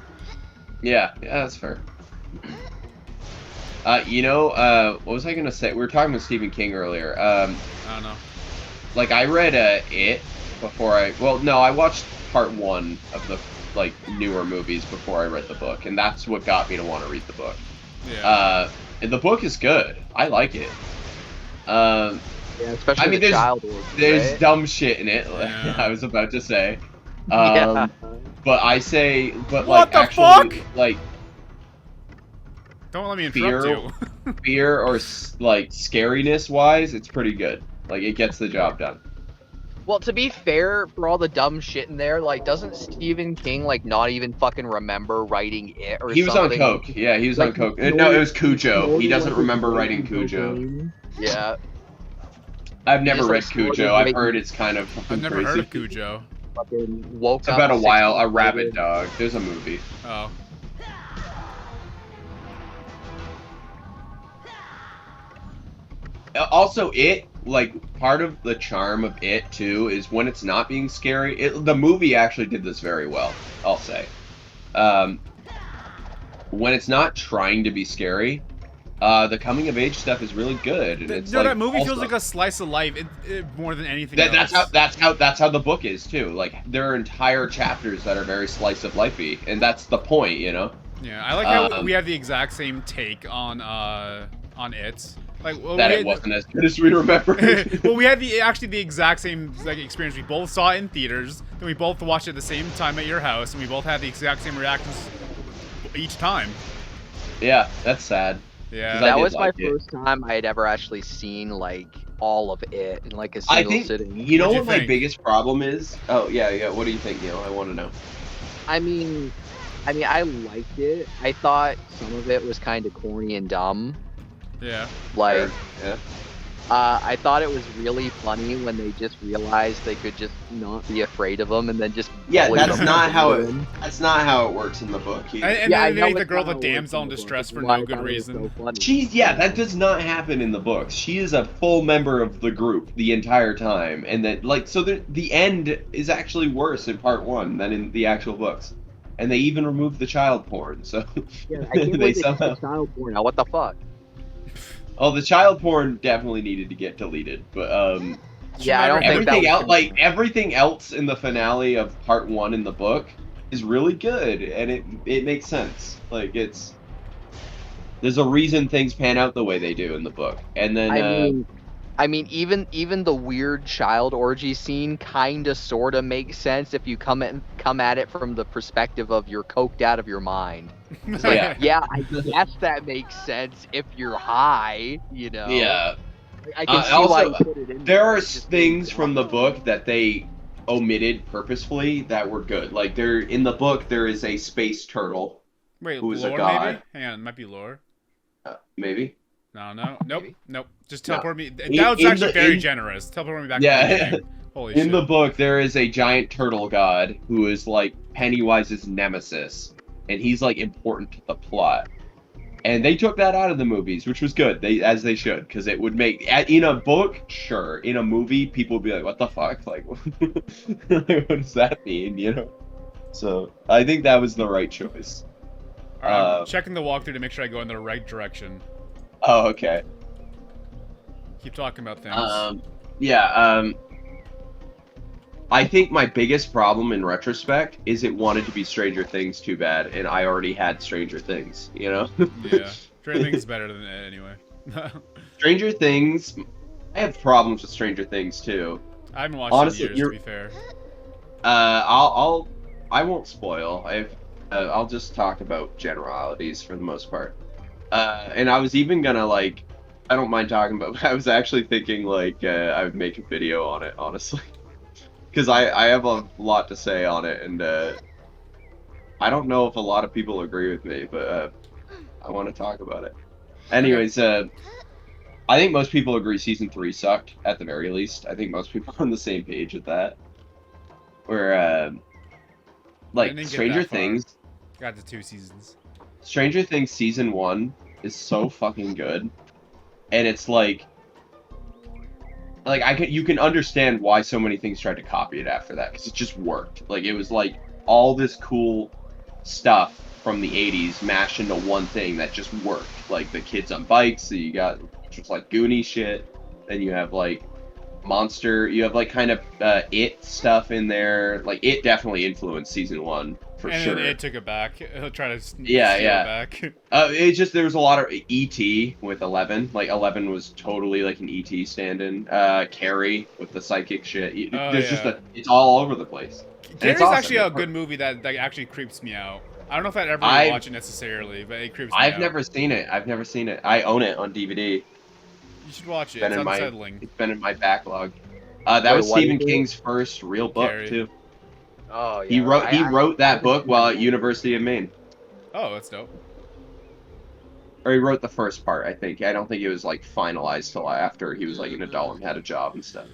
Yeah, that's fair. What was I gonna say? We were talking with Stephen King earlier. I don't know. Like I read It before I watched part 1 of the like newer movies before I read the book, and that's what got me to want to read the book. Yeah. And the book is good. I like it. Yeah, especially there's dumb shit in it. Yeah. I was about to say. Yeah. But what like the actually, fuck? like Don't let me interrupt you. fear or like scariness wise, it's pretty good. Like it gets the job done. Well, to be fair, for all the dumb shit in there, like, doesn't Stephen King, like, not even fucking remember writing it or something? He was on coke. Yeah, he was on coke. No, it was Cujo. He doesn't remember writing Cujo. Yeah. I've never read Cujo. I've heard it's kind of fucking I've never crazy. heard of Cujo. Fucking woke It's up about a 6 rabbit later. dog. There's a movie. Oh. Also, part of the charm of it too is when it's not being scary. The movie actually did this very well, I'll say. When it's not trying to be scary, the coming of age stuff is really good. And it's that movie feels like a slice of life more than anything else. That's how the book is too. Like there are entire chapters that are very slice of lifey, and that's the point, you know. Yeah, I like how we have the exact same take on it. Like it wasn't as good as we remember. Well, we had the exact same experience. We both saw it in theaters, then we both watched it at the same time at your house, and we both had the exact same reactions each time. Yeah, that's sad. Yeah, that was my first time I had ever actually seen like all of it in like a single sitting. You know what my biggest problem is? Oh yeah. What do you think, Neil? I want to know. I mean, I mean, I liked it. I thought some of it was kind of corny and dumb. Yeah. Like, Yeah. I thought it was really funny when they just realized they could just not be afraid of him and then just Yeah, bully that's them not into how him. that's not how it works in the book either. And Yeah, I then they know make the it's girl not the how it works damsel in the book, distress which for is why no I good thought it was reason. so funny. That does not happen in the books. She is a full member of the group the entire time, and that so the end is actually worse in part 1 than in the actual books, and they even removed the child porn. So Yeah, I can't they believe they took the somehow. child porn out. What the fuck? Oh, the child porn definitely needed to get deleted, but Should Yeah, I never don't think that everything was else, gonna like happen. everything else in the finale of part 1 in the book, is really good, and it makes sense. Like there's a reason things pan out the way they do in the book, and then I mean, even the weird child orgy scene kind of sort of makes sense if you come at it from the perspective of you're coked out of your mind. It's like, yeah, yeah, I guess that makes sense if you're high, you know. yeah. Like, I can see why Also, you put it in there there. are It's just really things from the dumb. book that they omitted purposefully that were good. Like in the book, there is a space turtle Wait, who is a lore maybe? god. Hang on, it might be lore. Maybe. No, nope, Maybe. nope. Just No. teleport me. That was In actually the very in generous. Teleport me back to the yeah. beginning. Holy In shit. the book, there is a giant turtle god who is like Pennywise's nemesis, and he's like important to the plot. And they took that out of the movies, which was good. As they should, because it would make in a book, sure. In a movie, people would be like, "What the fuck? Like, what does that mean?" You know. So I think that was the right choice. Alright, I'm checking the walkthrough to make sure I go in the right direction. Oh, okay. Keep talking about things. Yeah. I think my biggest problem in retrospect is it wanted to be Stranger Things too bad, and I already had Stranger Things, you know? Yeah. Stranger Things is better than it anyway. Stranger Things, I have problems with Stranger Things too. I haven't watched Honestly, it in years, to be fair. I won't spoil. I'll just talk about generalities for the most part. And I was even gonna like, I don't mind talking about. I was actually thinking like I would make a video on it, honestly. Because I have a lot to say on it, and I don't know if a lot of people agree with me, but I want to talk about it. Anyways, I think most people agree season 3 sucked, at the very least. I think most people are on the same page with that. Where, like, Stranger Things... Got to 2 seasons. Stranger Things season 1 is so fucking good. And it's like you can understand why so many things tried to copy it after that, because it just worked. Like, it was like all this cool stuff from the 80s mashed into one thing that just worked. Like the kids on bikes, so you got just like Goonie shit, then you have like monster, you have like kind of it stuff in there. Like, it definitely influenced season 1 for and sure. And it took it back. He'll try to steal it back. It's just there was a lot of ET with 11. Like 11 was totally like an ET stand-in. Carrie with the psychic shit. It's all over the place. Carrie's actually a good movie that actually creeps me out. I don't know if I'd ever watch it necessarily, but it creeps me out. I've never seen it. I own it on DVD. You should watch it. It's unsettling. It's been in my backlog. That was Stephen King's first real book, Carrie. too. Oh, yeah. He wrote that book while at University of Maine. Oh, that's dope. Or he wrote the first part, I think. I don't think it was like finalized till after he was like an adult and had a job and stuff.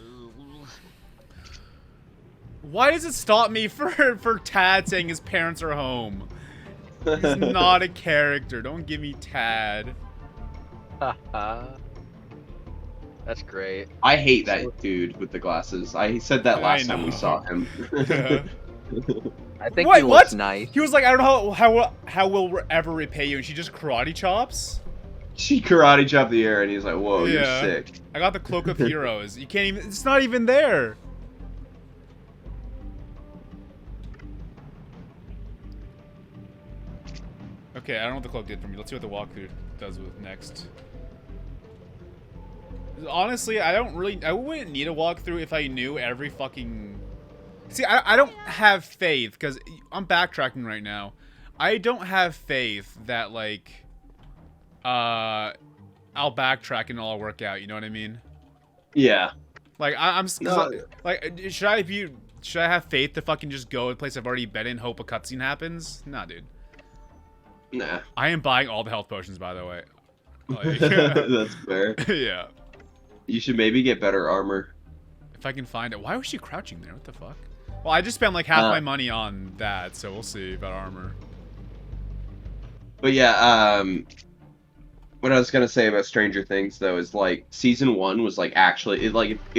Why does it stop me for Tad saying his parents are home? He's not a character. Don't give me Tad. That's great. I hate that dude with the glasses. I said that last time we saw him. I think he looks nice. He was like, I don't know how we'll ever repay you, and she just karate chops? She karate chopped the air, and he's like, whoa, you're sick. I got the Cloak of Heroes. You can't even, it's not even there. Okay, I don't know what the cloak did for me. Let's see what the walkthrough does with next. Honestly, I wouldn't need a walkthrough if I knew every fucking... See, I don't have faith, because I'm backtracking right now. I don't have faith that, like, I'll backtrack and it'll all work out, you know what I mean? Yeah. Like, should I have faith to fucking just go to a place I've already been in, hope a cutscene happens? Nah, dude. Nah. I am buying all the health potions, by the way. Like, That's fair. yeah. You should maybe get better armor. If I can find it. Why was she crouching there? What the fuck? Well, I just spent like half my money on that, so we'll see about armor. But yeah, what I was gonna say about Stranger Things though is like season 1 was like actually it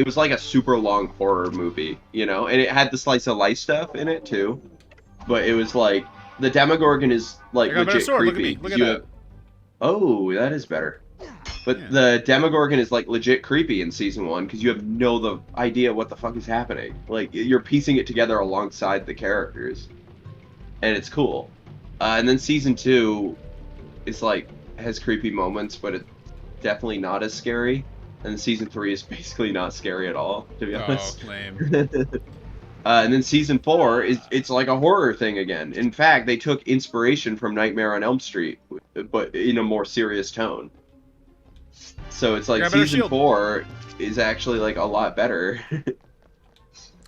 was like a super long horror movie, you know, and it had the slice of life stuff in it too. But it was like the Demogorgon is like I got a better legit sword. Look at creepy. me. Look 'cause at you that. Oh, that is better. But Yeah. the Demogorgon is like legit creepy in season 1 because you have no idea what the fuck is happening. Like you're piecing it together alongside the characters, and it's cool. And then season 2 is like has creepy moments, but it's definitely not as scary. And season 3 is basically not scary at all, to be honest. Oh, lame. And then season 4 it's like a horror thing again. In fact, they took inspiration from Nightmare on Elm Street, but in a more serious tone. So it's like I got a better season shield. 4 is actually like a lot better.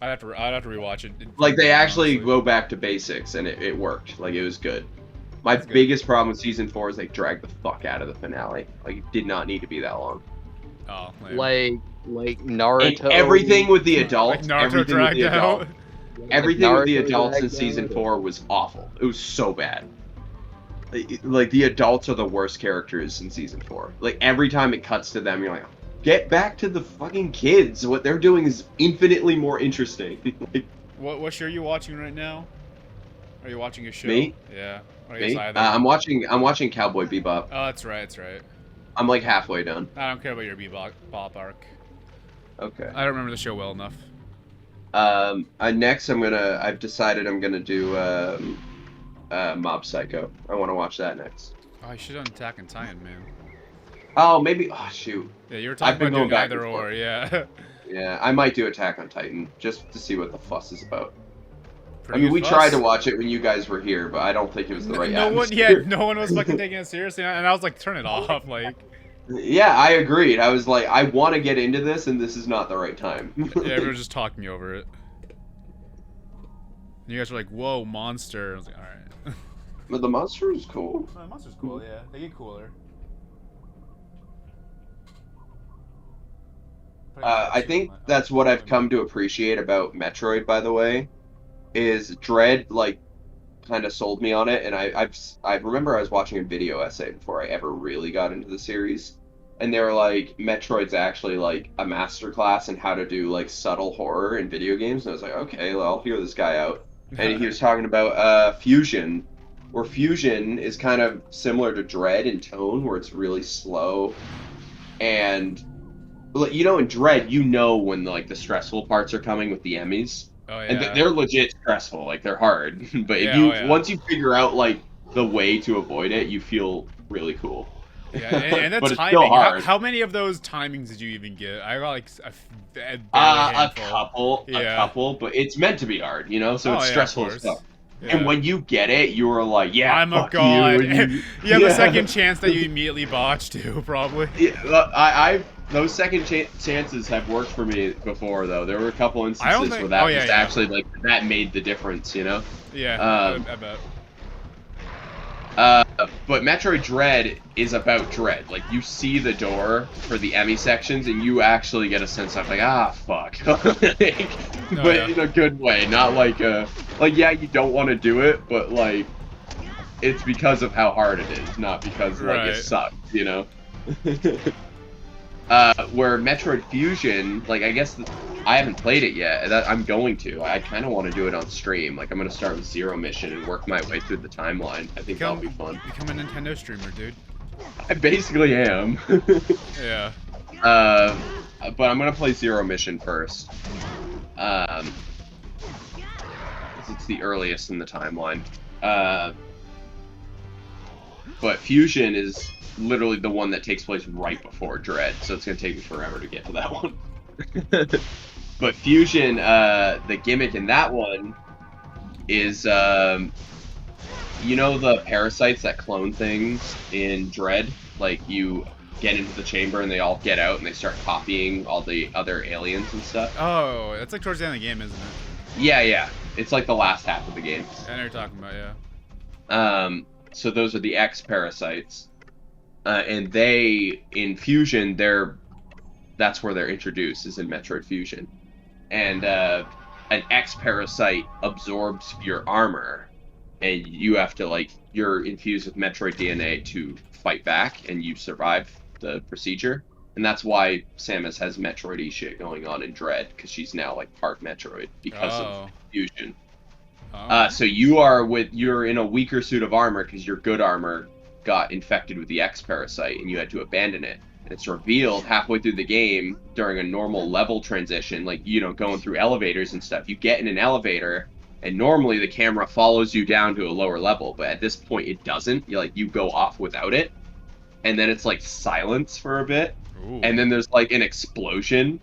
I'd have to rewatch it. Like they actually honestly. go back to basics, and it worked. Like it was good. My That's good. biggest problem with season 4 is they dragged the fuck out of the finale. Like it did not need to be that long. Oh, lame. Like And Naruto. everything with the like adults, Naruto everything with dragged the out. adults, everything with the Naruto adults in dragged season out. 4 was awful. It was so bad. Like the adults are the worst characters in season 4. Like every time it cuts to them, you're like, get back to the fucking kids. What they're doing is infinitely more interesting. Like, What show are you watching right now? Are you watching a show? Me? Yeah. Or I guess me? either. I'm watching Cowboy Bebop. Oh, that's right. That's right. I'm like halfway done. I don't care about your Bebop arc. Okay. I don't remember the show well enough. Next I've decided I'm gonna do Mob Psycho. I want to watch that next. Oh, you should have done Attack on Titan, man. Oh, maybe. Oh, shoot. Yeah, you were I've talking been about going doing back either and or, forth. yeah. Yeah, I might do Attack on Titan just to see what the fuss is about. Pretty I mean, good we fuss. tried to watch it when you guys were here, but I don't think it was the right no one, atmosphere. yeah, no one was fucking taking it seriously, and I was like, turn it off, like. Yeah, I agreed. I was like, I want to get into this, and this is not the right time. Yeah, everyone was just talking over it. And you guys were like, whoa, monster. I was like, alright. But the monster is cool. Oh, the monster's cool, yeah. They get cooler. I think that's what I've come to appreciate about Metroid, by the way, is Dread, like, kind of sold me on it, and I remember I was watching a video essay before I ever really got into the series, and they were like, Metroid's actually, like, a masterclass in how to do, like, subtle horror in video games, and I was like, okay, well, I'll hear this guy out. And he was talking about Fusion, where Fusion is kind of similar to Dread in tone, where it's really slow, and... You know, in Dread, you know when like the stressful parts are coming with the Emmys, Oh, yeah. and they're legit stressful, like they're hard. But if Yeah, you oh, yeah. once you figure out like the way to avoid it, you feel really cool. Yeah, and the But it's timing. still hard. How many of those timings did you even get? I got like barely A handful. couple, but it's meant to be hard, you know. So Oh, it's yeah, of stressful as course. fuck. Yeah. And when you get it, you're like, yeah, I'm a fuck god. you. And You have a yeah. second chance that you immediately botch too, probably. Yeah, those second chances have worked for me before, though. There were a couple instances think- where that oh, yeah, was yeah. actually like that made the difference, you know. Yeah, I bet. But Metroid Dread is about Dread. Like, you see the door for the Emmy sections, and you actually get a sense of, like, ah, fuck. But yeah. in a good way. Not like, yeah, you don't want to do it, but, like, it's because of how hard it is, not because, like, Right. it sucks, you know? Where Metroid Fusion, like, I guess I haven't played it yet. I'm going to. I kind of want to do it on stream. Like, I'm going to start with Zero Mission and work my way through the timeline. I think that'll be fun. Become a Nintendo streamer, dude. I basically am. Yeah. But I'm going to play Zero Mission first. 'Cause it's the earliest in the timeline. But Fusion is literally the one that takes place right before Dread, so it's gonna take me forever to get to that one. But Fusion, the gimmick in that one is, you know the parasites that clone things in Dread? Like, you get into the chamber and they all get out and they start copying all the other aliens and stuff. Oh, that's like towards the end of the game, isn't it? Yeah. It's like the last half of the game. I know what you're talking about, yeah. So those are the X parasites, and they in Fusion, that's where they're introduced, is in Metroid Fusion, and an X parasite absorbs your armor, and you have to you're infused with Metroid DNA to fight back, and you survive the procedure. And that's why Samus has Metroid-y shit going on in Dread, because she's now part Metroid because of Fusion. So you're in a weaker suit of armor because your good armor got infected with the X parasite, and you had to abandon it. And it's revealed halfway through the game during a normal level transition, going through elevators and stuff. You get in an elevator, and normally the camera follows you down to a lower level, but at this point it doesn't. You go off without it, and then it's silence for a bit. Ooh. And then there's an explosion,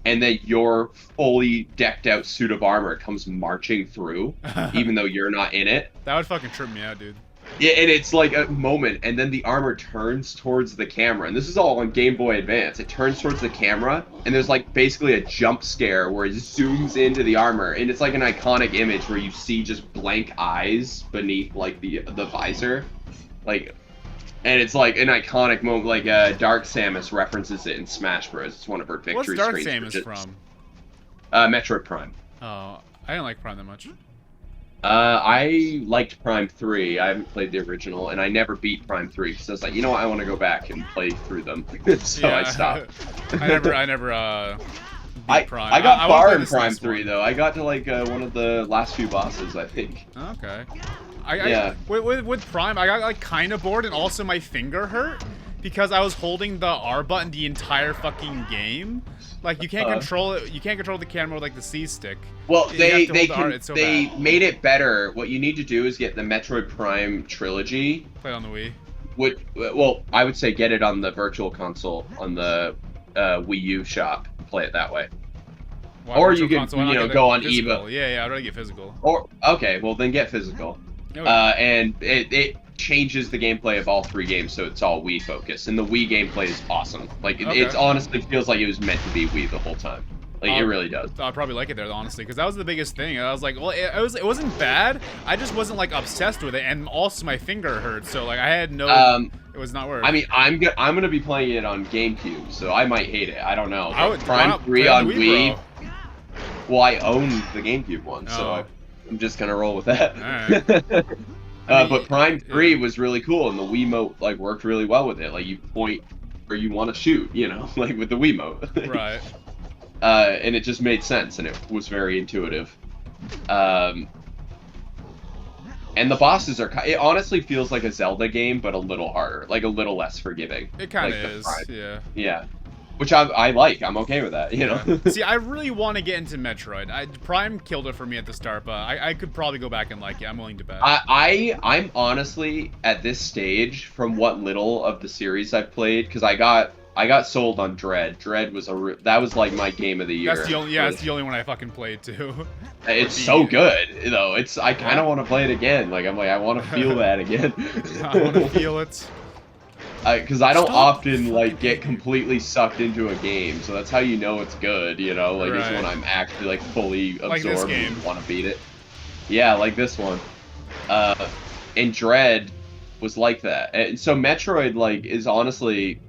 and then your fully decked out suit of armor comes marching through, even though you're not in it. That would fucking trip me out, dude. Yeah, and it's a moment, and then the armor turns towards the camera, and this is all on Game Boy Advance. It turns towards the camera, and there's basically a jump scare where it zooms into the armor, and it's an iconic image where you see just blank eyes beneath the visor, and it's an iconic moment. Dark Samus references it in Smash Bros. It's one of her victory screens. What's Dark Samus from? Metroid Prime. Oh, I didn't like Prime that much. I liked Prime 3. I haven't played the original, and I never beat Prime 3 because I was you know what, I want to go back and play through them. So I stopped. I never beat Prime. I got far in Prime 3 though. I got to one of the last few bosses, I think. Okay. With Prime, I got kind of bored, and also my finger hurt because I was holding the R button the entire fucking game. You can't control it. You can't control the camera with the C stick. Well, they made it better. What you need to do is get the Metroid Prime trilogy. Play it on the Wii. Well, I would say get it on the Virtual Console on the Wii U shop. Play it that way. Why or you can go on physical? eBay. Yeah, I'd rather get physical. Or okay, well then get physical. Okay. And it changes the gameplay of all 3 games, so it's all Wii focused, and the Wii gameplay is awesome. It honestly feels like it was meant to be Wii the whole time. It really does. I'd probably like it there, honestly, because that was the biggest thing. I was well, it wasn't bad. I just wasn't obsessed with it, and also my finger hurt, so I had no. It was not worth. I mean, I'm gonna be playing it on GameCube, so I might hate it. I don't know. Prime 3 on Wii. Well, I own the GameCube one, so I'm just gonna roll with that. All right. But Prime 3 was really cool, and the Wiimote worked really well with it. You point where you want to shoot, with the Wiimote. Right. And it just made sense, and it was very intuitive. And the bosses it honestly feels like a Zelda game, but a little harder, a little less forgiving. It kind of is, yeah. Yeah. Which I like. I'm okay with that, you know? See, I really want to get into Metroid. Prime killed it for me at the start, but I could probably go back and like it. I'm willing to bet. I'm honestly, at this stage, from what little of the series I've played, because I got sold on Dread. Dread was that was my game of the year. That's the only one I fucking played too. It's so good, though. I kind of want to play it again. I want to feel that again. I want to feel it. Because I don't often get completely sucked into a game, so that's how you know it's good, you know? Right. Is when I'm actually fully absorbed and want to beat it. Yeah, like this one. And Dread was like that. And so Metroid is honestly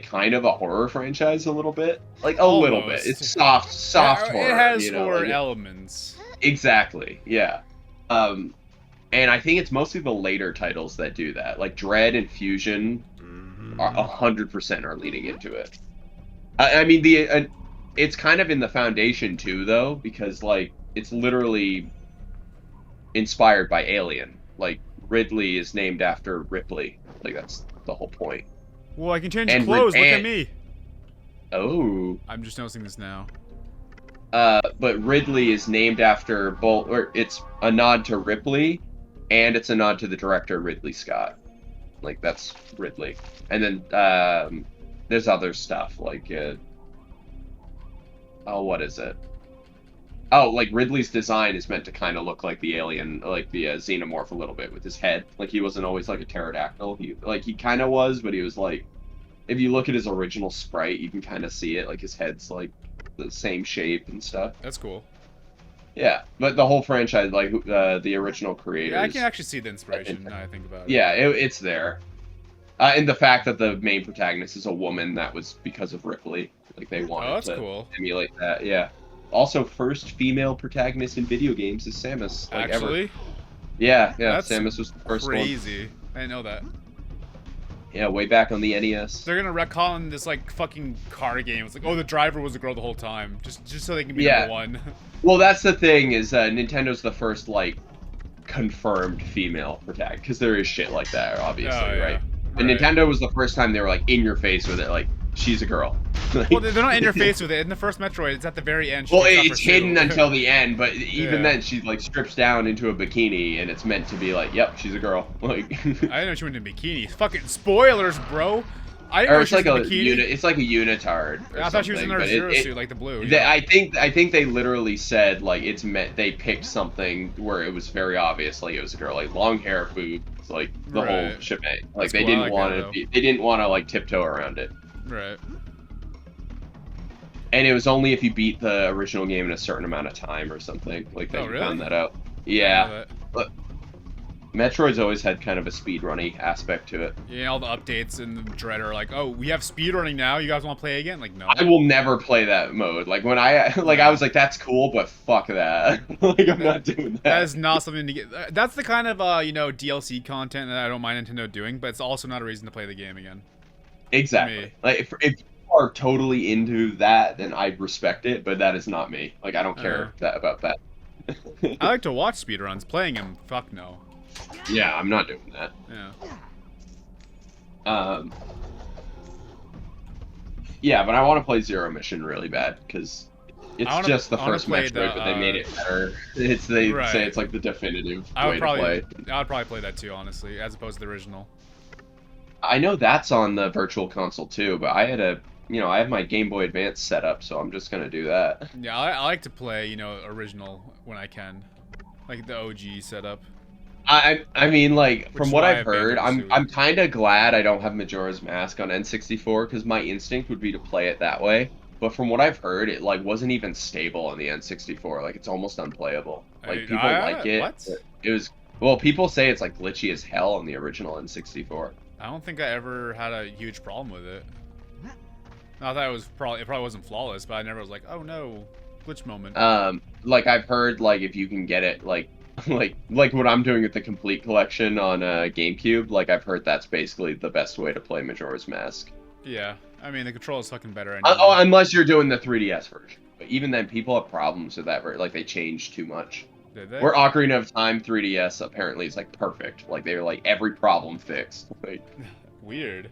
kind of a horror franchise a little bit. A little bit. It's soft horror. It has horror elements. Exactly. Yeah. And I think it's mostly the later titles that do that. Dread and Fusion are 100% are leading into it. I mean, it's kind of in the foundation too, though, because it's literally inspired by Alien. Ridley is named after Ripley. That's the whole point. Well, I can change clothes. Look at me. Oh. I'm just noticing this now. But Ridley is named after both, or it's a nod to Ripley, and it's a nod to the director Ridley Scott. That's Ridley. And then there's other stuff what is it? Oh, Ridley's design is meant to kind of look like the alien, the xenomorph a little bit with his head. He wasn't always a pterodactyl. He kind of was, but he was if you look at his original sprite, you can kind of see it. His head's the same shape and stuff. That's cool. Yeah, but the whole franchise, like the original creators. Yeah, I can actually see the inspiration now I think about it. Yeah, it's there. And the fact that the main protagonist is a woman, that was because of Ripley. Like, they wanted that's to cool. emulate that, yeah. Also, first female protagonist in video games is Samus, like, Actually? ever. Yeah, That's Samus was the first one. crazy. I didn't know that. Yeah, way back on the NES. They're gonna retcon this like fucking car game. It's like, oh, the driver was a girl the whole time, just so they can be number one. Well, that's the thing, is Nintendo's the first, like, confirmed female protagonist, because there is shit like that, obviously, Oh, yeah. right? And Nintendo was the first time they were, like, in your face with it, like, she's a girl. Like, Well, they're not in your face with it. In the first Metroid, it's at the very end. Well, it's hidden until the end, but even Yeah. then, she, like, strips down into a bikini, and it's meant to be like, yep, she's a girl. Like, I didn't know she went in bikini. Fucking spoilers, bro. I didn't or know it's she was like in a bikini. it's like a unitard. Or I thought she was in her but zero suit, like the blue. you They, know? I think they literally said, like, it's meant, they picked something where it was very obvious, like, it was a girl, like long hair, boobs, like the whole Right. shebang. Like, That's they cool. I didn't like want that, to though. they didn't want to, like, tiptoe around it. Right. And it was only if you beat the original game in a certain amount of time or something, like, that Oh, you really? found that out. I Yeah, know that. but Metroid's always had kind of a speedrunny aspect to it. Yeah, all the updates and the Dread are like, oh, we have speedrunning now. You guys want to play again? Like, no. I will never play that mode. Like, when I was like, that's cool, but fuck that. Like, I'm not doing that. That is not something to get. That's the kind of you know, DLC content that I don't mind Nintendo doing, but it's also not a reason to play the game again. Exactly. me. Like, if you are totally into that, then I respect it, but that is not me. Like, I don't care about that. I like to watch speedruns. Playing them, fuck no. Yeah, I'm not doing that. Yeah. Yeah, but I want to play Zero Mission really bad, because it's just the first play Metroid, but they made it better. They say it's like the definitive way to play. I would probably play that too, honestly, as opposed to the original. I know that's on the Virtual Console too, but I have my Game Boy Advance set up, so I'm just gonna do that. Yeah, I like to play, you know, original when I can, like the OG setup. I mean, like, Which from is what why I've I heard, abandoned I'm Sui. kind of glad I don't have Majora's Mask on N64, because my instinct would be to play it that way. But from what I've heard, it like wasn't even stable on the N64. Like, it's almost unplayable. Like, people like it. What? It was, well, people say it's like glitchy as hell on the original N64. I don't think I ever had a huge problem with it. I thought it probably wasn't flawless, but I never was like, oh no, glitch moment. Like, I've heard, like, if you can get it, like what I'm doing with the Complete Collection on GameCube, like, I've heard that's basically the best way to play Majora's Mask. Yeah, I mean the control is fucking better anyway. Oh, unless you're doing the 3DS version. But even then, people have problems with that. Like, they changed too much. Did they? Where Ocarina of Time 3DS apparently is like perfect. Like, they're like every problem fixed. Like, Weird.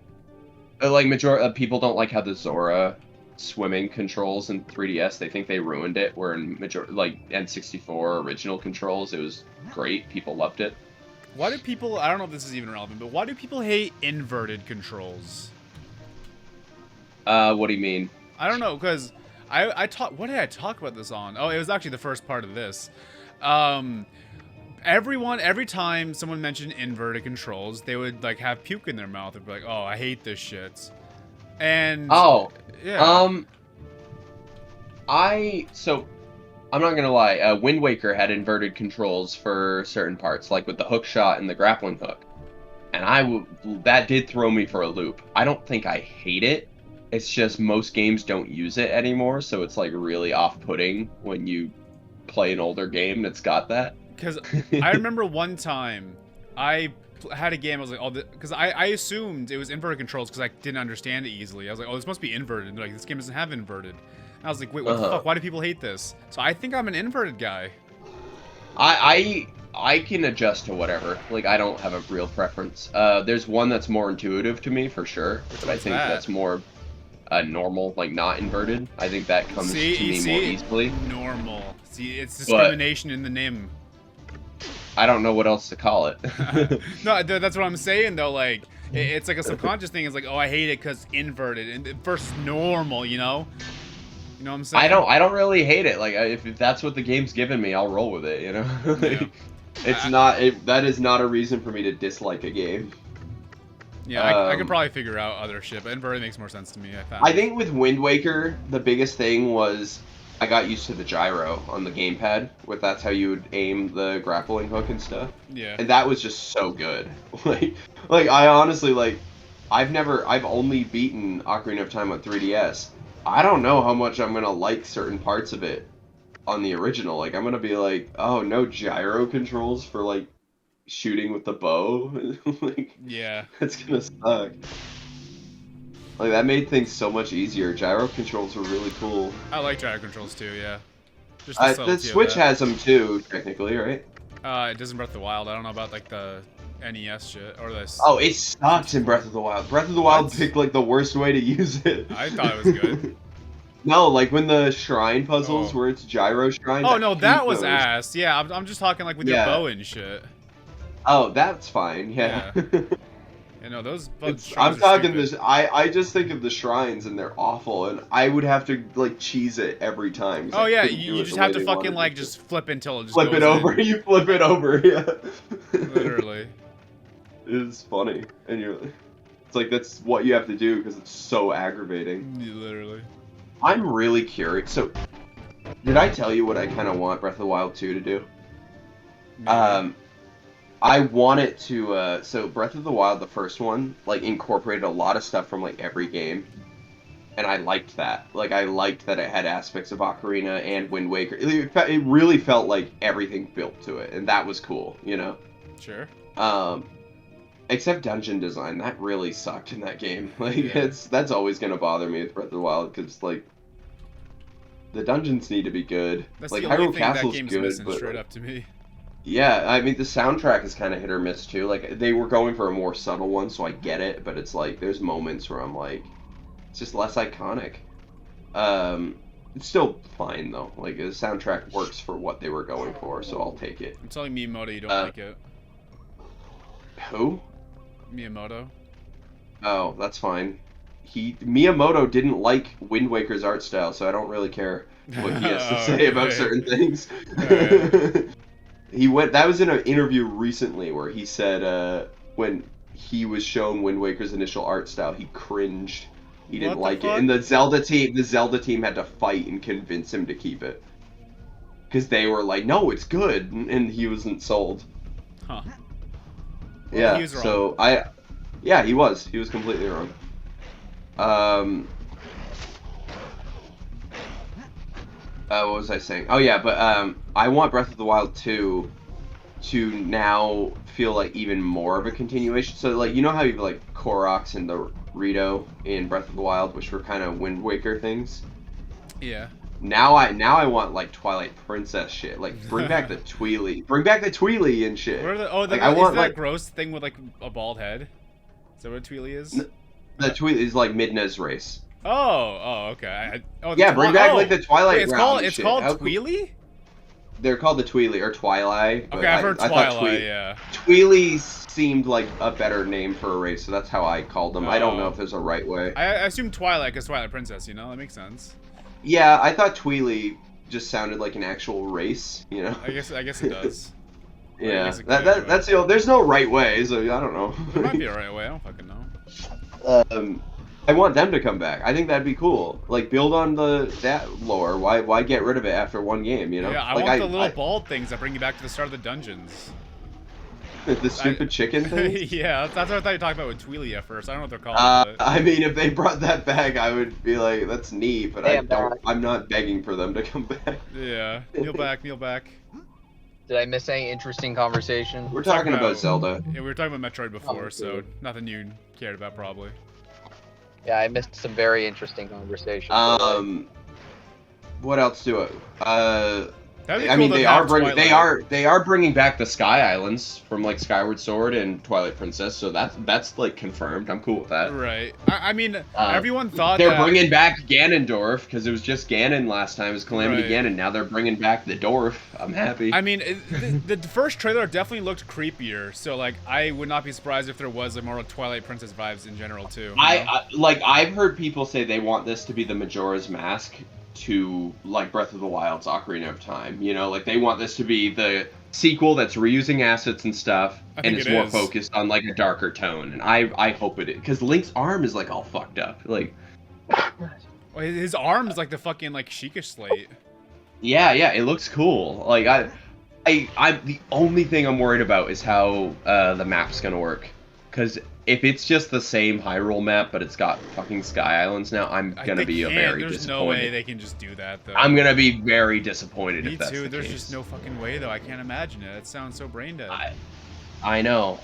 People don't like how the Zora swimming controls in 3DS. They think they ruined it. Where in N64 original controls, it was great. People loved it. Why do people? I don't know if this is even relevant, but why do people hate inverted controls? What do you mean? I don't know, because I talked. What did I talk about this on? Oh, it was actually the first part of this. Every time someone mentioned inverted controls, they would like have puke in their mouth and be like, "Oh, I hate this shit." And yeah. I'm not gonna lie. Wind Waker had inverted controls for certain parts, like with the hook shot and the grappling hook, and that did throw me for a loop. I don't think I hate it. It's just most games don't use it anymore, so it's like really off-putting when you play an older game that's got that. Because I remember one time I had a game, I was like, oh, because I assumed it was inverted controls because I didn't understand it easily. I was like, oh, this must be inverted. And they're like, this game doesn't have inverted. And I was like, wait, what the fuck? Why do people hate this? So I think I'm an inverted guy. I can adjust to whatever. Like, I don't have a real preference. There's one that's more intuitive to me, for sure. But I think that's more normal, like not inverted. I think that comes to me more easily. Normal. See, it's discrimination in the name. I don't know what else to call it. No, that's what I'm saying though. Like, it's like a subconscious thing. It's like, oh, I hate it because inverted and versus normal. You know what I'm saying? I don't really hate it. Like, if that's what the game's given me, I'll roll with it. You know, like, that is not a reason for me to dislike a game. Yeah, I could probably figure out other shit, but inverted makes more sense to me. I think with Wind Waker, the biggest thing was I got used to the gyro on the gamepad, with that's how you would aim the grappling hook and stuff. Yeah. And that was just so good. like I honestly I've only beaten Ocarina of Time on 3DS. I don't know how much I'm gonna like certain parts of it on the original. Like I'm gonna be like, oh, no gyro controls for like shooting with the bow. Like, Yeah. that's gonna suck. Like that made things so much easier. Gyro controls were really cool. I like gyro controls too. Yeah. Just The subtlety of Switch that. has them too, technically, right? It doesn't Breath of the Wild. I don't know about like the NES shit or this. Oh, it sucks in Breath of the Wild. Breath of the Wild What? picked like the worst way to use it. I thought it was good. No, like when the shrine puzzles Oh. where it's gyro shrines. Oh I no, hate that was those. ass. Yeah, I'm just talking like with your Yeah. bow and shit. Oh, that's fine. Yeah. You know those. I'm shrines are talking stupid. this. I just think of the shrines and they're awful, and I would have to like cheese it every time. 'cause Oh I yeah, couldn't do you it just the have way to they fucking wanted like it to. just flip until it just Flip goes it over. in. You flip it over. Yeah. Literally. It's funny, and it's like that's what you have to do because it's so aggravating. Literally. I'm really curious. So, did I tell you what I kind of want Breath of the Wild 2 to do? Maybe. I want it to. So Breath of the Wild, the first one, like incorporated a lot of stuff from like every game, and I liked that. Like I liked that it had aspects of Ocarina and Wind Waker. It really felt like everything built to it, and that was cool. You know. Sure. Except dungeon design, that really sucked in that game. Like Yeah. that's always gonna bother me with Breath of the Wild because like the dungeons need to be good. That's like the only Hyrule thing that Castle's game's good, missing but straight up to me. yeah, I mean the soundtrack is kind of hit or miss too. Like they were going for a more subtle one, so I get it, but it's like there's moments where I'm like, it's just less iconic. It's still fine though. Like the soundtrack works for what they were going for, so I'll take it. I'm telling Miyamoto you don't like it. Who? Miyamoto. Oh, that's fine. Miyamoto didn't like Wind Waker's art style, so I don't really care what he has to say about Okay. certain things. Alright. That was in an interview recently where he said when he was shown Wind Waker's initial art style, he cringed. He didn't What the like it. fuck? And the Zelda team had to fight and convince him to keep it. Cuz they were like, "No, it's good." And he wasn't sold. Huh. Yeah, he was wrong. so yeah, he was completely wrong. What was I saying? Oh yeah, but I want Breath of the Wild 2 to now feel like even more of a continuation. So like you know how you've like Koroks and the Rito in Breath of the Wild, which were kind of Wind Waker things. Yeah. Now I want like Twilight Princess shit. Like bring back the Tweely and shit. What are the, like, I I want is that like gross thing with like a bald head? Is that what a Tweely is? the Tweely is like Midna's race. Oh, okay. Yeah, bring back like the Twilight Wait, it's realm called and it's shit. called How cool- Tweely? They're called the Tweely or Twilight. But Okay, I've heard I thought Twilight. Yeah. Tweely seemed like a better name for a race, so that's how I called them. I don't know Oh. if there's a right way. I assume Twilight because Twilight Princess. You know that makes sense. Yeah, I thought Tweely just sounded like an actual race. You know. I guess it does. I Yeah, guess it could, that's the. There's no right way, so I don't know. There might be a right way. I don't fucking know. I want them to come back. I think that'd be cool. Like build on that lore. Why get rid of it after one game? You know. Yeah, I like, want the little bald things that bring you back to the start of the dungeons. the stupid chicken thing. Yeah, that's what I thought you talked about with Tweely at first. I don't know what they're called. But... I mean, if they brought that back, I would be like, that's neat, but Hey, I'm not begging for them to come back. Yeah, kneel back, kneel back. Did I miss any interesting conversation? We're talking about Zelda. Yeah, we were talking about Metroid before, Oh, so dude. nothing you cared about probably. Yeah, I missed some very interesting conversation. What else do That'd be I cool mean, to they have they are bringing back the Sky Islands from like Skyward Sword and Twilight Princess, so that's like confirmed. I'm cool with that. Right. I mean, everyone thought They're that... bringing back Ganondorf because it was just Ganon last time. It was Calamity Right. Ganon. Now they're bringing back the Dwarf. I'm happy. I mean, the first trailer definitely looked creepier, so like I would not be surprised if there was like more Twilight Princess vibes in general too. You know? I've heard people say they want this to be the Majora's Mask to like Breath of the Wild's Ocarina of Time. You know, like they want this to be the sequel that's reusing assets and stuff, I and think it's it more is. focused on like a darker tone. And I hope it is because Link's arm is like all fucked up. Like His arm is like the fucking like Sheikah Slate. Yeah, yeah, it looks cool. Like I the only thing I'm worried about is how the map's gonna work. Because if it's just the same Hyrule map, but it's got fucking Sky Islands now, I'm gonna They be can't. very There's no way disappointed. they can just do that though. I'm gonna be very disappointed Me if that's too. the There's case. just no fucking way though. I can't imagine it. It sounds so brain dead. I know.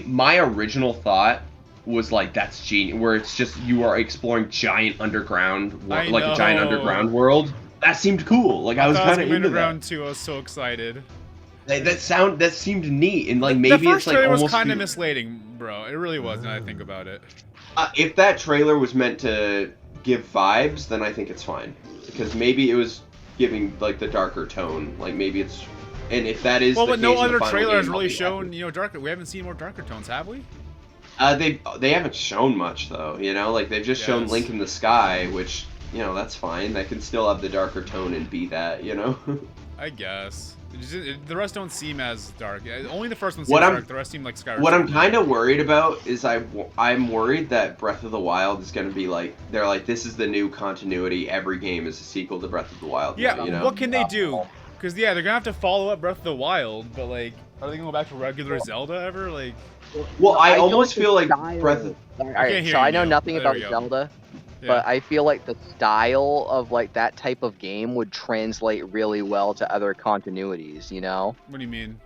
My original thought was like that's genius, where it's just you are exploring giant underground, I like a giant know. underground world. That seemed cool. Like I was thought it kind of gonna be into Underground that. 2. I was so excited. That seemed neat, and like The maybe first it's like trailer was almost kind of feel- misleading, bro. It really was. Now I think about it. If that trailer was meant to give vibes, then I think it's fine. Because maybe it was giving like the darker tone. Like maybe it's, and if that is Well, the but no case in the other final trailer has game, I'll really be shown, happy. you know, darker. We haven't seen more darker tones, have we? They haven't shown much though. You know, like they've just shown Yes. Link in the sky, which you know that's fine. That can still have the darker tone and be that. You know. I guess. The rest don't seem as dark. Only the first one seems What I'm- dark. The rest seem like Skyward What I'm Sword. kind of worried about is I'm worried that Breath of the Wild is going to be like they're like this is the new continuity. Every game is a sequel to Breath of the Wild. Yeah, now, you know? what can they do? Because yeah, they're gonna have to follow up Breath of the Wild, but like, are they gonna go back to regular Zelda ever? Like, Well, I feel almost the feel like style- Breath of All can't right, hear so you, I know Neil. nothing There about we go. Zelda, yeah. but I feel like the style of like that type of game would translate really well to other continuities. You know, What do you mean?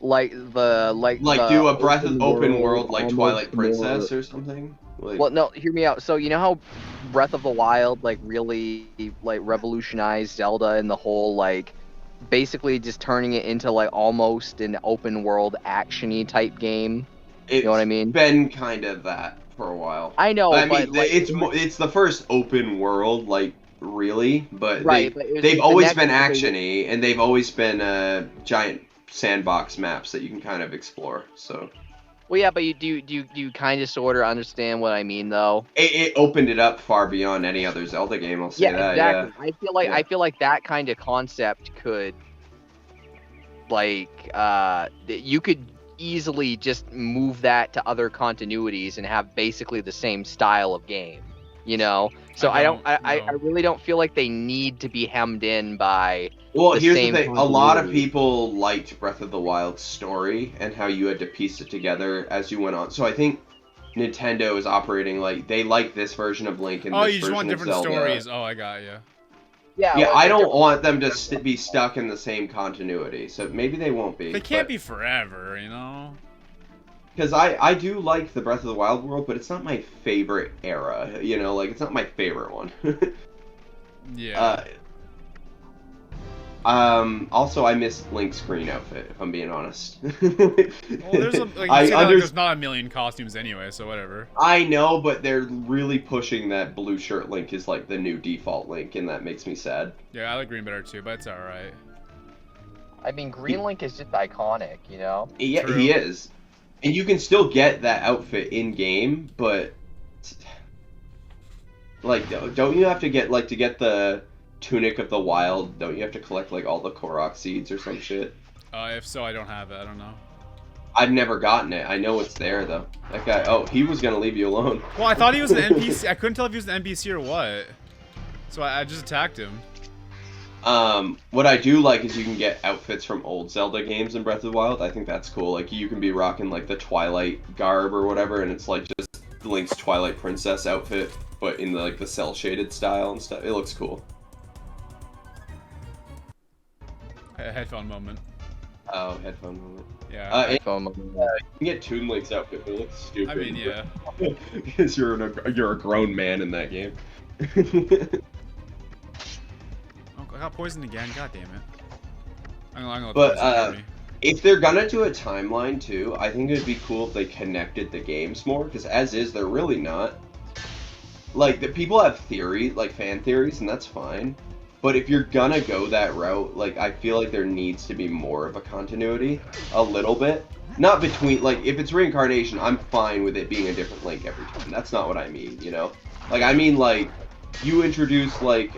like the do a Breath of open world like almost Twilight more- Princess or something. Like, Well, no, hear me out. So you know how Breath of the Wild like really like revolutionized Zelda and the whole like basically just turning it into like almost an open world action-y type game. it's know what I mean? been kind of that for a while. I know, I but mean, like, it's the first open world, like really, but right, but it was they've the always next been thing- actiony, and they've always been giant sandbox maps that you can kind of explore. So Well, yeah, but you do kind of sort of understand what I mean, though. it opened it up far beyond any other Zelda game. I'll say Yeah, that. exactly. Yeah. I feel like that kind of concept could, like, you could easily just move that to other continuities and have basically the same style of game. You know, so I really don't feel like they need to be hemmed in by. Well, the here's the same thing. A lot of continuity. people liked Breath of the Wild's story and how you had to piece it together as you went on. So I think Nintendo is operating like they like this version of Link and Oh, this you just want version of different Zelda. stories. Oh, I got you. Yeah, Yeah, like, I a don't different- want them to be stuck in the same continuity. So maybe they won't be. They can't be forever, you know. Because I do like the Breath of the Wild world, but it's not my favorite era. You know, like it's not my favorite one. Yeah. Also, I missed Link's green outfit, if I'm being honest. Well, there's there's not a million costumes anyway, so whatever. I know, but they're really pushing that blue shirt Link is like the new default Link, and that makes me sad. Yeah, I like green better too, but it's all right. I mean, Green Link is just iconic, you know. Yeah, True. he is, and you can still get that outfit in game, but like, don't you have to get like to get the Tunic of the Wild? Don't you have to collect like all the Korok seeds or some shit? If so, I don't have it. I don't know. I've never gotten it. I know it's there though. That guy. Oh, he was gonna leave you alone. Well, I thought he was an NPC. I couldn't tell if he was an NPC or what. So I just attacked him. What I do like is you can get outfits from old Zelda games in Breath of the Wild. I think that's cool. Like you can be rocking like the Twilight garb or whatever, and it's like just Link's Twilight Princess outfit, but in the like the cell shaded style and stuff. It looks cool. A headphone moment. Oh, headphone moment. Yeah. And iPhone. you can get Toon Link's outfit, but it looks stupid. I mean, yeah. Because you're a grown man in that game. Oh, I got poisoned again. God damn it. I'm gonna let But, poison hurt me. If they're gonna do a timeline too, I think it'd be cool if they connected the games more. Because as is, they're really not. Like the people have theory, like fan theories, and that's fine. But if you're gonna go that route, like I feel like there needs to be more of a continuity, a little bit. Not between, like if it's reincarnation, I'm fine with it being a different Link every time. That's not what I mean, you know. Like I mean like you introduce like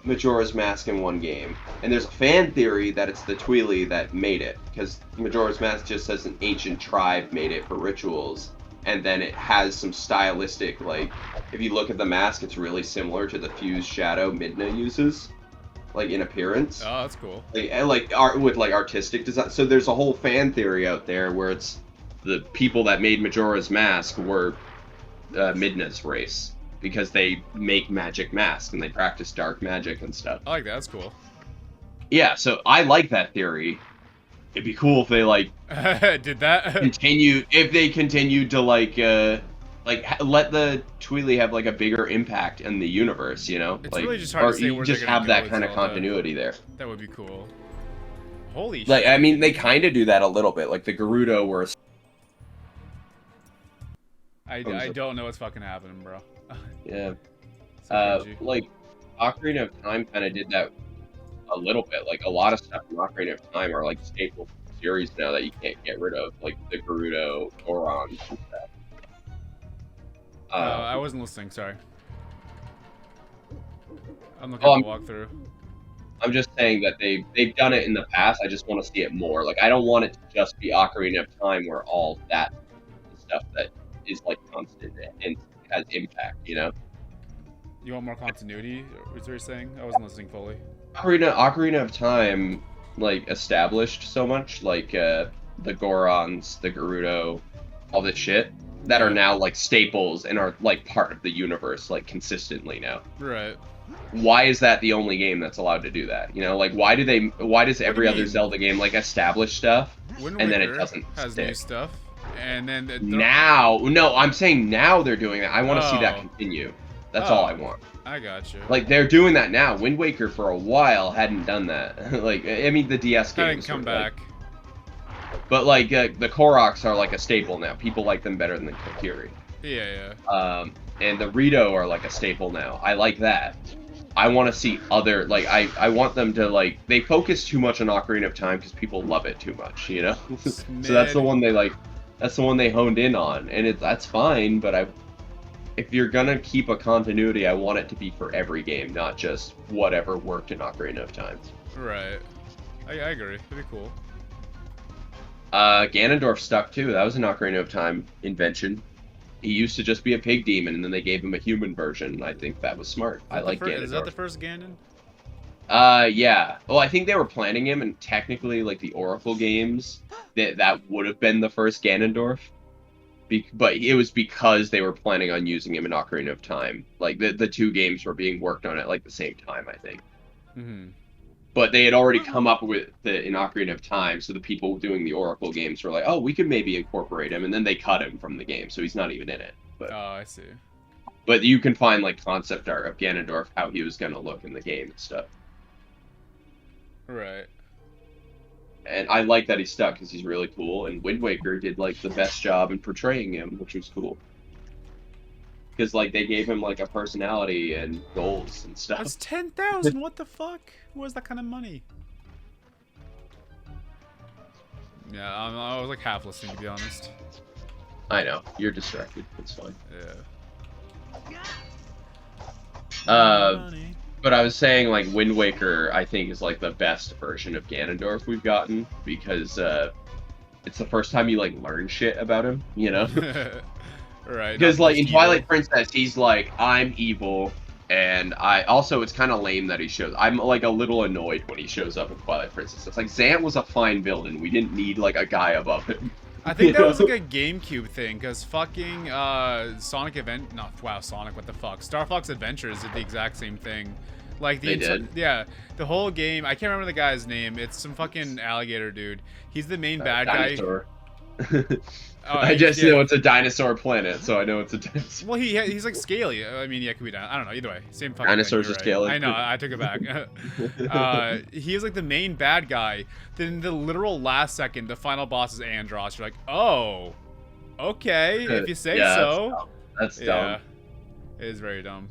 Majora's Mask in one game, and there's a fan theory that it's the Tweely that made it, because Majora's Mask just says an ancient tribe made it for rituals, and then it has some stylistic, like, if you look at the mask, it's really similar to the fused shadow Midna uses, like, in appearance. Oh, that's cool. Like art with, like, artistic design. So there's a whole fan theory out there where it's the people that made Majora's Mask were Midna's race, because they make magic masks and they practice dark magic and stuff. I like that. That's cool. Yeah, so I like that theory. It'd be cool if they, like, Did that? continued to, like, let the Tweely have, like, a bigger impact in the universe, you know? It's like, really just hard or to say you where just they're gonna have go that with kind of Zelda. continuity there. That would be cool. Holy shit. Like, I mean, they kind of do that a little bit. Like, the Gerudo were... I don't know what's fucking happening, bro. Yeah. So cringy. Like, Ocarina of Time kind of did that a little bit. Like, a lot of stuff in Ocarina of Time are, like, staple series now that you can't get rid of. Like, the Gerudo, Goron, and stuff. I wasn't listening, sorry. I'm looking at the walkthrough. I'm just saying that they've done it in the past. I just want to see it more. Like, I don't want it to just be Ocarina of Time where all that stuff that is, like, constant and has impact, you know? You want more continuity? Is what you're saying? I wasn't listening fully. Ocarina of Time, like, established so much, like, the Gorons, the Gerudo, all this shit, that are now, like, staples and are, like, part of the universe, like, consistently now. Right. Why is that the only game that's allowed to do that? You know, like, why does every other mean? Zelda game, like, establish stuff, Wind and then it Waker doesn't has stick? new stuff, and then I'm saying now they're doing that. I want to see that continue. That's all I want. I got you. Like, they're doing that now. Wind Waker for a while hadn't done that. Like, I mean, the DS I games didn't come were, like, back. but, like, the Koroks are, like, a staple now. People like them better than the Kokiri. Yeah. And the Rito are, like, a staple now. I like that. I want to see other, like, I want them to, like, they focus too much on Ocarina of Time because people love it too much, you know? So that's the one they, like, that's the one they honed in on. And that's fine, but if you're gonna keep a continuity, I want it to be for every game, not just whatever worked in Ocarina of Time. Right. I agree. That'd be cool. Ganondorf stuck too. That was an Ocarina of Time invention. He used to just be a pig demon, and then they gave him a human version. I think that was smart. I like Ganondorf. Is that the first Ganon? Yeah. Well, I think they were planning him, and technically, like, the Oracle games, that would have been the first Ganondorf. But it was because they were planning on using him in Ocarina of Time. Like, the two games were being worked on at, like, the same time, I think. Mm-hmm. But they had already come up with in Ocarina of Time, so the people doing the Oracle games were like, oh, we could maybe incorporate him, and then they cut him from the game, so he's not even in it. But, Oh, I see. but you can find, like, concept art of Ganondorf, how he was going to look in the game and stuff. Right. And I like that he's stuck, because he's really cool, and Wind Waker did, like, the best job in portraying him, which was cool. Because, like, they gave him, like, a personality and goals and stuff. That's 10,000. What the fuck? Where's that kind of money? Yeah, I was like half listening, to be honest. I know. You're distracted. It's fine. Yeah. But I was saying, like, Wind Waker, I think, is, like, the best version of Ganondorf we've gotten, because, it's the first time you, like, learn shit about him, you know? Right. Because, like, in evil. Twilight Princess, he's like, I'm evil, and it's kind of lame that he shows. I'm, like, a little annoyed when he shows up in Twilight Princess. It's like, Zant was a fine villain. We didn't need, like, a guy above him. I think that was, like, a GameCube thing, because fucking, Sonic Sonic, what the fuck? Star Fox Adventures did the exact same thing. Like, yeah, the whole game, I can't remember the guy's name. It's some fucking alligator dude. He's the main bad Dinosaur. guy. I just know it's a dinosaur planet, so I know it's a dinosaur. Well, he's like scaly. I mean, yeah, it could be done. I don't know. Either way, same fucking Dinosaurs thing. are scaly. I know. I took it back. He is like the main bad guy. Then the literal last second, the final boss is Andross. You're like, oh, okay, if you say so. That's dumb. Yeah, it is very dumb.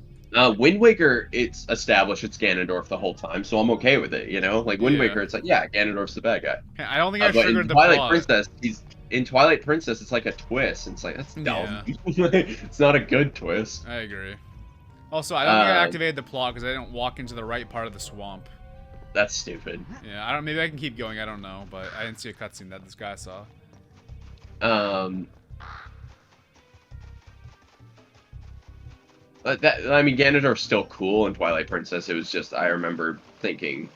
Wind Waker, it's established it's Ganondorf the whole time, so I'm okay with it, you know? Like, Wind Waker, it's like, yeah, Ganondorf's the bad guy. I don't think I triggered the Twilight plot. Princess, in Twilight Princess, it's like a twist. It's like, that's dumb. It's not a good twist. I agree. Also, I don't think I activated the plot because I didn't walk into the right part of the swamp. That's stupid. Yeah, maybe I can keep going, I don't know, but I didn't see a cutscene that this guy saw. I mean, Ganondorf's still cool in Twilight Princess. It was just, I remember thinking.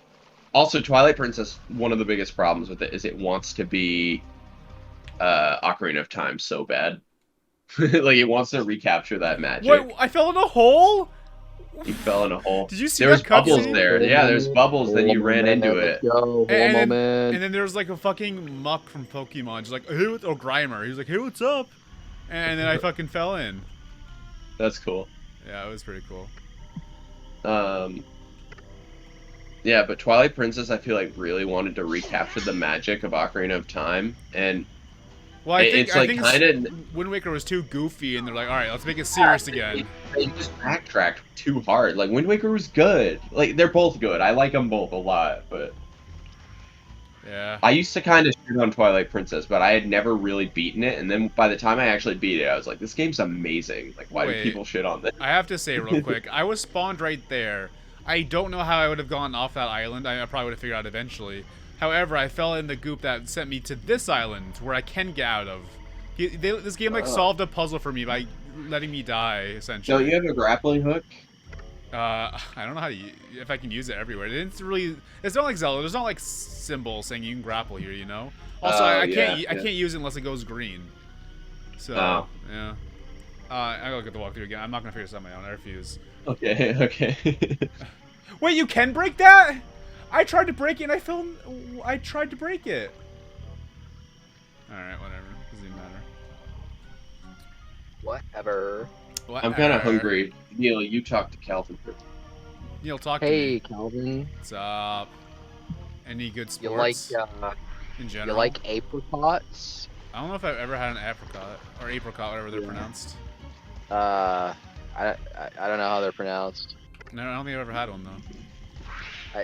Also, Twilight Princess, one of the biggest problems with it is it wants to be Ocarina of Time so bad. Like, it wants to recapture that magic. Wait, I fell in a hole? You fell in a hole. Did you see There was that bubbles cutscene? there. Yeah, there's bubbles, then you ran into it. And then there was like a fucking muck from Pokemon, just like, hey, or Grimer. He was like, hey, what's up? And then I fucking fell in. That's cool. Yeah, it was pretty cool. Yeah, but Twilight Princess, I feel like, really wanted to recapture the magic of Ocarina of Time, and Well, I think kind of Wind Waker was too goofy, and they're like, all right, let's make it serious again. They just backtracked too hard. Like, Wind Waker was good. Like, they're both good. I like them both a lot, but Yeah. I used to kind of shit on Twilight Princess, but I had never really beaten it. And then by the time I actually beat it, I was like, this game's amazing. Like, why do Wait. people shit on this? I have to say real quick, I was spawned right there. I don't know how I would have gone off that island. I probably would have figured out eventually. However, I fell in the goop that sent me to this island, where I can get out of. This game like solved a puzzle for me by letting me die, essentially. Don't you have a grappling hook? I don't know how to if I can use it everywhere. It's not like Zelda. There's not like symbols saying you can grapple here, you know. Also, I can't use it unless it goes green. So yeah. I gotta get the walkthrough again. I'm not gonna figure this out on my own. I refuse. Okay, okay. Wait, you can break that? I tried to break it and I tried to break it. Alright, whatever. Doesn't even matter. Whatever. I'm kind of hungry. Neil, you talk to Calvin first. Neil, talk to me. Hey, Calvin. What's up? Any good You like sports in general? you like apricots? I don't know if I've ever had an apricot or apricot, whatever they're pronounced. I don't know how they're pronounced. No, I don't think I've ever had one though.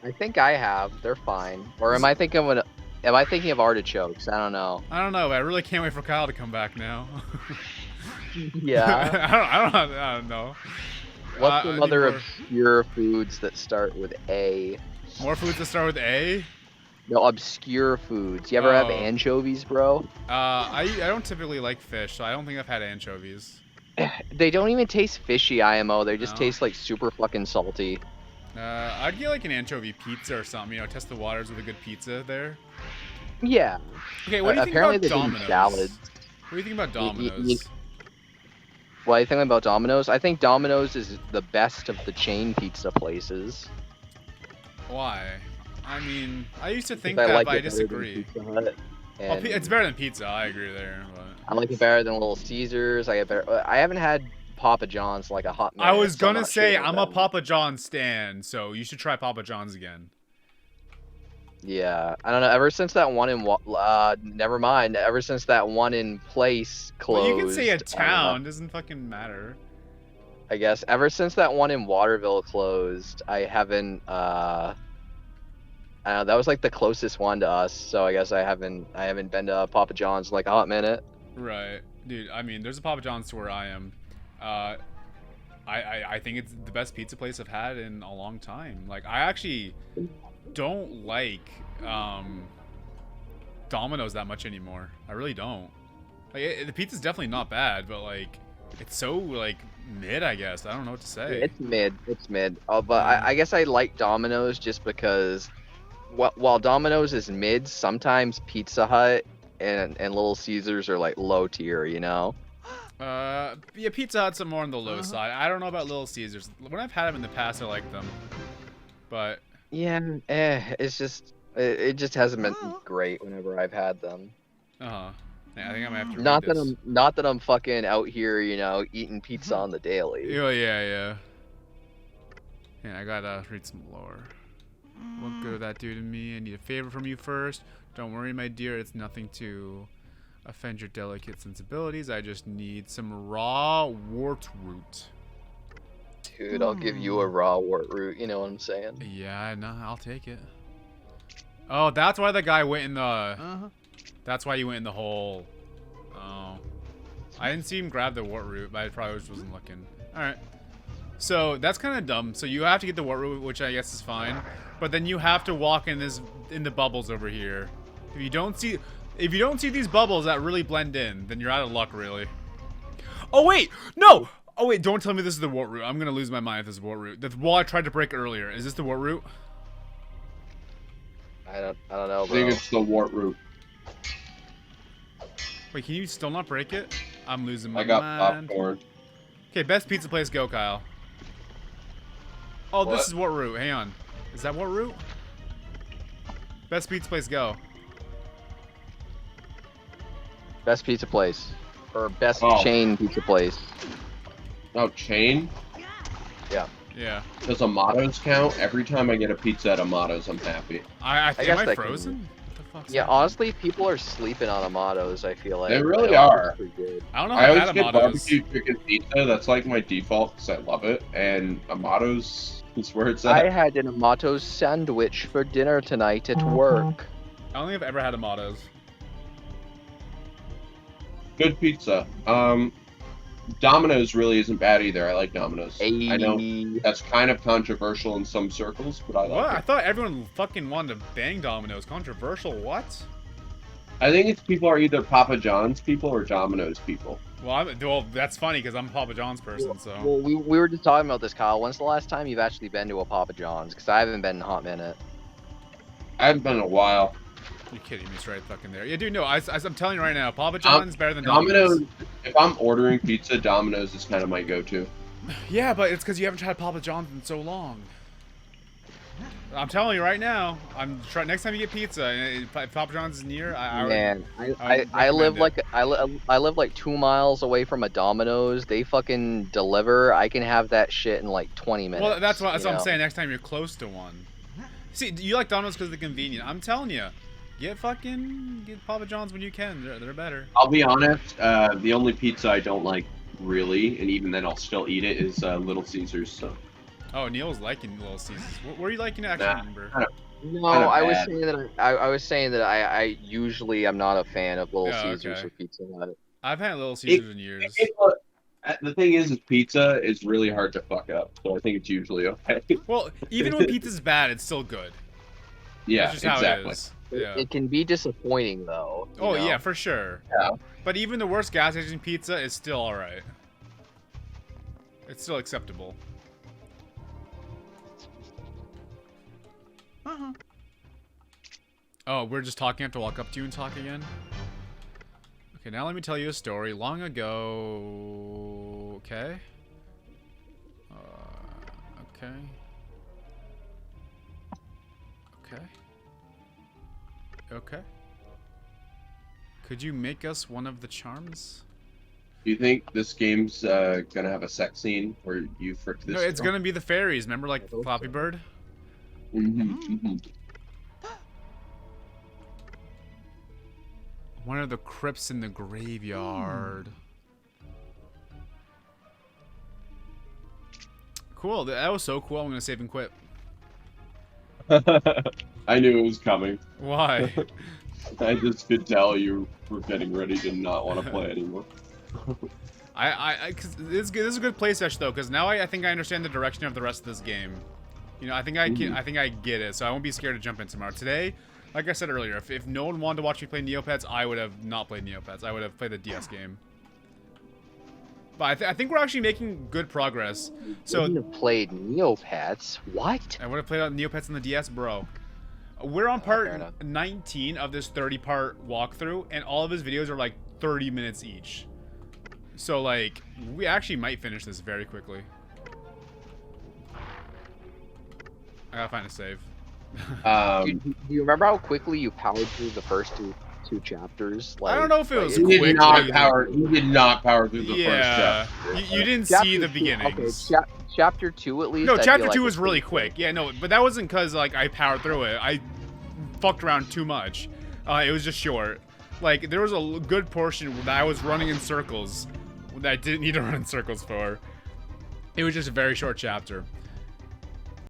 I think I have. They're fine. Or am I thinking of artichokes? I don't know. I don't know, but I really can't wait for Kyle to come back now. Yeah. I don't know. What's some other obscure foods that start with A? More foods that start with A? No, obscure foods. You ever have Oh. anchovies, bro? I don't typically like fish, so I don't think I've had anchovies. They don't even taste fishy, IMO. They just No. taste like super fucking salty. I'd get like an anchovy pizza or something, you know, test the waters with a good pizza there. Yeah. Okay, what do you think Apparently about they do Domino's? salads. What do you think about Domino's? What do you think about Domino's? I think Domino's is the best of the chain pizza places. Why? I mean, I used to think I that, like but I it better than disagree. Pizza Hut, Well, and it's better than pizza, I agree there. But I like it better than Little Caesars. I haven't had Papa John's in like a hot minute. I was so I'm gonna not say, sure I'm about a that. Papa John's stan, so you should try Papa John's again. Yeah, I don't know. Ever since that one in never mind. Ever since that one in Place closed. Well, you can say a I don't know. town, doesn't fucking matter. I guess ever since that one in Waterville closed, I haven't. I don't know. That was like the closest one to us, so I guess I haven't been to Papa John's in like a hot minute. Right. Dude, I mean, there's a Papa John's to where I am. I think it's the best pizza place I've had in a long time. Like, I actually don't like Domino's that much anymore. I really don't. Like, the pizza's definitely not bad, but like, it's so like mid, I guess. I don't know what to say. It's mid. It's mid. But I guess I like Domino's just because while Domino's is mid, sometimes Pizza Hut and Little Caesars are like low tier, you know? Yeah, Pizza Hut's more on the low side. I don't know about Little Caesars. When I've had them in the past, I like them. But Yeah, it's just it just hasn't been great whenever I've had them. yeah, I think I might have to Not read that this. not that I'm fucking out here, you know, eating pizza on the daily. Yeah. Yeah, I gotta read some lore. What good would that do to me? I need a favor from you first. Don't worry, my dear. It's nothing to offend your delicate sensibilities. I just need some raw wart root. Dude, I'll give you a raw wart root, you know what I'm saying? Yeah, no, I'll take it. Oh, that's why the guy went in the... That's why he went in the hole. Oh. I didn't see him grab the wart root, but I probably just wasn't looking. Alright. So, that's kind of dumb. So, you have to get the wart root, which I guess is fine. But then you have to walk in the bubbles over here. If you don't see these bubbles that really blend in, then you're out of luck, really. Oh, wait! No! Oh wait, don't tell me this is the wart route. I'm gonna lose my mind if this is the wart route. The wall I tried to break earlier. Is this the wart route? I don't know, I bro. think it's the wart route. Wait, can you still not break it? I'm losing my I got mind. popcorn. Okay, best pizza place, go, Kyle. Oh, What? this is wart route. Hang on. Is that wart route? Best pizza place, go. Best pizza place. Or best Oh. chain pizza place. Oh, chain? Yeah. Does Amato's count? Every time I get a pizza at Amato's, I'm happy. I guess am I that can- frozen? What the fuck's Yeah, happening? honestly, people are sleeping on Amados, I feel like. They really Amados are. pretty good. I don't know I how always bad get Amato is. barbecue chicken pizza. That's like my default because I love it. And Amato's is where it's I at. had an Amatos sandwich for dinner tonight at work. I don't think I've ever had Amato's. Good pizza. Domino's really isn't bad either. I like Domino's. I know that's kind of controversial in some circles, but I What? like I it. thought everyone fucking wanted to bang Domino's. Controversial? What? I think it's people are either Papa John's people or Domino's people. Well, that's funny because I'm a Papa John's person. So. Well, we were just talking about this, Kyle. When's the last time you've actually been to a Papa John's? Because I haven't been in a hot minute. I haven't been in a while. You're kidding me, it's right fucking there. Yeah, dude, no, I'm telling you right now, Papa John's better than Domino's. Domino's. If I'm ordering pizza, Domino's is kind of my go-to. Yeah, but it's because you haven't tried Papa John's in so long. I'm telling you right now, next time you get pizza, and if Papa John's is near, I Man, would I live recommend I live like 2 miles away from a Domino's. They fucking deliver. I can have that shit in like 20 minutes. Well, that's what you I'm know? saying. Next time you're close to one. See, you like Domino's because they're convenient. I'm telling you, get Papa John's when you can. They're better. I'll be honest. The only pizza I don't like really, and even then I'll still eat it, is Little Caesars. So. Oh, Neil's liking Little Caesars. What were you liking? I actually remember. No, Kinda I was bad. saying that I was saying that I usually am not a fan of Little Yeah, Caesars okay. or Pizza Hut. I've had Little Caesars in years. The thing is pizza is really hard to fuck up, so I think it's usually okay. Well, even when pizza's bad, it's still good. Yeah, That's just how exactly. it is. Yeah. It can be disappointing though. you Oh know? yeah, for sure. Yeah. But even the worst gas station pizza is still alright. It's still acceptable. Oh, we're just talking. I have to walk up to you and talk again? Okay, now let me tell you a story. Long ago... Okay. Okay. Okay. Okay. Could you make us one of the charms? Do you think this game's gonna have a sex scene where you frick this? No, it's gonna be the fairies. Remember, like, Floppy Bird? Mm-hmm. One of the crypts in the graveyard. Cool. That was so cool. I'm gonna save and quit. I knew it was coming. Why? I just could tell you were getting ready to not want to play anymore. Cause this is a good play session though, because now I think I understand the direction of the rest of this game. You know, I think I get it, so I won't be scared to jump in tomorrow. Today, like I said earlier, if no one wanted to watch me play Neopets, I would have not played Neopets. I would have played the DS game. But I think we're actually making good progress. So Wouldn't have played Neopets. What? I would have played Neopets on the DS, bro. We're on fair part enough. 19 of this 30-part walkthrough, and all of his videos are like 30 minutes each. So, like, we actually might finish this very quickly. I gotta find a save. Do you remember how quickly you powered through the first two chapters? I don't know if it was You quick. did not power. You did not power through the Yeah, first step. you didn't Chapter see the 2 beginnings. Okay, chapter 2 at least. No, I feel chapter like 2 was was really pretty quick. Yeah, no, but that wasn't because, like, I powered through it. I fucked around too much. It was just short. Like, there was a good portion that I was running in circles that I didn't need to run in circles for. It was just a very short chapter.